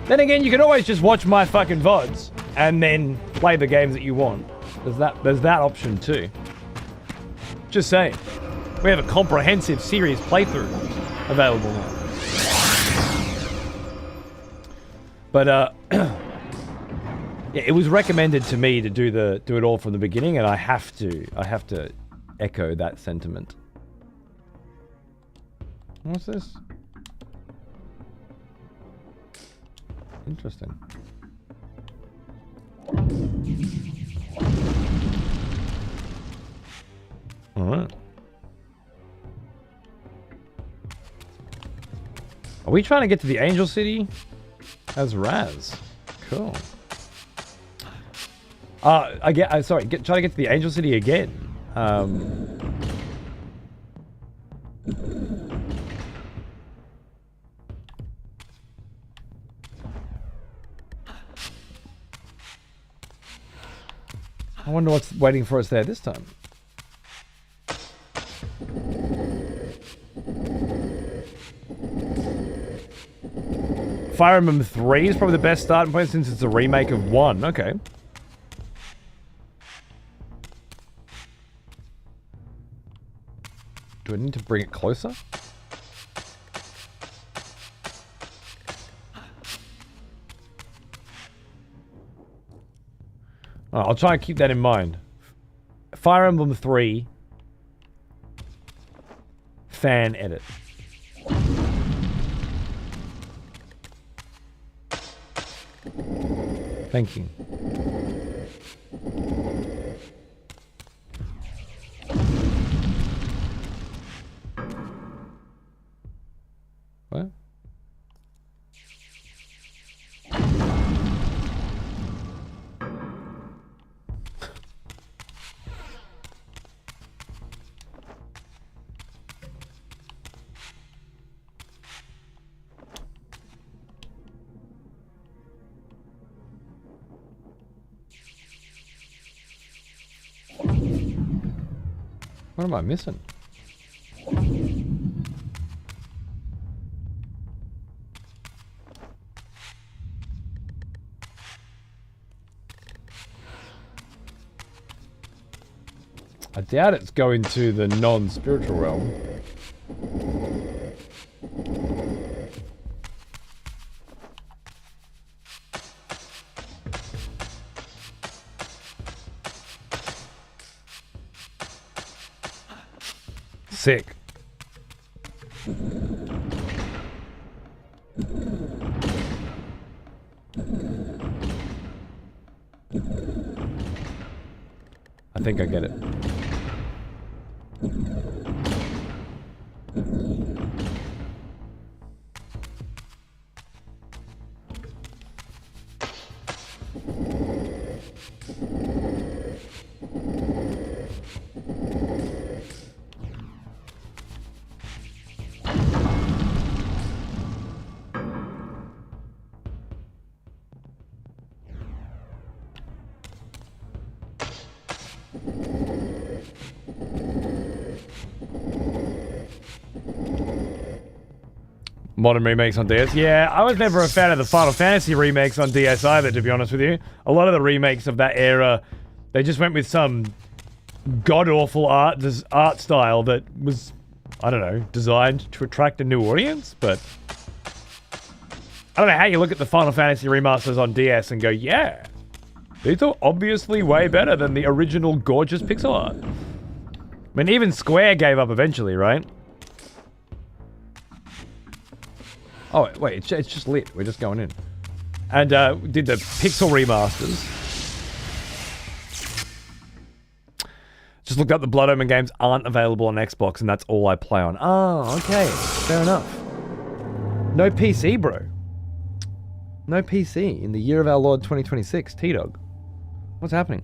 Then again, you can always just watch my fucking VODs and then play the games that you want. There's that option too. Just saying. We have a comprehensive series playthrough available now. But yeah, it was recommended to me to do it all from the beginning, and I have to echo that sentiment. What's this? Interesting. All right. Are we trying to get to the Angel City as Raz? Cool. Sorry, trying to get to the Angel City again. I wonder what's waiting for us there this time. Fire Emblem 3 is probably the best starting point since it's a remake of 1. Okay. Do I need to bring it closer? I'll try and keep that in mind. Fire Emblem 3 fan edit. Thank you. What am I missing? I doubt it's going to the non-spiritual realm. Sick. I think I get it. Modern remakes on DS. Yeah, I was never a fan of the Final Fantasy remakes on DS either, to be honest with you. A lot of the remakes of that era, they just went with some god-awful art style that was, I don't know, designed to attract a new audience, but I don't know how you look at the Final Fantasy remasters on DS and go, yeah, these are obviously way better than the original gorgeous pixel art. I mean, even Square gave up eventually, right? Oh, wait, it's just lit. We're just going in. And did the pixel remasters. Just looked up the Blood Omen games aren't available on Xbox, and that's all I play on. Oh, okay. Fair enough. No PC, bro. No PC in the year of our Lord 2026. T-Dog. What's happening?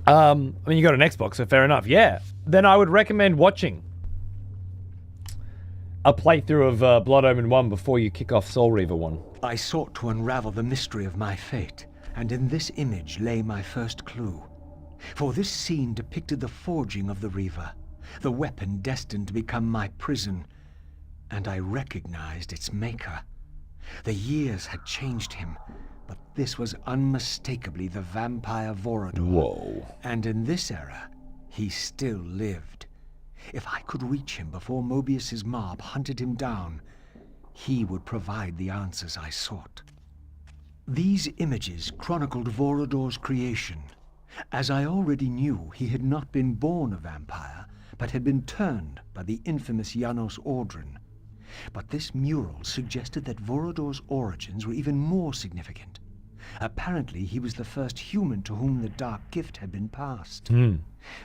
I mean, you got an Xbox, so fair enough. Yeah. Then I would recommend watching a playthrough of Blood Omen 1 before you kick off Soul Reaver 1. I sought to unravel the mystery of my fate, and in this image lay my first clue. For this scene depicted the forging of the reaver, the weapon destined to become my prison, and I recognized its maker. The years had changed him, but this was unmistakably the vampire Vorador. Whoa. And in this era, he still lived. If I could reach him before Mobius's mob hunted him down, he would provide the answers I sought. These images chronicled Vorador's creation. As I already knew, he had not been born a vampire, but had been turned by the infamous Janos Audron. But this mural suggested that Vorador's origins were even more significant. Apparently, he was the first human to whom the dark gift had been passed.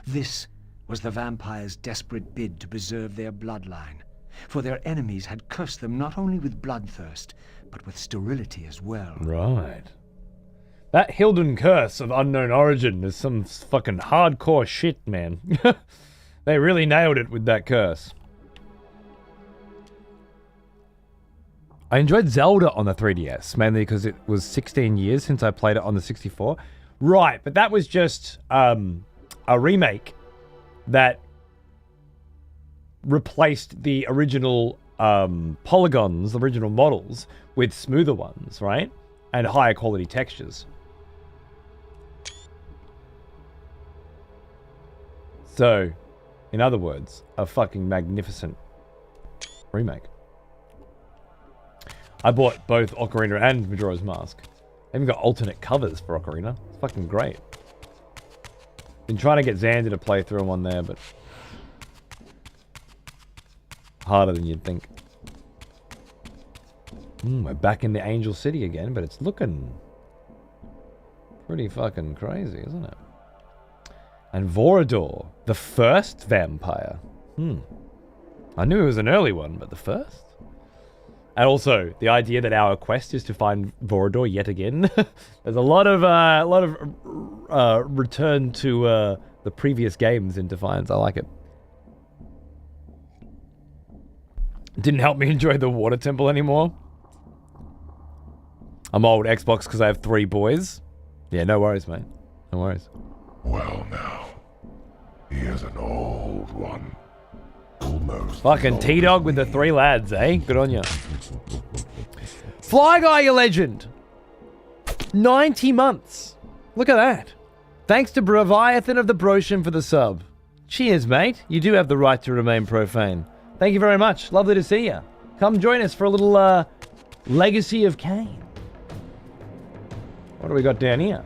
This was the vampires' desperate bid to preserve their bloodline, for their enemies had cursed them not only with bloodthirst, but with sterility as well. Right. That Hilden curse of unknown origin is some fucking hardcore shit, man. They really nailed it with that curse. I enjoyed Zelda on the 3DS, mainly because it was 16 years since I played it on the 64. Right, but that was just a remake that replaced the original polygons, the original models, with smoother ones, right? And higher quality textures. So, in other words, a fucking magnificent remake. I bought both Ocarina and Majora's Mask. They even got alternate covers for Ocarina. It's fucking great. Been trying to get Xander to play through one there, but harder than you'd think. We're back in the Angel City again, but it's looking pretty fucking crazy, isn't it? And Vorador, the first vampire. I knew it was an early one, but the first? And also, the idea that our quest is to find Vorador yet again. There's a lot of return to the previous games in Defiance. I like it. Didn't help me enjoy the water temple anymore. I'm old Xbox because I have 3 boys. Yeah, no worries, mate. No worries. Well now, he is an old one. Almost. Fucking T-Dog with the 3 lads, eh? Good on ya. Fly Guy, you legend. 90 months. Look at that. Thanks to Breviathan of the Broshan for the sub. Cheers, mate. You do have the right to remain profane. Thank you very much. Lovely to see you. Come join us for a little Legacy of Kain. What do we got down here?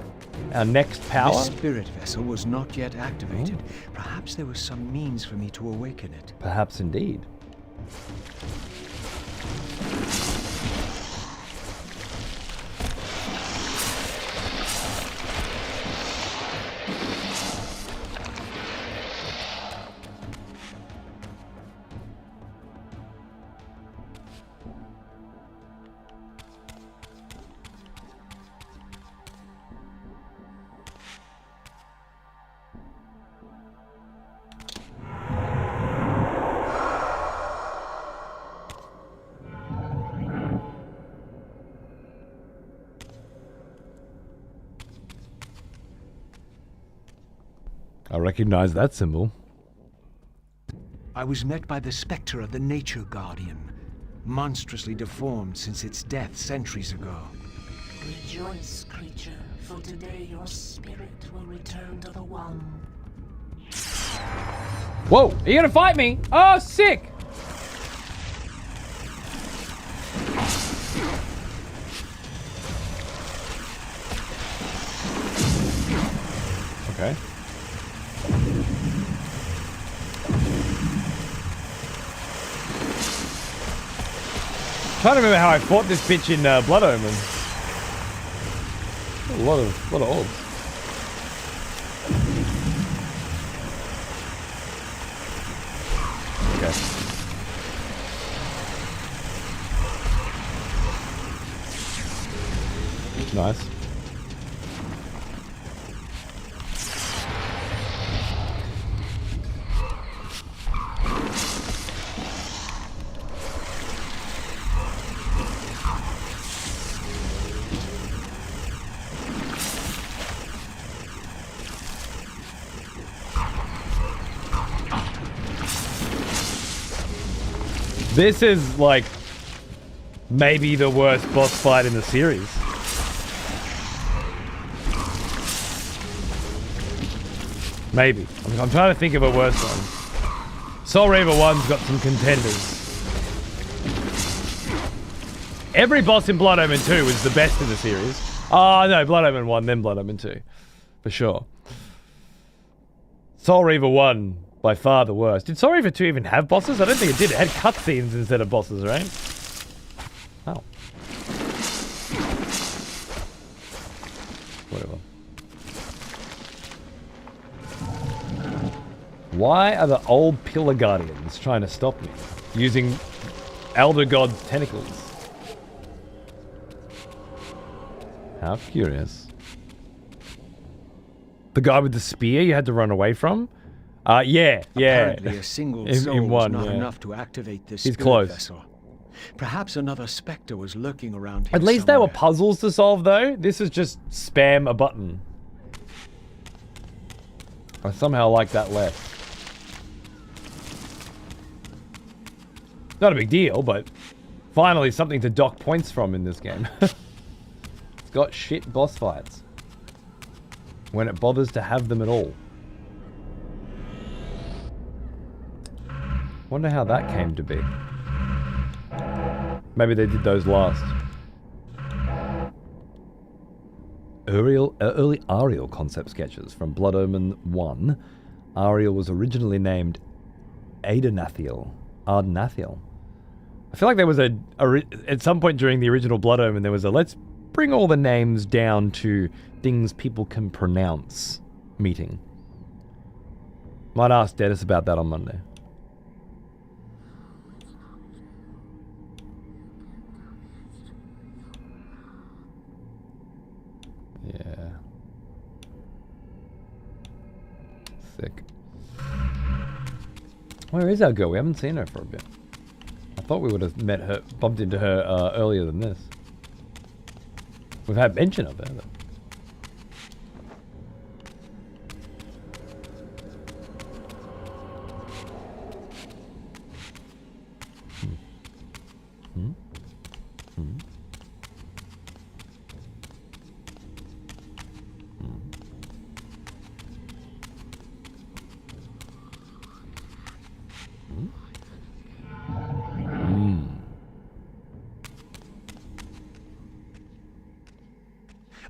Our next power? The spirit vessel was not yet activated. Perhaps there was some means for me to awaken it. Perhaps indeed. I recognize that symbol. I was met by the specter of the Nature Guardian, monstrously deformed since its death centuries ago. Rejoice, creature, for today your spirit will return to the One. Whoa, are you gonna fight me? Oh, sick! Okay. Trying to remember how I fought this bitch in Blood Omen. A lot of orbs. Okay. Nice. This is like maybe the worst boss fight in the series. Maybe. I'm trying to think of a worse one. Soul Reaver 1's got some contenders. Every boss in Blood Omen 2 was the best in the series. Oh no, Blood Omen 1, then Blood Omen 2. For sure. Soul Reaver 1, by far the worst. Did Soul Reaver 2 even have bosses? I don't think it did. It had cutscenes instead of bosses, right? Oh. Whatever. Why are the old Pillar Guardians trying to stop me? Using Elder God's tentacles. How curious. The guy with the spear you had to run away from? Yeah. Apparently a single soul in was one, not yeah. enough to activate this He's spirit close. vessel. Perhaps another specter was lurking around here At least there were somewhere. puzzles to solve, though. This is just spam a button. I somehow like that less. Not a big deal, but finally something to dock points from in this game. It's got shit boss fights. When it bothers to have them at all. Wonder how that came to be. Maybe they did those last. Early Ariel concept sketches from Blood Omen 1. Ariel was originally named Ardnathiel. I feel like there was at some point during the original Blood Omen, there was a let's bring all the names down to things people can pronounce meeting. Might ask Dennis about that on Monday. Yeah. Sick. Where is our girl? We haven't seen her for a bit. I thought we would have bumped into her earlier than this. We've had mention of her, though.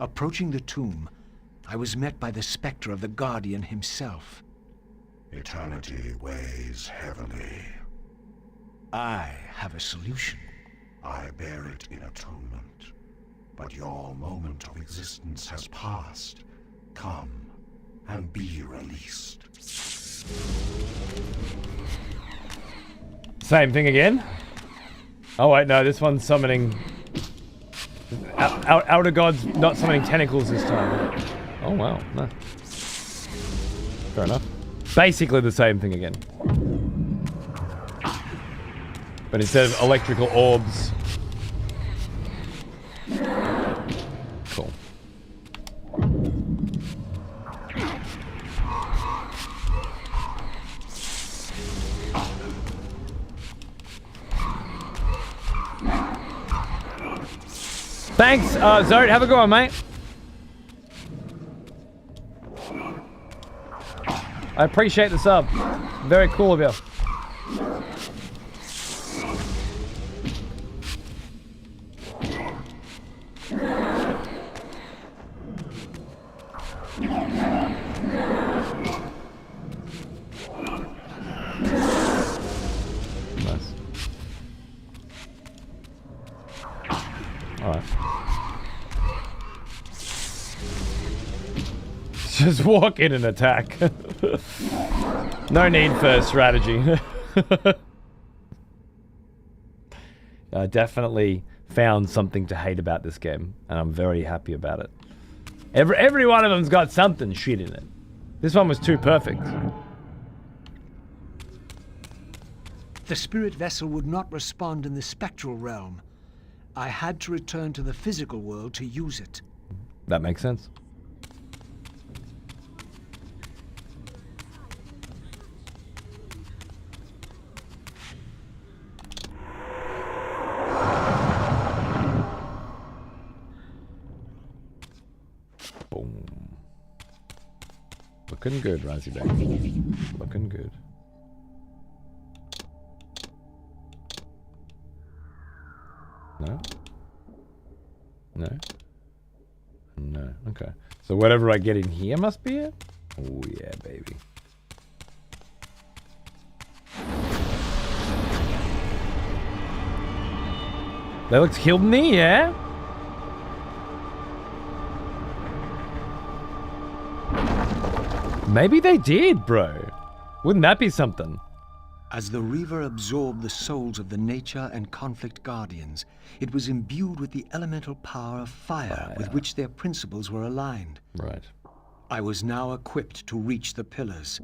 Approaching the tomb, I was met by the specter of the Guardian himself. Eternity weighs heavily. I have a solution. I bear it in atonement. But your moment of existence has passed. Come and be released. Same thing again. Oh wait, no, this one's summoning... Outer God's not summoning tentacles this time. Oh wow, no. Fair enough. Basically the same thing again. But instead of electrical orbs... Cool. Thanks, Zod. Have a good one, mate. I appreciate the sub. Very cool of you. Nice. Alright. Just walk in and attack. No need for strategy. I definitely found something to hate about this game, and I'm very happy about it. Every one of them's got something shit in it. This one was too perfect. The spirit vessel would not respond in the spectral realm. I had to return to the physical world to use it. That makes sense. Boom. Looking good, Raziel. Looking good. No? No? No. Okay. So whatever I get in here must be it? Oh yeah, baby. They looked Hildeny, yeah? Maybe they did, bro. Wouldn't that be something? As the reaver absorbed the souls of the nature and conflict guardians, it was imbued with the elemental power of fire with which their principles were aligned. Right. I was now equipped to reach the pillars.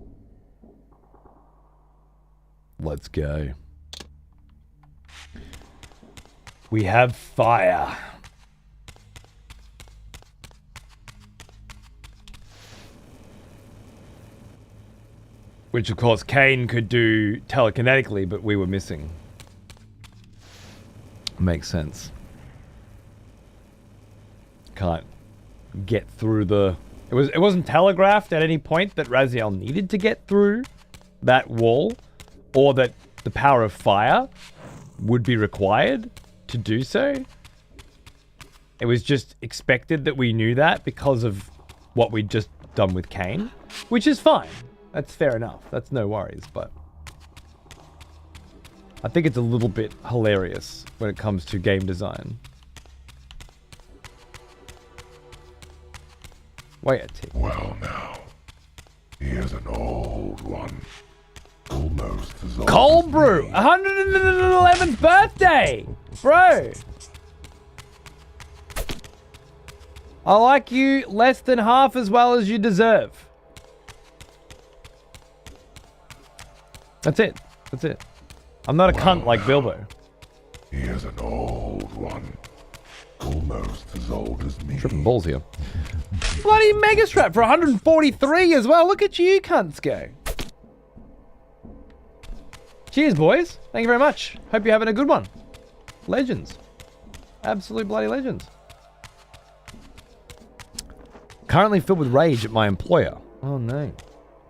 Let's go. We have fire. Which, of course, Kain could do telekinetically, but we were missing. Makes sense. Can't get through the... It wasn't telegraphed at any point that Raziel needed to get through that wall, or that the power of fire would be required to do so. It was just expected that we knew that because of what we'd just done with Kain, which is fine. That's fair enough. That's no worries, but I think it's a little bit hilarious when it comes to game design. Wait a tick. Well now, here's an old one. Almost as old Cold as brew! me. 111th birthday! Bro! I like you less than half as well as you deserve. That's it. That's it. I'm not a cunt like Bilbo. Here's an old one. Almost as old as me. Tripping balls here. Bloody Mega Strap for 143 as well. Look at you cunts go. Cheers, boys. Thank you very much. Hope you're having a good one. Legends. Absolute bloody legends. Currently filled with rage at my employer. Oh no.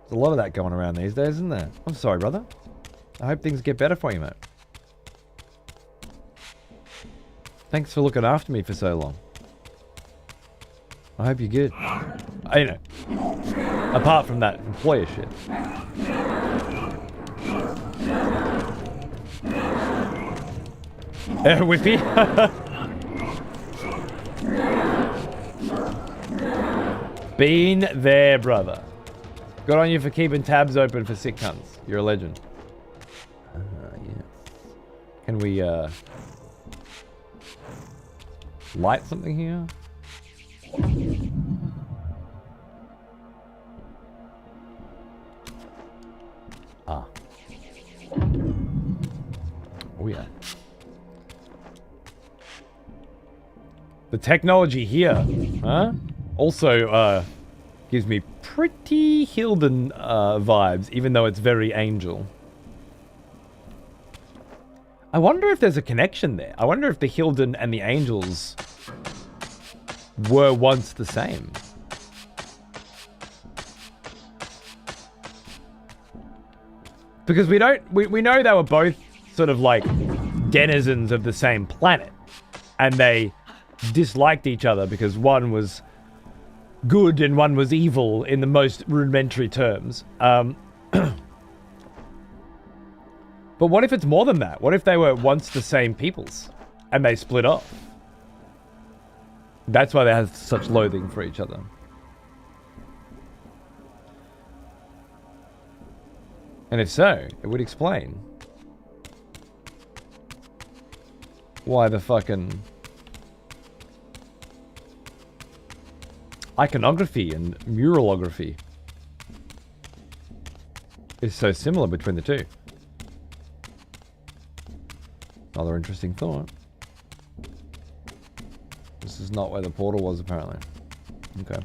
There's a lot of that going around these days, isn't there? I'm sorry, brother. I hope things get better for you, mate. Thanks for looking after me for so long. I hope you're good. You know, apart from that employer shit. Whippy. Been there, brother. Good on you for keeping tabs open for sick cunts. You're a legend. Yes. Can we, light something here? Ah. Oh, yeah. The technology here, huh? Also, gives me pretty Hilden vibes, even though it's very Angel. I wonder if there's a connection there. I wonder if the Hilden and the Angels were once the same. Because we know they were both sort of like denizens of the same planet. And they disliked each other because one was good and one was evil in the most rudimentary terms. But what if it's more than that? What if they were once the same peoples and they split off? That's why they have such loathing for each other. And if so, it would explain why the fucking iconography and muralography is so similar between the two. Another interesting thought. This is not where the portal was, apparently. Okay.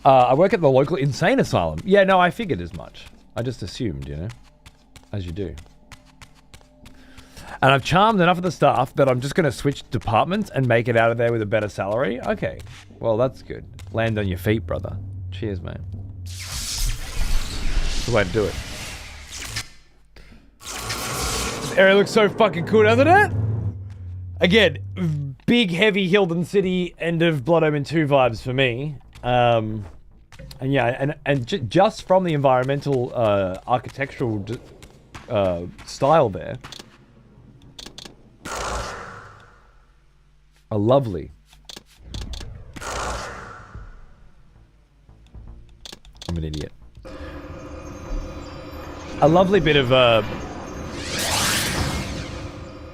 I work at the local insane asylum. Yeah, no, I figured as much. I just assumed, you know, as you do. And I've charmed enough of the staff that I'm just going to switch departments and make it out of there with a better salary. Okay, well, that's good. Land on your feet, brother. Cheers, man. That's the way to do it. This area looks so fucking cool, doesn't it? Again, big, heavy Hilden City, end of Blood Omen 2 vibes for me. And yeah, and just from the environmental architectural style there, a lovely. I'm an idiot. A lovely bit of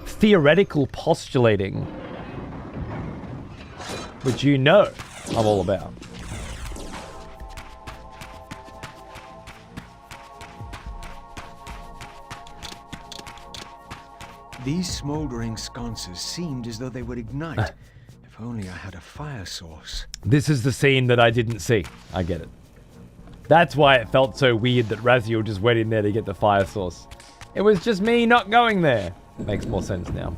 theoretical postulating, which you know I'm all about. These smoldering sconces seemed as though they would ignite. If only I had a fire source. This is the scene that I didn't see. I get it. That's why it felt so weird that Raziel just went in there to get the fire source. It was just me not going there. Makes more sense now.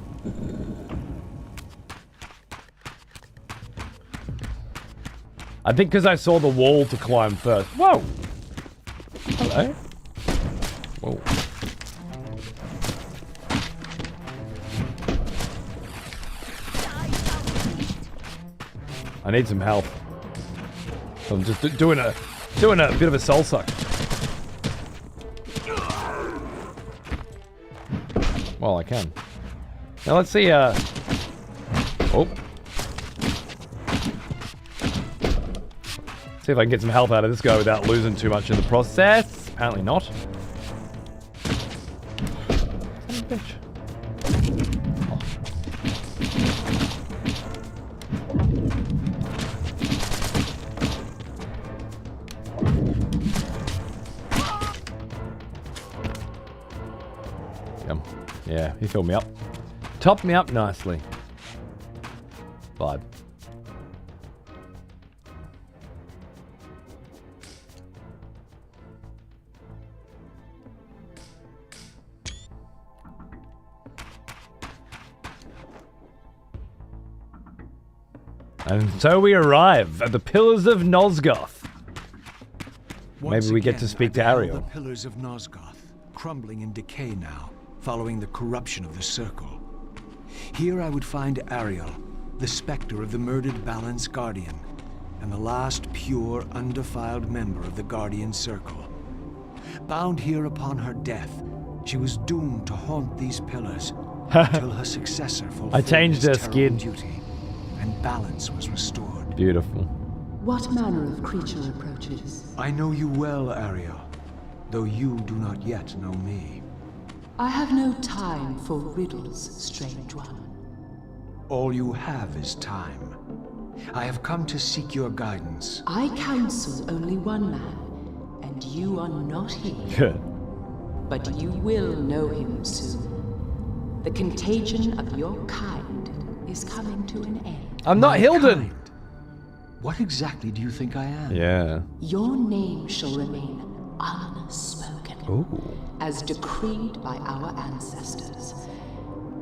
I think because I saw the wall to climb first. Whoa! Hello? Whoa. I need some help. I'm just doing a bit of a soul suck. Well, I can. Now let's see. Oh. See if I can get some help out of this guy without losing too much in the process. Apparently not. Son of a bitch. Yeah, he filled me up. Topped me up nicely. Vibe. And so we arrive at the Pillars of Nosgoth. Maybe we get to speak to Ariel. The Pillars of Nosgoth, crumbling in decay now, following the corruption of the Circle. Here I would find Ariel, the specter of the murdered Balance Guardian, and the last pure, undefiled member of the Guardian Circle. Bound here upon her death, she was doomed to haunt these pillars until her successor fulfilled I changed his her terrible skin. duty, and balance was restored. Beautiful. What manner of creature approaches? I know you well, Ariel, though you do not yet know me. I have no time for riddles, strange one. All you have is time. I have come to seek your guidance. I counsel only one man, and you are not he. Good. But you will know him soon. The contagion of your kind is coming to an end. I'm not My Hilden. kind. What exactly do you think I am? Yeah. Your name shall remain unspoken, Ooh. as decreed by our ancestors.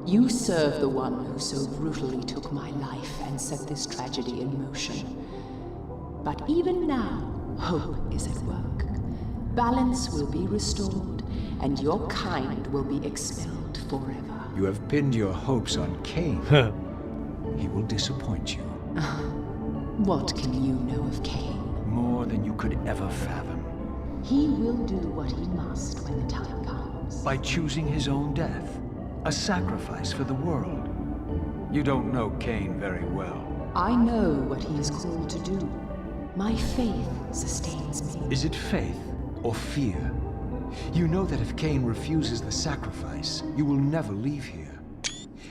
You serve the one who so brutally took my life and set this tragedy in motion. But even now, hope is at work. Balance will be restored, and your kind will be expelled forever. You have pinned your hopes on Kain. He will disappoint you. What can you know of Kain? More than you could ever fathom. He will do what he must when the time comes. By choosing his own death. A sacrifice for the world. You don't know Kain very well. I know what he is called to do. My faith sustains me. Is it faith or fear? You know that if Kain refuses the sacrifice, you will never leave here.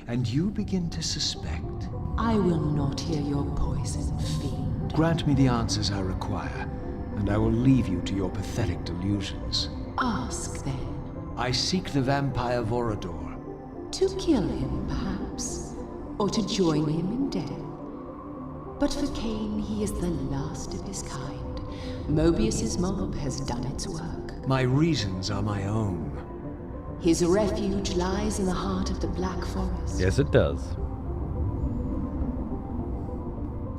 And you begin to suspect. I will not hear your poison, fiend. Grant me the answers I require, and I will leave you to your pathetic delusions. Ask then. I seek the vampire Vorador. To kill him, perhaps, or to join him in death. But for Kain, he is the last of his kind. Mobius's mob has done its work. My reasons are my own. His refuge lies in the heart of the Black Forest. Yes, it does.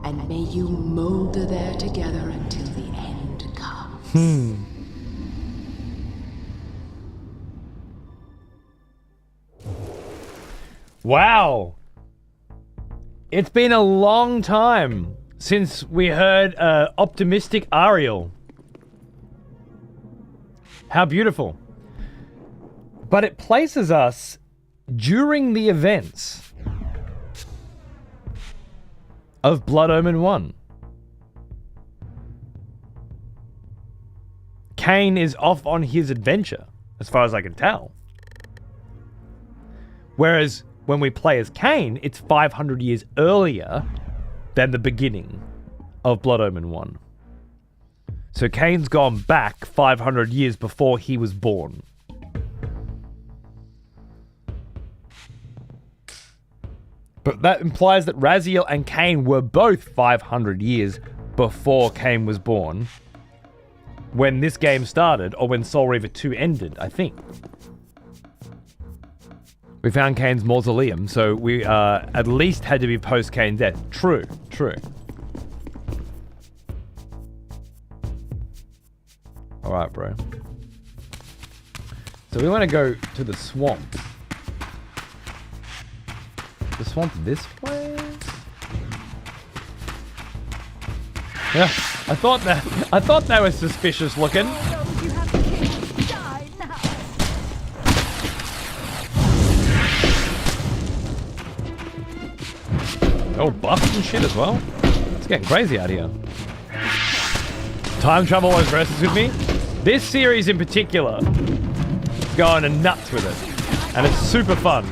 And may you molder there together until the end comes. Wow. It's been a long time since we heard optimistic Ariel. How beautiful. But it places us during the events of Blood Omen 1. Kain is off on his adventure, as far as I can tell. Whereas when we play as Kain, it's 500 years earlier than the beginning of Blood Omen 1. So Kain's gone back 500 years before he was born. But that implies that Raziel and Kain were both 500 years before Kain was born when this game started, or when Soul Reaver 2 ended, I think. We found Kain's mausoleum, so we at least had to be post-Kain death. True, true. Alright, bro. So we want to go to the swamp. The swamp this way? Yeah, I thought that was suspicious looking. You have to die now. Oh, buffs and shit as well. It's getting crazy out here. Time travel always rests with me. This series in particular is going nuts with it, and it's super fun.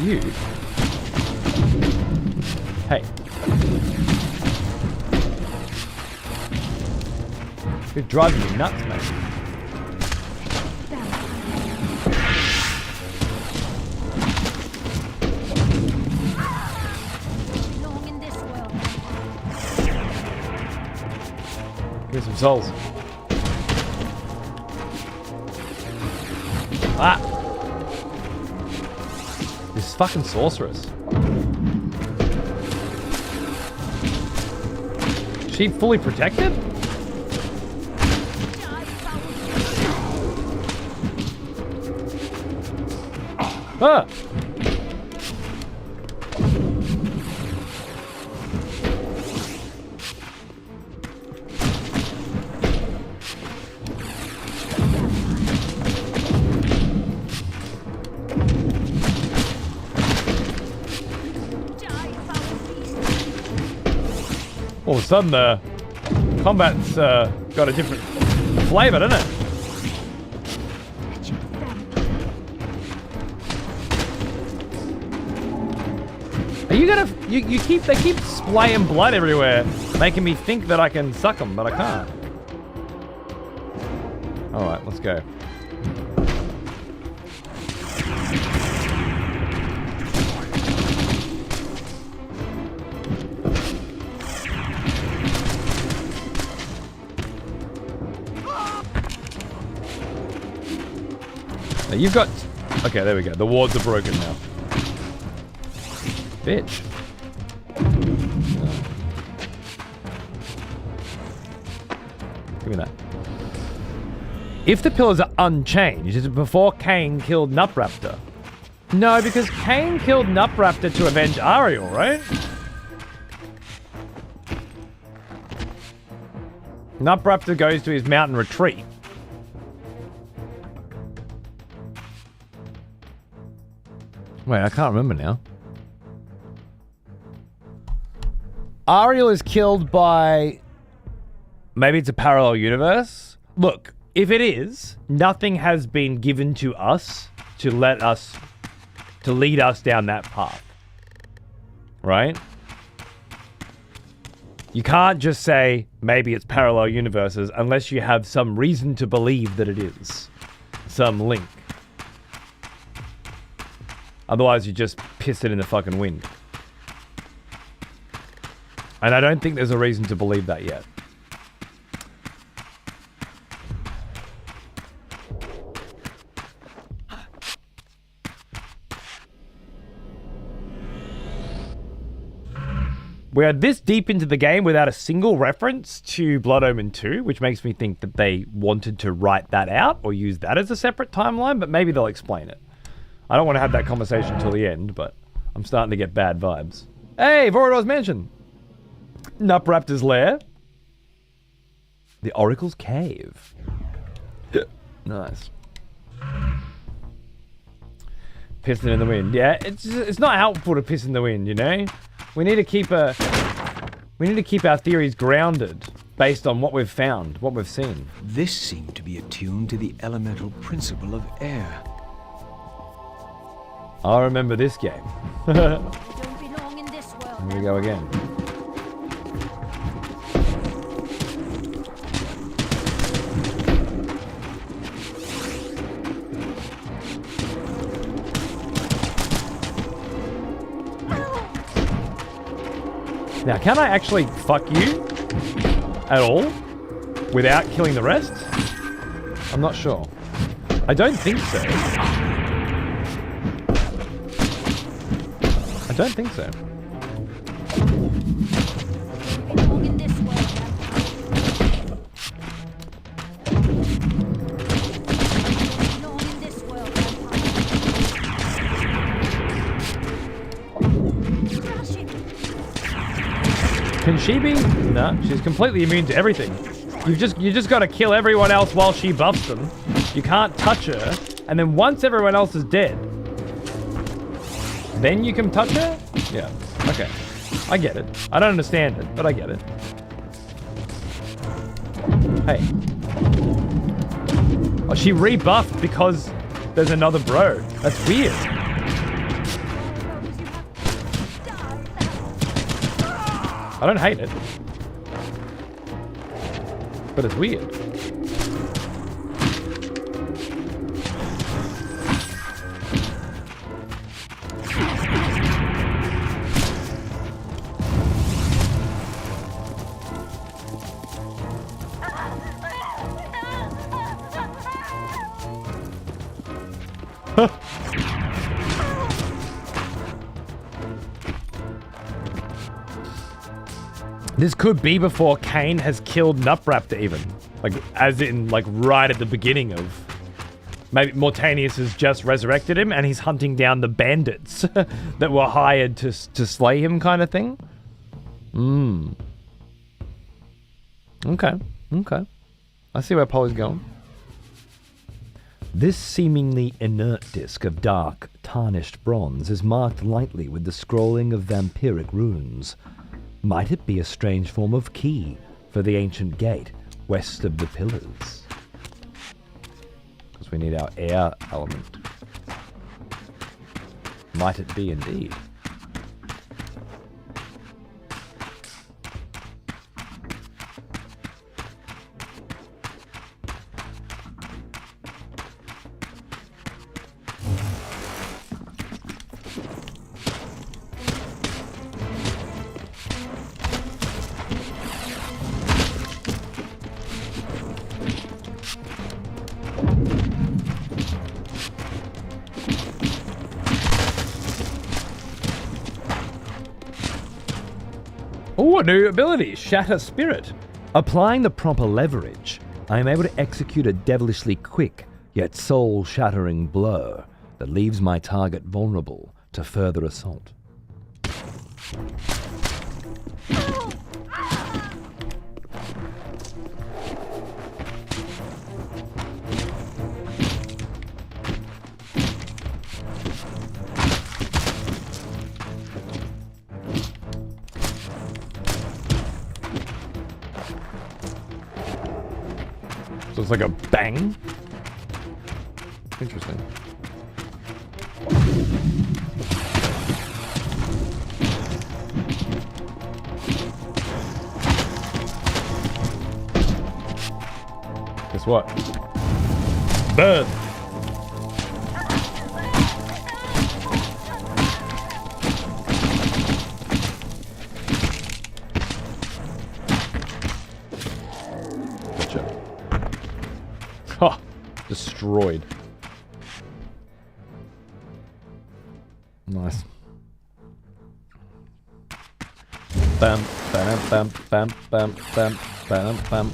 You. Hey. You're driving me nuts, mate. Long in this world. Here's some souls. Ah! This fucking sorceress. Is she fully protected? Die Ah! All of a sudden, the combat's got a different flavor, doesn't it? Are you gonna? They keep splaying blood everywhere, making me think that I can suck them, but I can't. All right, let's go. Now you've got... Okay, there we go. The wards are broken now. Bitch. Give me that. If the pillars are unchanged, is it before Kain killed Nupraptor? No, because Kain killed Nupraptor to avenge Ariel, right? Nupraptor goes to his mountain retreat. Wait, I can't remember now. Ariel is killed by... Maybe it's a parallel universe? Look, if it is, nothing has been given to us to lead us down that path. Right? You can't just say, maybe it's parallel universes, unless you have some reason to believe that it is. Some link. Otherwise, you just piss it in the fucking wind. And I don't think there's a reason to believe that yet. We're this deep into the game without a single reference to Blood Omen 2, which makes me think that they wanted to write that out or use that as a separate timeline, but maybe they'll explain it. I don't want to have that conversation till the end, but I'm starting to get bad vibes. Hey, Vorador's mansion. Nupraptor's lair. The Oracle's cave. Nice. Pissing in the wind. Yeah, it's not helpful to piss in the wind, you know? We need to keep our theories grounded based on what we've found, what we've seen. This seemed to be attuned to the elemental principle of air. I remember this game. I don't belong in this world. Here we go again. Now, can I actually fuck you at all without killing the rest? I'm not sure. I don't think so. I don't think so. Belong in this world. Belong in this world. Crush it. Can she be? No, she's completely immune to everything. You just got to kill everyone else while she buffs them. You can't touch her, and then once everyone else is dead, then you can touch her? Yeah. Okay. I get it. I don't understand it, but I get it. Hey. Oh, she rebuffed because there's another bro. That's weird. I don't hate it. But it's weird. This could be before Kain has killed Nupraptor even. Like, as in, like, right at the beginning of Maybe Mortanius has just resurrected him and he's hunting down the bandits that were hired to slay him, kind of thing. Okay. I see where Polly's going. This seemingly inert disc of dark, tarnished bronze is marked lightly with the scrolling of vampiric runes. Might it be a strange form of key for the ancient gate west of the pillars? We need our air element. Might it be indeed? Ooh, a new ability, Shatter Spirit. Applying the proper leverage, I am able to execute a devilishly quick, yet soul-shattering blow that leaves my target vulnerable to further assault. So it's like a bang? Interesting. Guess what? Burn! Ha! Destroyed. Nice. Bam, bam, bam, bam, bam, bam, bam, bam.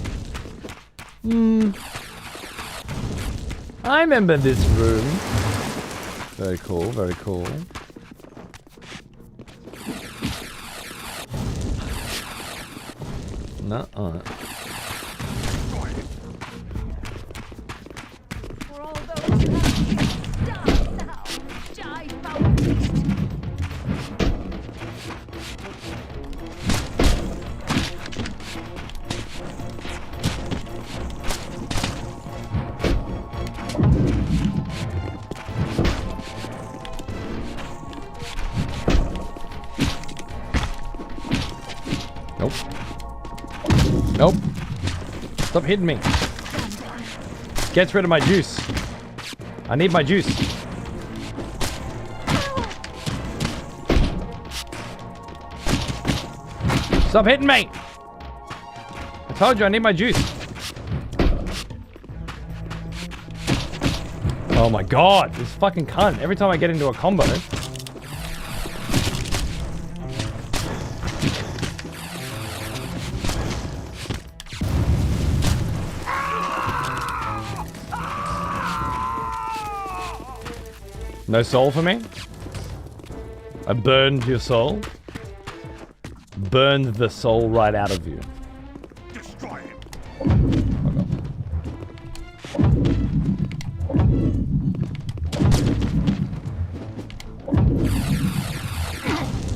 I remember this room. Very cool, very cool. Nuh-uh. Nope. Nope. Stop hitting me. Gets rid of my juice. I need my juice. Stop hitting me. I told you I need my juice. Oh my god, this fucking cunt. Every time I get into a combo. No soul for me? I burned your soul? Burned the soul right out of you. Destroy him.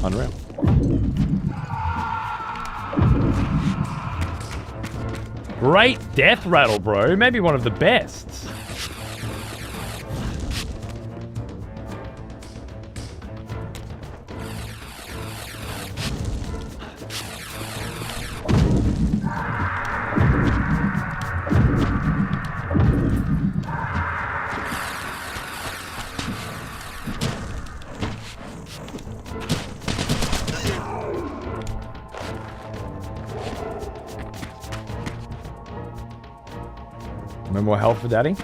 Unreal. Great death rattle, bro. Maybe one of the best. No more health for daddy?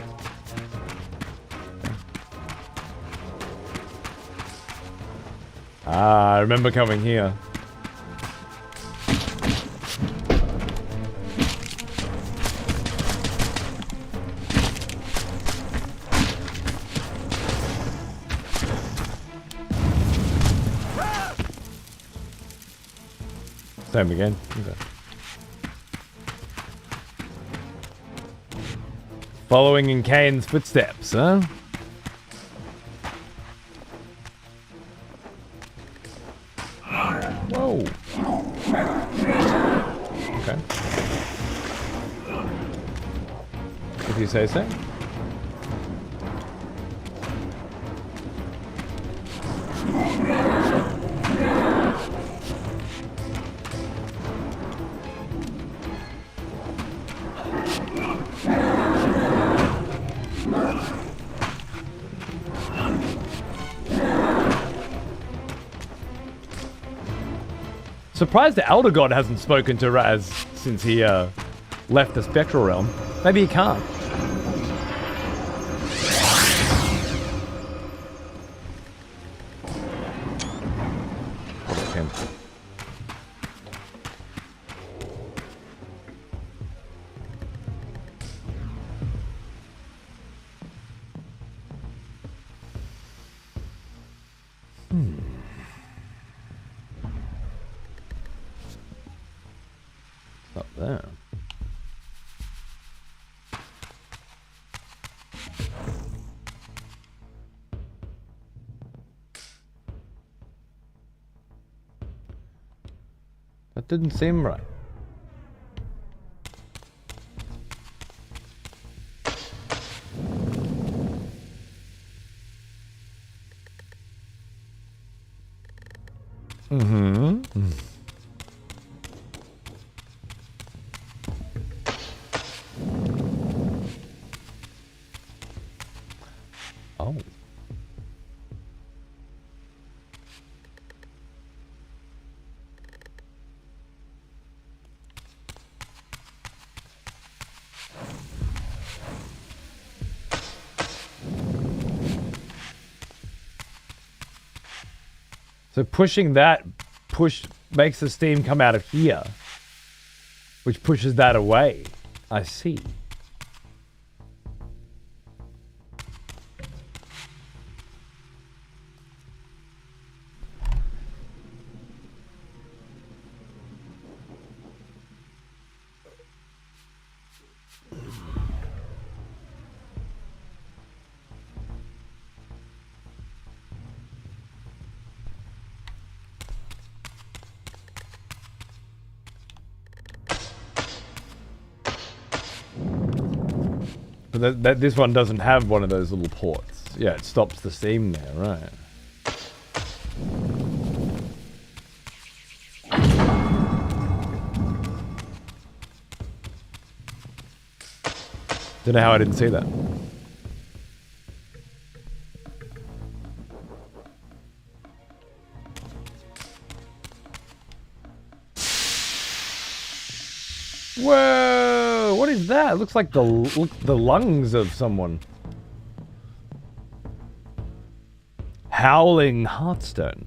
Ah, I remember coming here. Same again. Okay. Following in Kain's footsteps, huh? Whoa. Okay. If you say so. Surprised the Elder God hasn't spoken to Raz since he left the Spectral Realm. Maybe he can't. Up there. That didn't seem right. Mm-hmm. Oh. So pushing that makes the steam come out of here, which pushes that away. I see. But this one doesn't have one of those little ports. Yeah, it stops the steam there, right. Don't know how I didn't see that. Whoa! What is that? It looks like the lungs of someone. Howling Heartstone.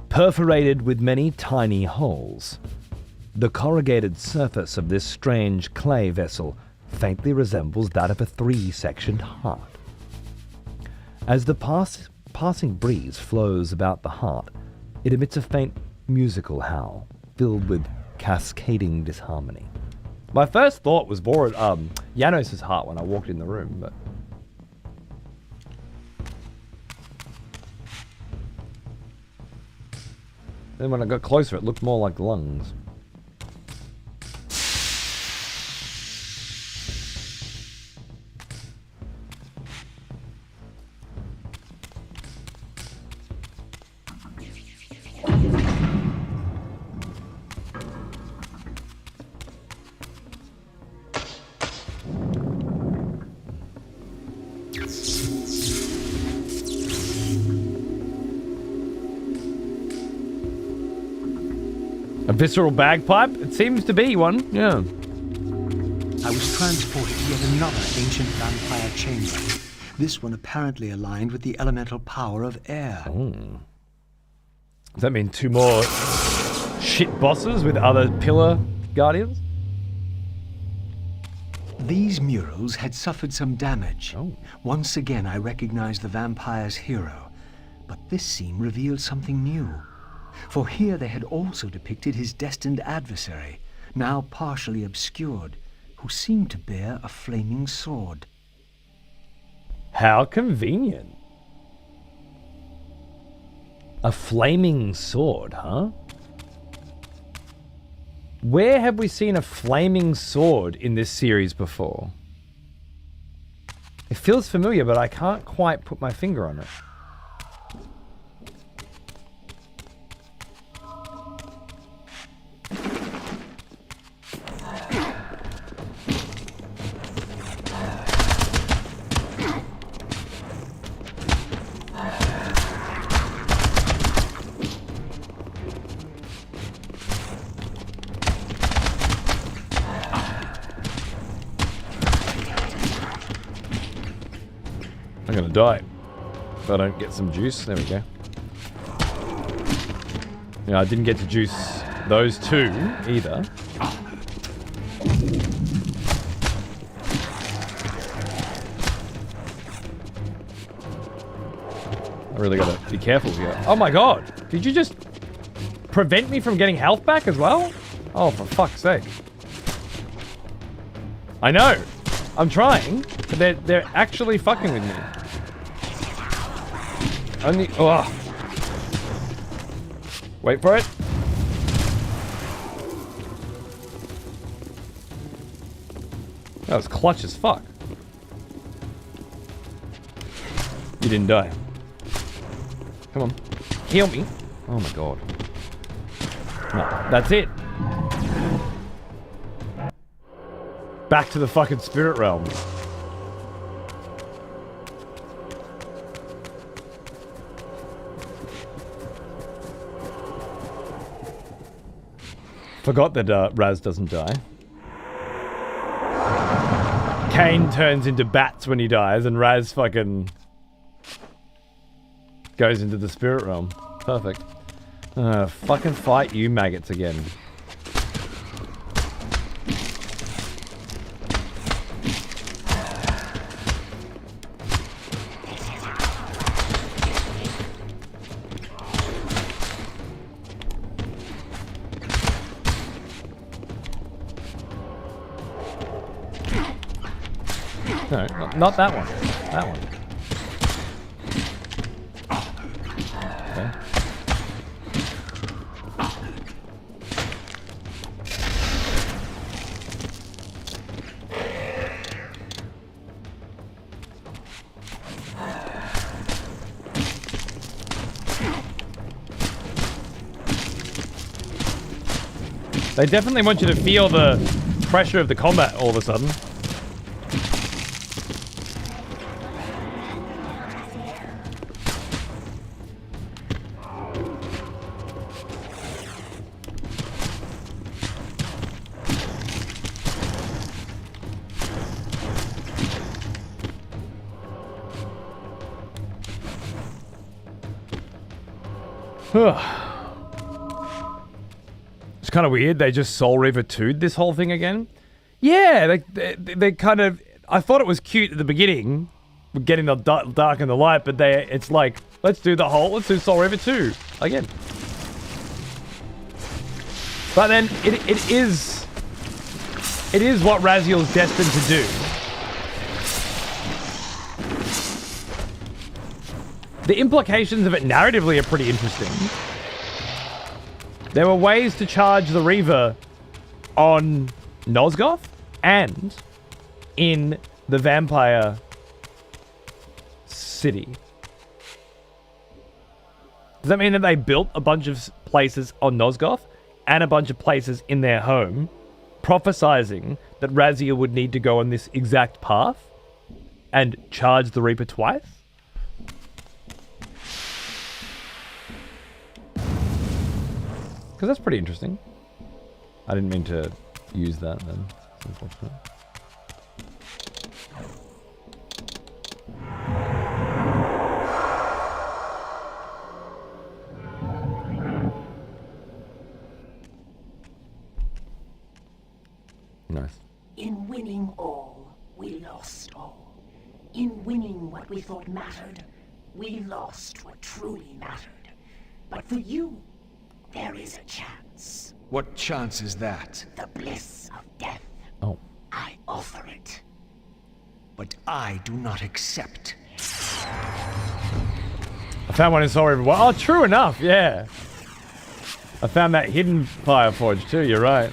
Perforated with many tiny holes. The corrugated surface of this strange clay vessel faintly resembles that of a three-sectioned heart. As the passing breeze flows about the heart, it emits a faint musical howl, filled with cascading disharmony. My first thought was Janos' heart when I walked in the room, but then when I got closer, it looked more like lungs. A visceral bagpipe? It seems to be one, yeah. I was transported to yet another ancient vampire chamber. This one apparently aligned with the elemental power of air. Oh. Does that mean two more shit bosses with other pillar guardians? These murals had suffered some damage. Oh. Once again, I recognized the vampire's hero. But this scene revealed something new. For here they had also depicted his destined adversary, now partially obscured, who seemed to bear a flaming sword. How convenient. A flaming sword, huh? Where have we seen a flaming sword in this series before? It feels familiar, but I can't quite put my finger on it. I'm gonna die if I don't get some juice. There we go. Yeah, I didn't get to juice those two either. I really gotta be careful here. Oh my god! Did you just prevent me from getting health back as well? Oh, for fuck's sake. I know! I'm trying, but they're actually fucking with me. Only, oh. Wait for it. That was clutch as fuck. You didn't die. Come on. Heal me. Oh my god. No, that's it. Back to the fucking spirit realm. Forgot that Raz doesn't die. Kain turns into bats when he dies, and Raz fucking goes into the spirit realm. Perfect. Fucking fight you maggots again. No, not that one. That one. Okay. They definitely want you to feel the pressure of the combat all of a sudden. It's kind of weird. They just Soul Reaver 2'd this whole thing again. Yeah, they kind of. I thought it was cute at the beginning, getting the dark and the light, but it's like, let's do Soul Reaver 2 again. But then it is what Raziel's destined to do. The implications of it narratively are pretty interesting. There were ways to charge the Reaver on Nosgoth and in the vampire city. Does that mean that they built a bunch of places on Nosgoth and a bunch of places in their home, prophesizing that Raziel would need to go on this exact path and charge the Reaper twice? Because that's pretty interesting. I didn't mean to use that then. It's unfortunate. Nice. In winning all, we lost all. In winning what we thought mattered, we lost what truly mattered. But for you, There is a chance. What chance is that? The bliss of death. Oh. I offer it. But I do not accept. I found one in Soul Reaver. Oh, true enough, yeah. I found that hidden Fire Forge too, you're right.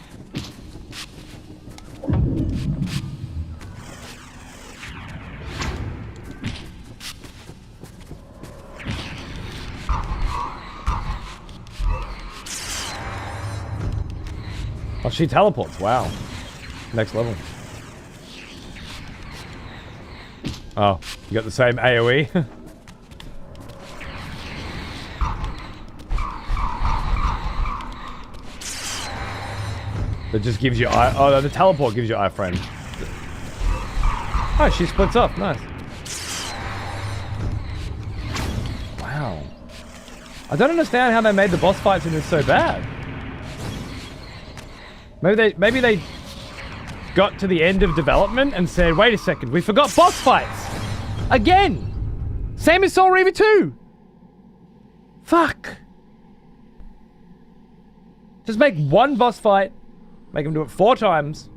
Oh, she teleports. Wow. Next level. Oh, you got the same AoE? That just gives you eye. Oh, the teleport gives you iframe. Oh, she splits off. Nice. Wow. I don't understand how they made the boss fights in this so bad. Maybe they got to the end of development and said, wait a second, we forgot boss fights! Again! Same as Soul Reaver 2! Fuck! Just make one boss fight, make them do it 4 times,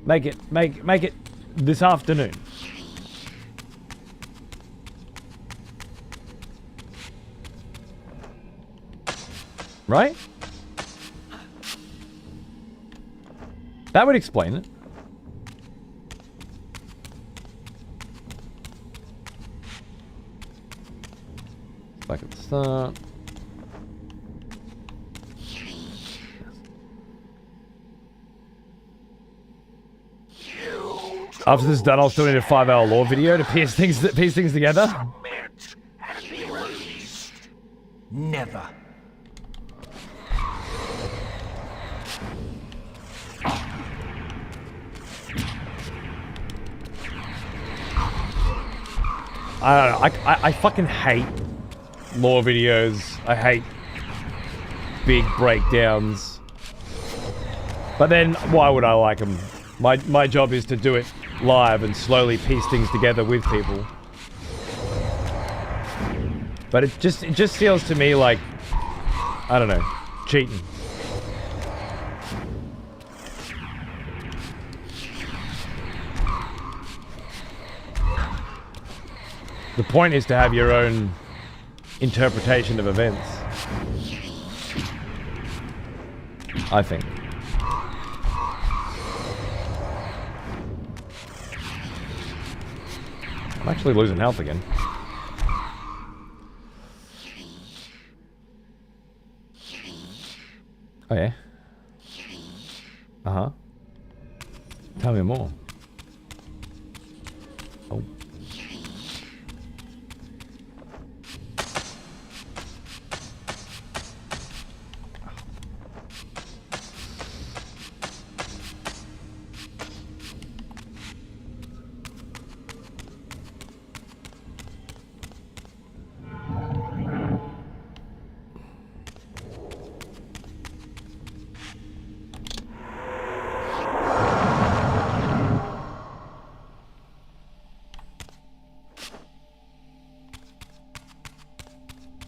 make it this afternoon. Right? That would explain it. Back at the start. After this is done, I'll still need a 5-hour lore video to piece things together. Submit and be released. Never. I don't know. I fucking hate lore videos. I hate big breakdowns. But then, why would I like them? My job is to do it live and slowly piece things together with people. But it just feels to me like, I don't know, cheating. The point is to have your own interpretation of events. I think. I'm actually losing health again. Oh yeah? Uh-huh. Tell me more. Oh.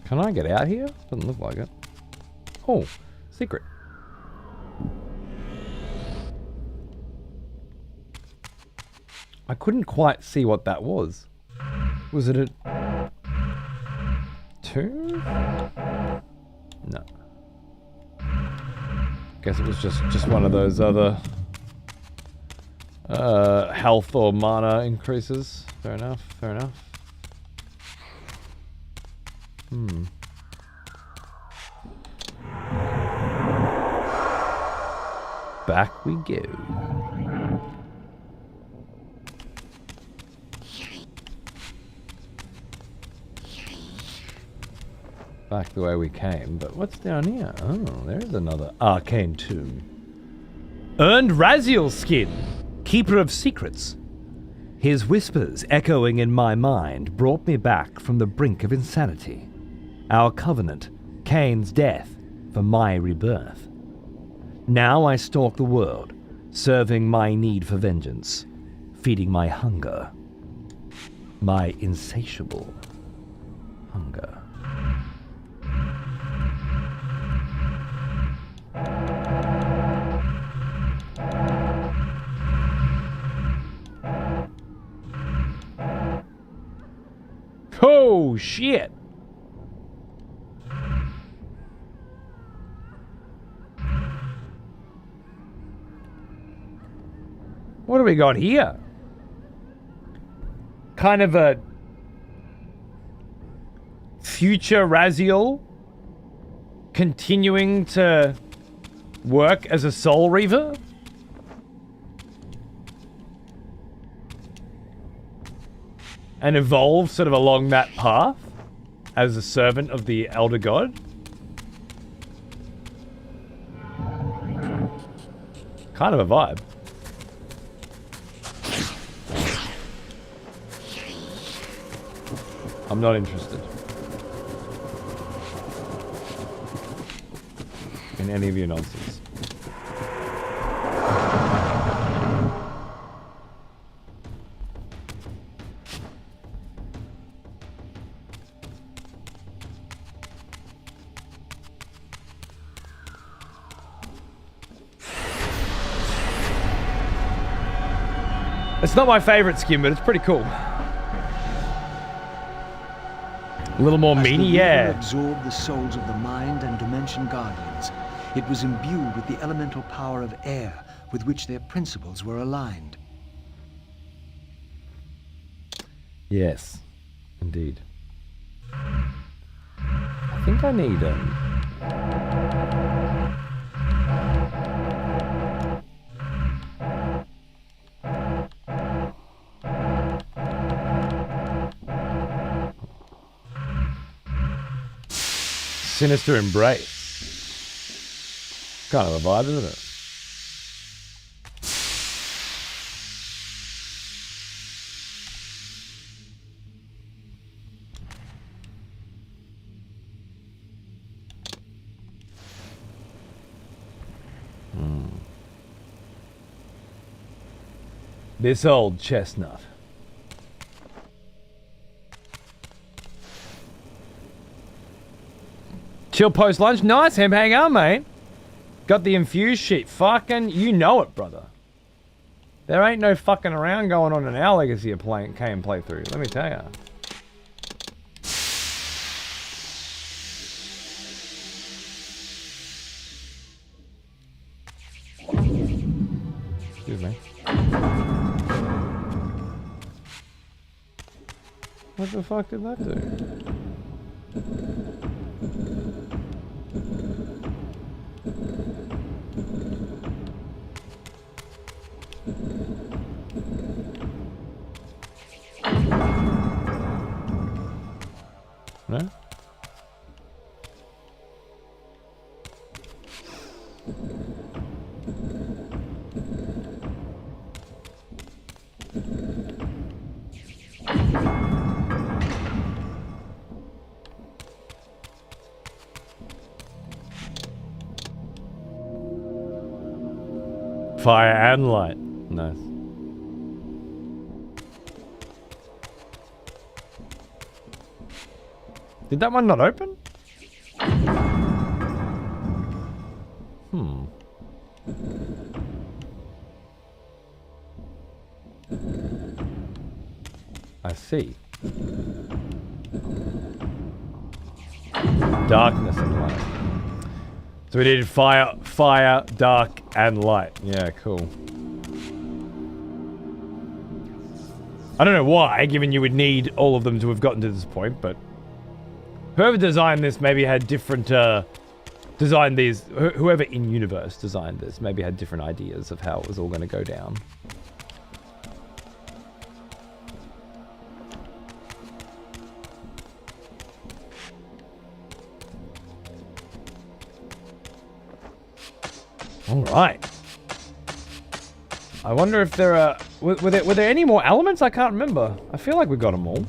Can I get out here? Doesn't look like it. Oh, secret. I couldn't quite see what that was. Was it a 2? No. Guess it was just one of those other health or mana increases. Fair enough, fair enough. Back we go. Back the way we came, but what's down here? Oh, there's another arcane tomb. Earned Raziel skin, keeper of secrets. His whispers echoing in my mind brought me back from the brink of insanity. Our covenant, Kain's death, for my rebirth. Now I stalk the world, serving my need for vengeance, feeding my hunger. My insatiable hunger. Oh, shit. What do we got here? Kind of a future Raziel continuing to work as a soul reaver? And evolve sort of along that path as a servant of the Elder God? Kind of a vibe. I'm not interested in any of your nonsense. It's not my favorite skin, but it's pretty cool. A little more meaty, yeah. Absorbed the souls of the mind and dimension guardians. It was imbued with the elemental power of air, with which their principles were aligned. Yes, indeed. I think I need Sinister Embrace. Kind of a vibe, isn't it? This old chestnut. Chill post lunch. Nice, him. Hang on, mate. Got the infused shit. Fucking, you know it, brother. There ain't no fucking around going on in our Legacy of Kain playthrough. Let me tell ya. Excuse me. What the fuck did that do? No? Fire and light. Nice. Did that one not open? I see. Darkness and light. So we needed fire, dark, and light. Yeah, cool. I don't know why, given you would need all of them to have gotten to this point, but whoever designed this maybe had different, designed these, whoever in universe designed this maybe had different ideas of how it was all going to go down. All right. I wonder if there are... Were there any more elements? I can't remember. I feel like we got them all.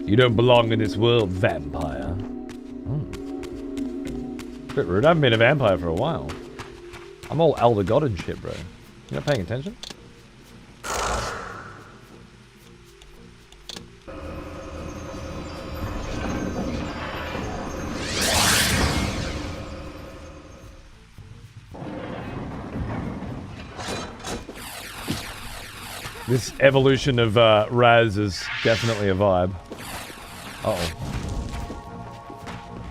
You don't belong in this world, vampire. Bit rude. I haven't been a vampire for a while. I'm all Elder God and shit, bro. You not paying attention? This evolution of Raz is definitely a vibe. Uh-oh.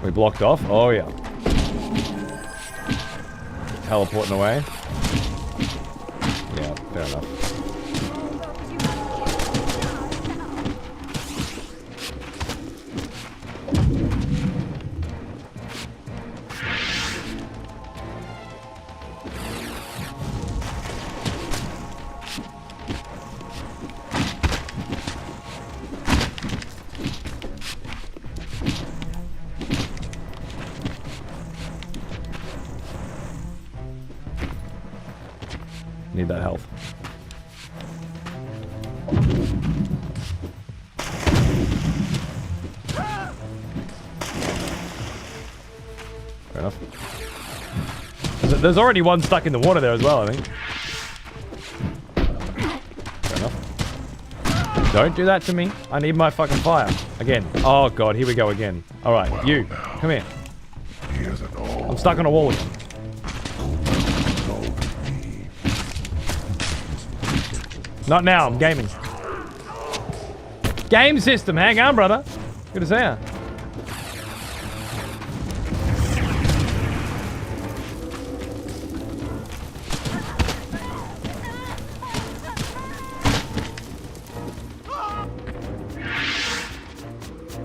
We blocked off? Oh, yeah. Teleporting away. Yeah, fair enough. Need that health. Fair enough. There's already one stuck in the water there as well, I think. Fair enough. Don't do that to me. I need my fucking fire. Again. Oh god, here we go again. Alright, you. Come here. I'm stuck on a wall again. Not now, I'm gaming. Game system, hang on, brother. Good to see ya.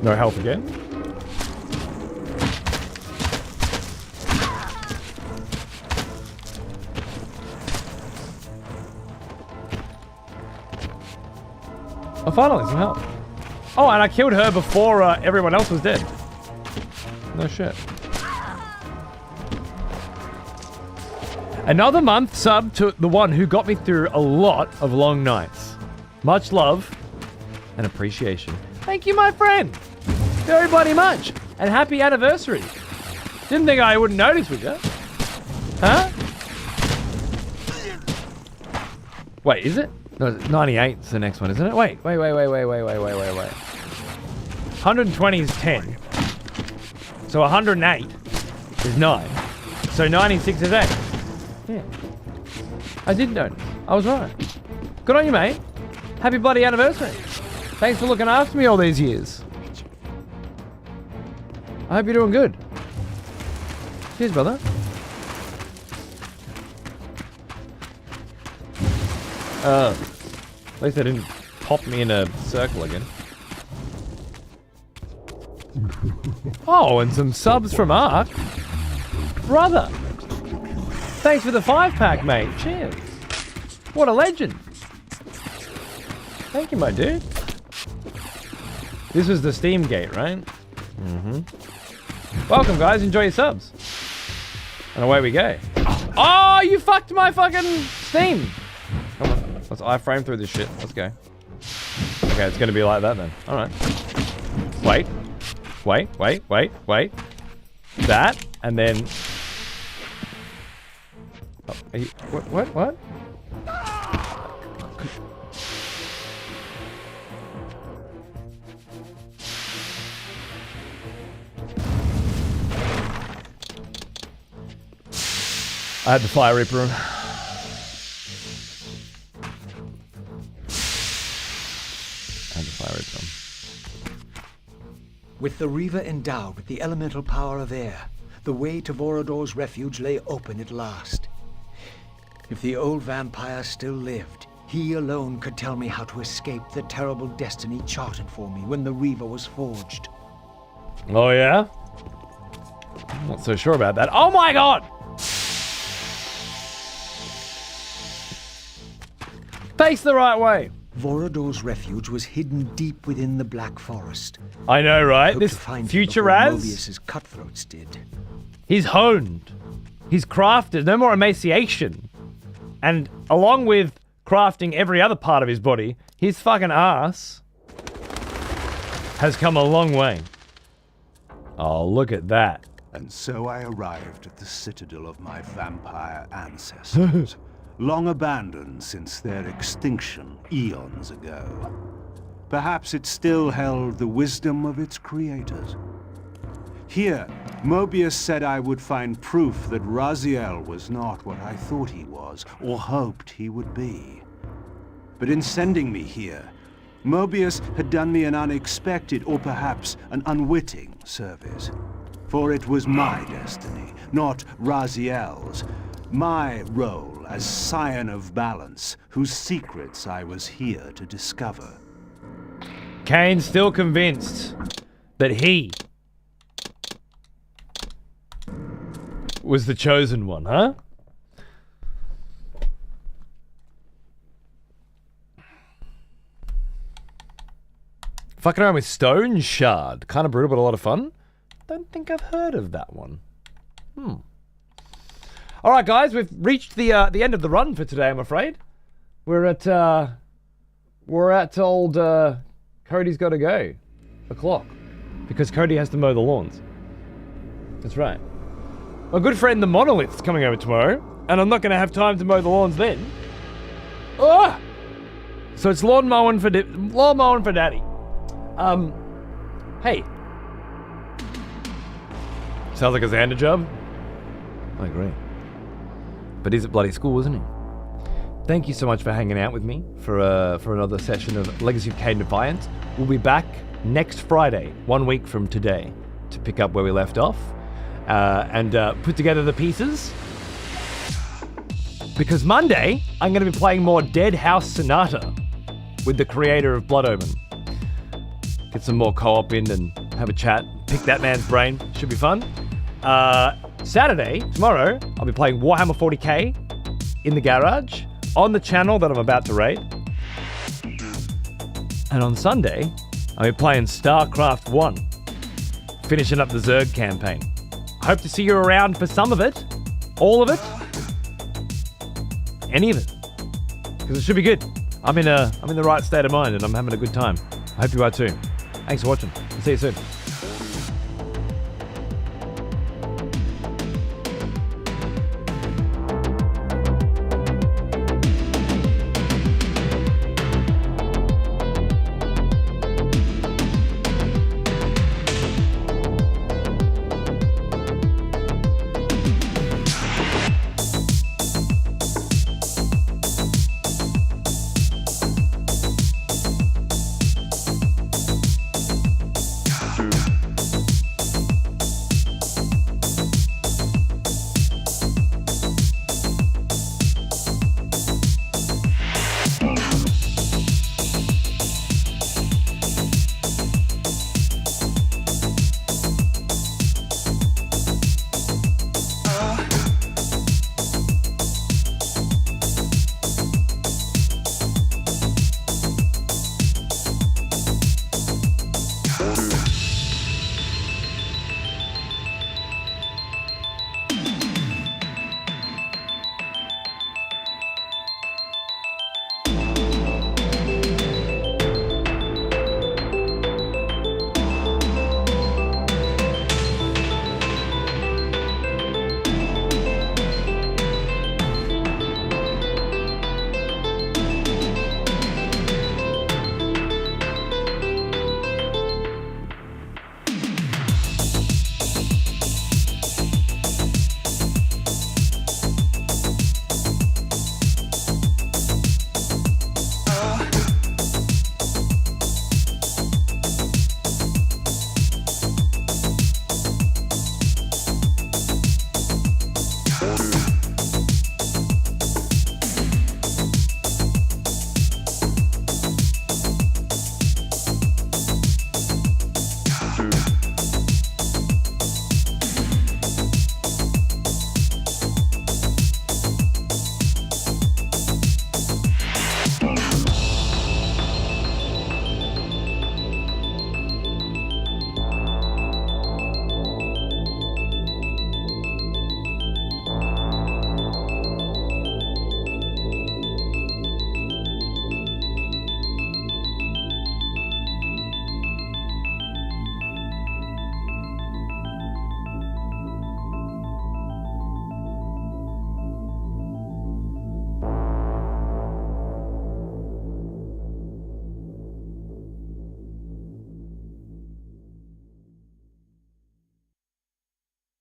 No health again. Oh, finally, some help. Oh, and I killed her before everyone else was dead. No shit. Another month sub to the one who got me through a lot of long nights. Much love and appreciation. Thank you, my friend. Very bloody much. And happy anniversary. Didn't think I wouldn't notice, would you? Huh? Wait, is it? No, 98's the next one, isn't it? Wait. 120 is 10. So 108 is 9. So 96 is 8. Yeah. I did notice. I was right. Good on you, mate. Happy bloody anniversary. Thanks for looking after me all these years. I hope you're doing good. Cheers, brother. At least they didn't pop me in a circle again. Oh, and some subs from Ark. Brother. Thanks for the 5-pack, mate. Cheers. What a legend. Thank you, my dude. This was the Steam gate, right? Mm-hmm. Welcome, guys. Enjoy your subs. And away we go. Oh, you fucked my fucking Steam. Come on. Let's iframe through this shit. Let's go. Okay, it's going to be like that then. All right. Wait. That, and then... Oh, are you... What? I had the Fire Reaper on. With the reaver endowed with the elemental power of air, the way to Vorador's refuge lay open at last. If the old vampire still lived, he alone could tell me how to escape the terrible destiny charted for me when the reaver was forged. Oh yeah? I'm not so sure about that. Oh my god! Face the right way! Vorador's refuge was hidden deep within the Black Forest. I know, right? This future Raz? Mobius's cutthroats did. He's honed. He's crafted. No more emaciation. And along with crafting every other part of his body, his fucking ass has come a long way. Oh, look at that. And so I arrived at the citadel of my vampire ancestors. Long abandoned since their extinction eons ago. Perhaps it still held the wisdom of its creators. Here, Mobius said I would find proof that Raziel was not what I thought he was, or hoped he would be. But in sending me here, Mobius had done me an unexpected or perhaps an unwitting service. For it was my destiny, not Raziel's. My role as Scion of Balance, whose secrets I was here to discover. Kain's still convinced that he was the chosen one, huh? Fucking around with Stone Shard. Kind of brutal, but a lot of fun. Don't think I've heard of that one. All right, guys, we've reached the end of the run for today, I'm afraid. We're at old Cody's got to go o'clock because Cody has to mow the lawns. That's right. My good friend the Monolith's coming over tomorrow, and I'm not going to have time to mow the lawns then. Ah! So it's lawn mowing for Daddy. Hey. Sounds like a Xander job. I agree. But he's at bloody school, isn't he? Thank you so much for hanging out with me for another session of Legacy of Kain Defiance. We'll be back next Friday, 1 week from today, to pick up where we left off and put together the pieces. Because Monday, I'm going to be playing more Dead House Sonata with the creator of Blood Omen. Get some more co-op in and have a chat. Pick that man's brain. Should be fun. Saturday, tomorrow, I'll be playing Warhammer 40k in the garage on the channel that I'm about to raid. And on Sunday, I'll be playing StarCraft 1, finishing up the Zerg campaign. I hope to see you around for some of it, all of it, any of it, because it should be good. I'm in the right state of mind and I'm having a good time. I hope you are too. Thanks for watching. I'll see you soon.